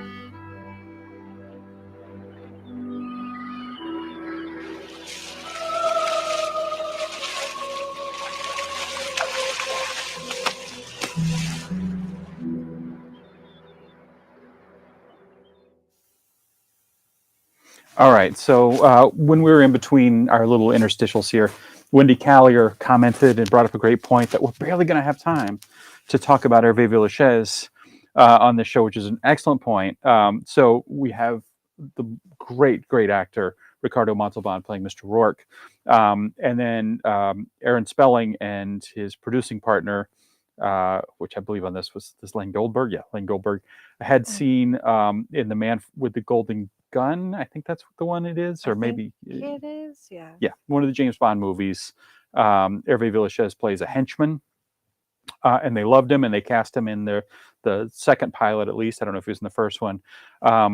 All right, so when we were in between our little interstitials here, Wendy Callier commented and brought up a great point that we're barely going to have time to talk about Hervé Villechaize on this show, which is an excellent point. So we have the great actor Ricardo Montalban playing Mr. Rourke, and then Aaron Spelling and his producing partner, which I believe on this was Lane Goldberg. Yeah, Lane Goldberg had seen in The Man with the Golden Gun. I think that's the one it is, or maybe it is. Yeah. Yeah, one of the James Bond movies. Hervé Villechaize plays a henchman, and they loved him, and they cast him in the second pilot, at least. I don't know if he was in the first one. I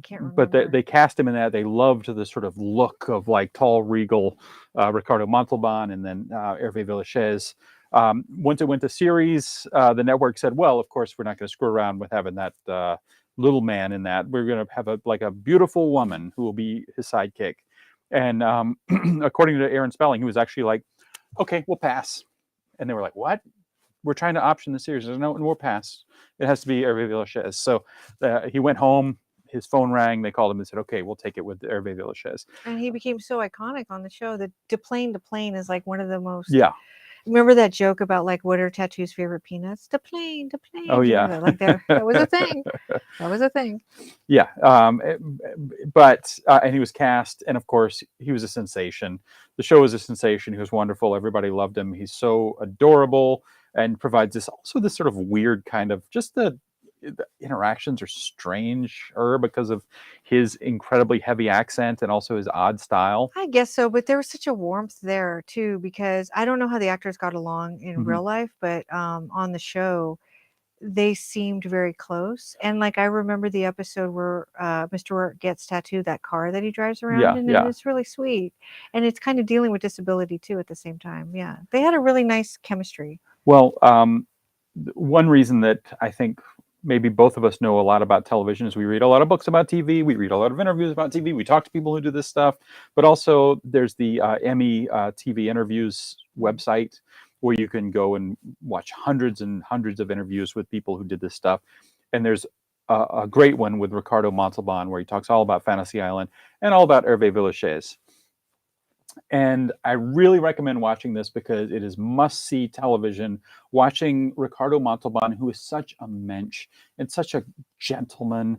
can't remember. But they cast him in that. They loved the sort of look of like tall, regal Ricardo Montalban, and then Hervé Villechaize. Once it went to series, the network said, "Well, of course, we're not going to screw around with having that little man in that. We're going to have a beautiful woman who will be his sidekick." And according to Aaron Spelling, he was actually like, "Okay, we'll pass." And they were like, "What? We're trying to option the series. There's no, we'll pass. It has to be Hervé Villechaize." So he went home. His phone rang. They called him and said, "Okay, we'll take it with Hervé Villechaize." And he became so iconic on the show that De Plane is like one of the most Remember that joke about like what are Tattoo's favorite peanuts? The plane, the plane. Oh, You yeah. know, like that was a thing. That was a thing. Yeah. And he was cast, and of course, he was a sensation. The show was a sensation. He was wonderful. Everybody loved him. He's so adorable and provides this sort of weird kind of just the interactions are strange because of his incredibly heavy accent and also his odd style. I guess so, but there was such a warmth there too, because I don't know how the actors got along in real life, but on the show, they seemed very close. And like I remember the episode where Mr. Rourke gets tattooed that car that he drives around in, and it's really sweet. And it's kind of dealing with disability too at the same time. Yeah, they had a really nice chemistry. Well, one reason that I think maybe both of us know a lot about television is we read a lot of books about TV, we read a lot of interviews about TV, we talk to people who do this stuff, but also there's the Emmy TV interviews website where you can go and watch hundreds and hundreds of interviews with people who did this stuff. And there's a great one with Ricardo Montalban where he talks all about Fantasy Island and all about Hervé Villechaize. And I really recommend watching this because it is must-see television. Watching Ricardo Montalban, who is such a mensch and such a gentleman,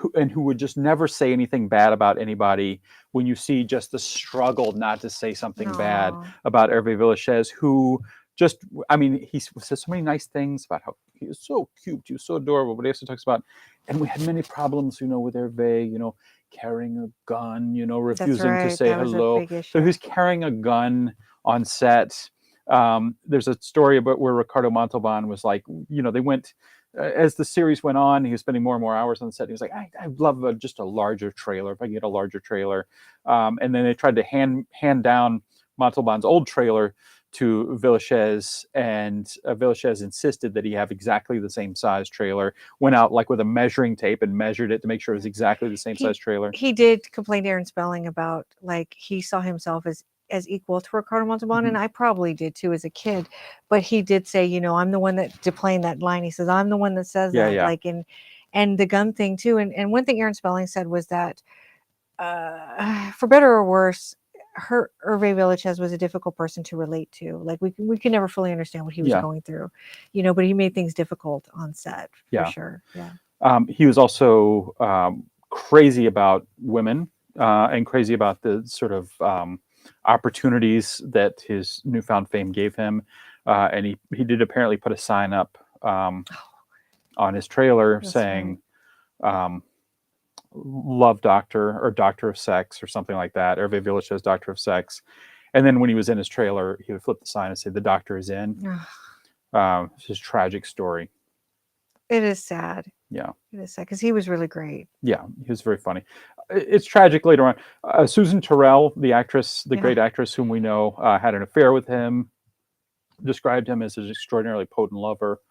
who would just never say anything bad about anybody. When you see just the struggle not to say something bad about Hervé Villechaize, who just, I mean, he says so many nice things about how he was so cute, he was so adorable, but he also talks about, and we had many problems, with Hervé, carrying a gun, refusing to say hello. So he's carrying a gun on set. There's a story about where Ricardo Montalban was like, they went, as the series went on, he was spending more and more hours on set. He was like, I'd love just a larger trailer, if I can get a larger trailer. And then they tried to hand down Montalban's old trailer to Villechaize, and Villechaize insisted that he have exactly the same size trailer, went out like with a measuring tape and measured it to make sure it was exactly the same size trailer. He did complain to Aaron Spelling about like he saw himself as equal to Ricardo Montalban, and I probably did too as a kid, but he did say, I'm the one that playing that line. He says, I'm the one that says that, like, and the gun thing too. And one thing Aaron Spelling said was that for better or worse, Hervé Villechaize was a difficult person to relate to. Like we could never fully understand what he was going through, but he made things difficult on set for sure. Yeah. He was also crazy about women and crazy about the sort of opportunities that his newfound fame gave him. And he did apparently put a sign up on his trailer saying, Love Doctor or Doctor of Sex or something like that. Hervé Villechaize, Doctor of Sex. And then when he was in his trailer, he would flip the sign and say, the doctor is in. It's his tragic story. It is sad. Yeah. It is sad because he was really great. Yeah, he was very funny. It's tragic later on. Susan Terrell, the actress, the great actress whom we know, had an affair with him, described him as an extraordinarily potent lover.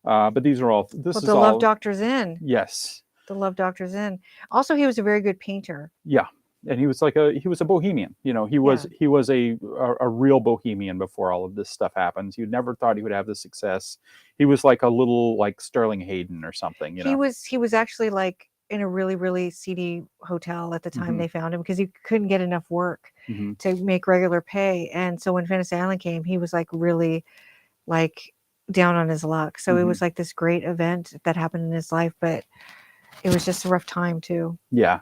But these are all, this is the all. Love Doctor's in. Yes. The Love Doctor's in. Also, he was a very good painter. Yeah. And he was a bohemian. He was a real bohemian before all of this stuff happens. You never thought he would have this success. He was like a little like Sterling Hayden or something. He was actually like in a really, really seedy hotel at the time they found him because he couldn't get enough work to make regular pay. And so when Fantasy Island came, he was like really like down on his luck. So it was like this great event that happened in his life, but it was just a rough time too. Yeah.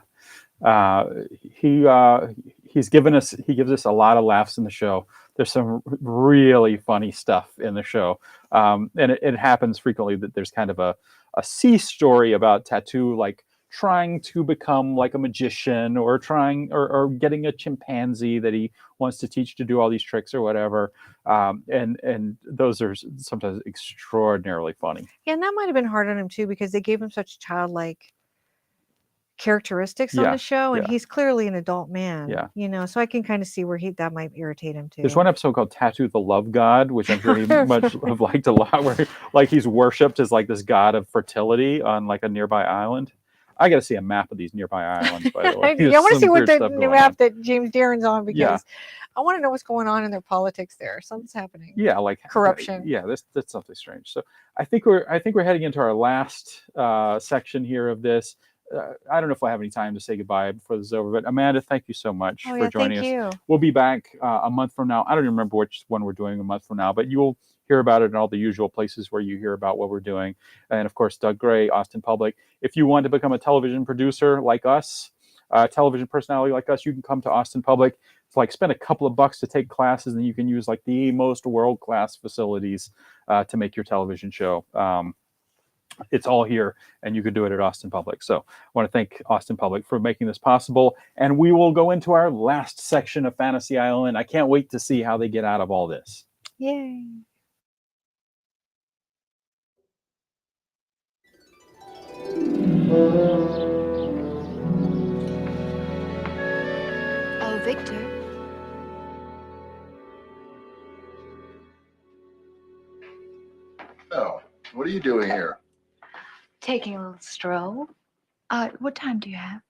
He gives us a lot of laughs in the show. There's some really funny stuff in the show. And it happens frequently that there's kind of a sea story about Tattoo, like trying to become like a magician or trying or getting a chimpanzee that he wants to teach to do all these tricks or whatever. And those are sometimes extraordinarily funny. Yeah, and that might have been hard on him too because they gave him such childlike characteristics on the show, and he's clearly an adult man. Yeah. So I can kind of see where that might irritate him too. There's one episode called Tattoo the Love God, which I'm sure he much have liked a lot, where like he's worshipped as like this god of fertility on like a nearby island. I got to see a map of these nearby islands, by the way. I want to see what the map that James Darren's on because I want to know what's going on in their politics there. Something's happening. Yeah, like corruption. Yeah, that's something strange. So I think we're heading into our last section here of this. I don't know if I have any time to say goodbye before this is over, but Amanda, thank you so much Oh, for yeah, joining thank us. you. We'll be back a month from now. I don't even remember which one we're doing a month from now, but you'll hear about it in all the usual places where you hear about what we're doing. And of course, Doug Gray, Austin Public. If you want to become a television producer like us, television personality like us, you can come to Austin Public. It's like spend a couple of bucks to take classes, and you can use like the most world-class facilities to make your television show. It's all here, and you could do it at Austin Public. So I want to thank Austin Public for making this possible. And we will go into our last section of Fantasy Island. I can't wait to see how they get out of all this. Yay. Oh, Victor. Oh, what are you doing here? Taking a little stroll. What time do you have?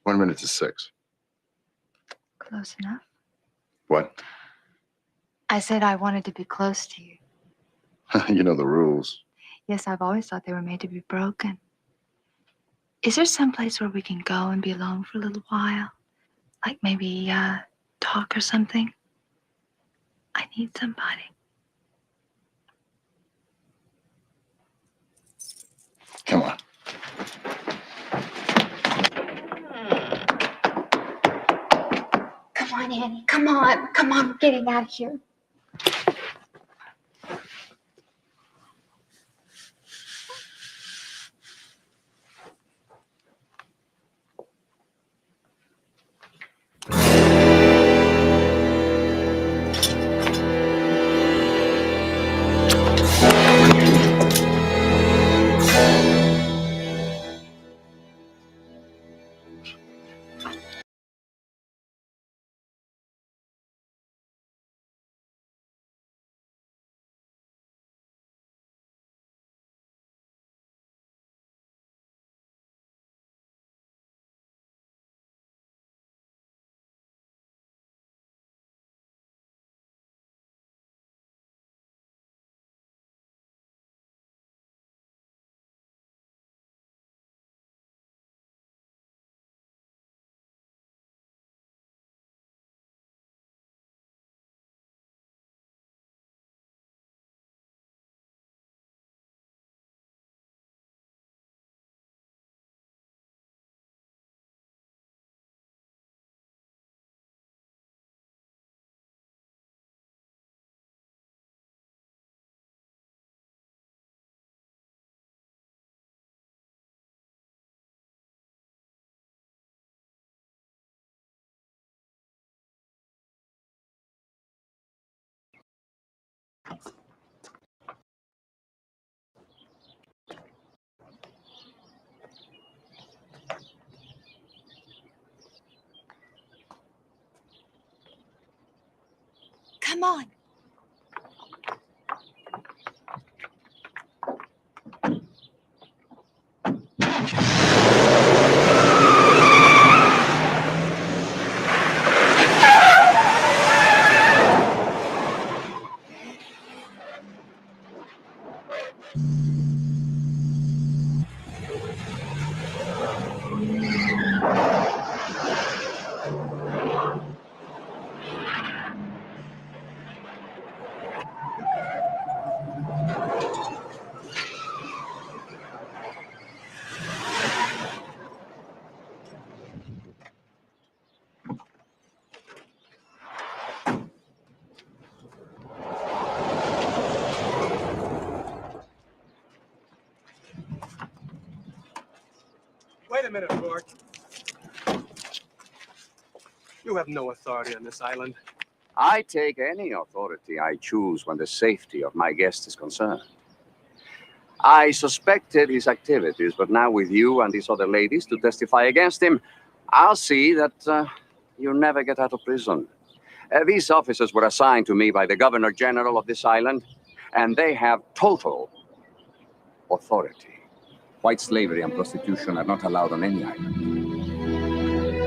1 minute to 6. Close enough. What? I said I wanted to be close to you. You know the rules. Yes, I've always thought they were made to be broken. Is there some place where we can go and be alone for a little while? Like maybe talk or something? I need somebody. Come on. Come on, Annie. Come on. Come on. We're getting out of here. Come on. Wait a minute, Rourke. You have no authority on this island. I take any authority I choose when the safety of my guest is concerned. I suspected his activities, but now with you and these other ladies to testify against him, I'll see that you never get out of prison. These officers were assigned to me by the Governor General of this island, and they have total authority. White slavery and prostitution are not allowed on any island.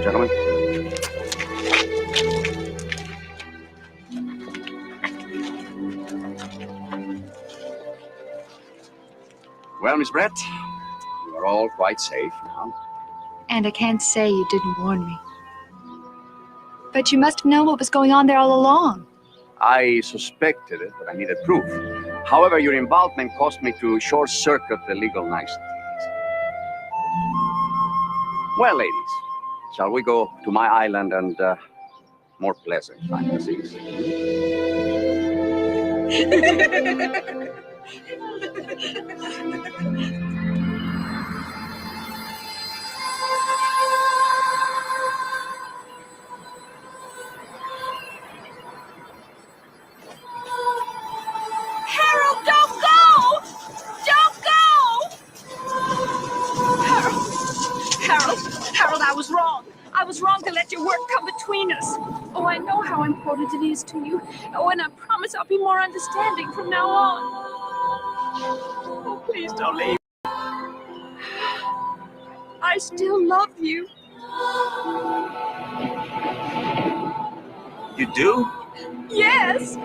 Gentlemen. Well, Miss Brett, you are We're all quite safe now. And I can't say you didn't warn me. But you must have known what was going on there all along. I suspected it, but I needed proof. However, your involvement caused me to short-circuit the legal niceties. Well, ladies, shall we go to my island and more pleasant fantasies? Harold, don't go! Don't go! Harold, I was wrong. I was wrong to let your work come between us. Oh, I know how important it is to you. Oh, and I promise I'll be more understanding from now on. Oh, please don't leave. I still love you. You do? Yes.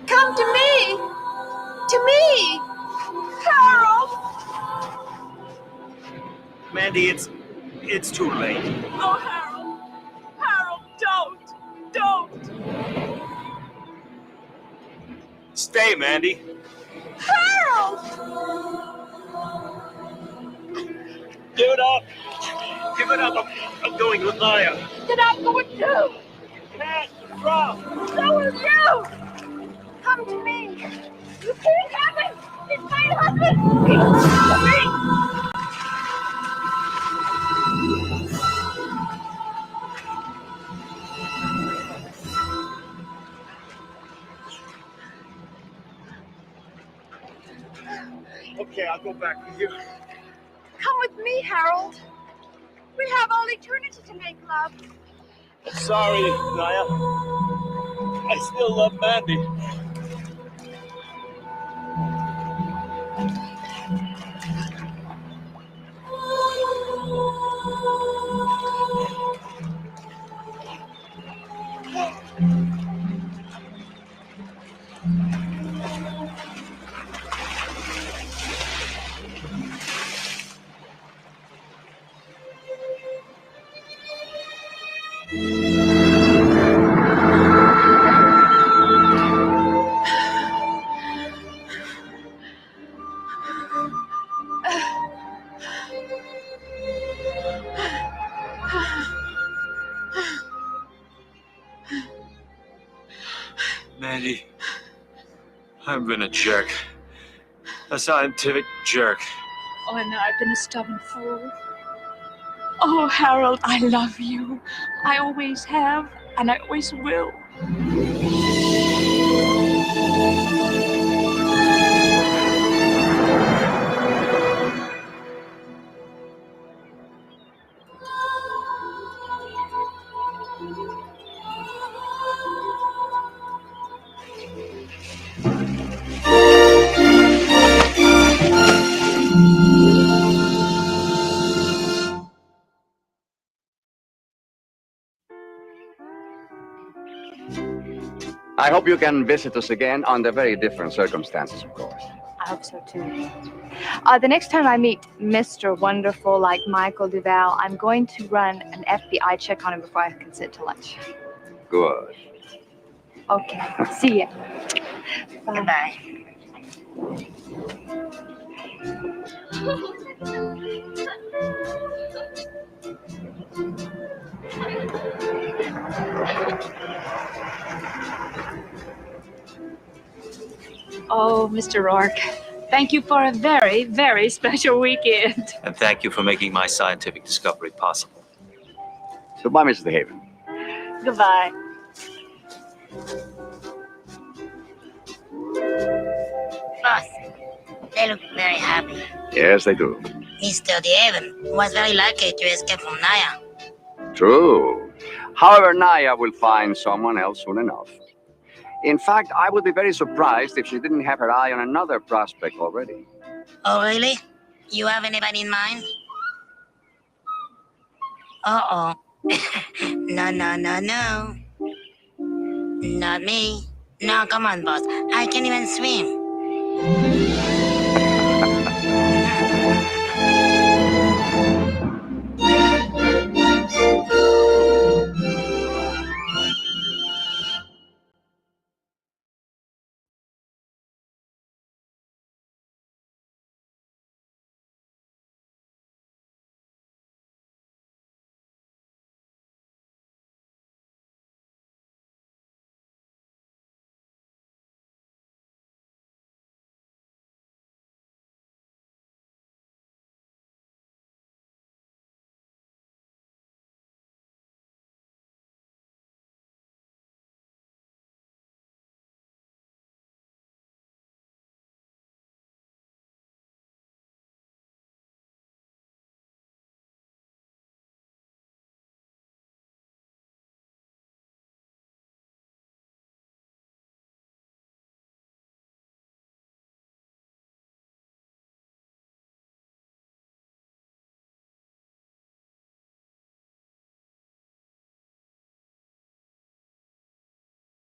Come to me. To me. Harold. Mandy, it's too late. Oh, Harold. Harold, don't. Stay, Mandy. Harold! Give it up. Give it up. I'm going with Naya. Then I'm going too. Can't drop. So will you. Come to me. You can't have it. It's my husband. He belongs to me. Okay, I'll go back with you. Come with me, Harold. We have all eternity to make love. Sorry, Naya. I still love Mandy. Mandy, I've been a jerk. A scientific jerk. Oh, and I've been a stubborn fool. Oh, Harold, I love you. I always have, and I always will. I hope you can visit us again under very different circumstances, of course. I hope so too. The next time I meet Mr. Wonderful like Michael Duval, I'm going to run an FBI check on him before I can sit to lunch. Good. Okay. See ya. Bye. Oh, Mr. Rourke, thank you for a very, very special weekend. And thank you for making my scientific discovery possible. Goodbye, Mrs. DeHaven. Goodbye. Boss, they look very happy. Yes, they do. Mr. DeHaven was very lucky to escape from Naya. True. However, Naya will find someone else soon enough. In fact, I would be very surprised if she didn't have her eye on another prospect already. Oh, really? You have anybody in mind? Uh-oh. No. Not me. No, come on, boss. I can't even swim.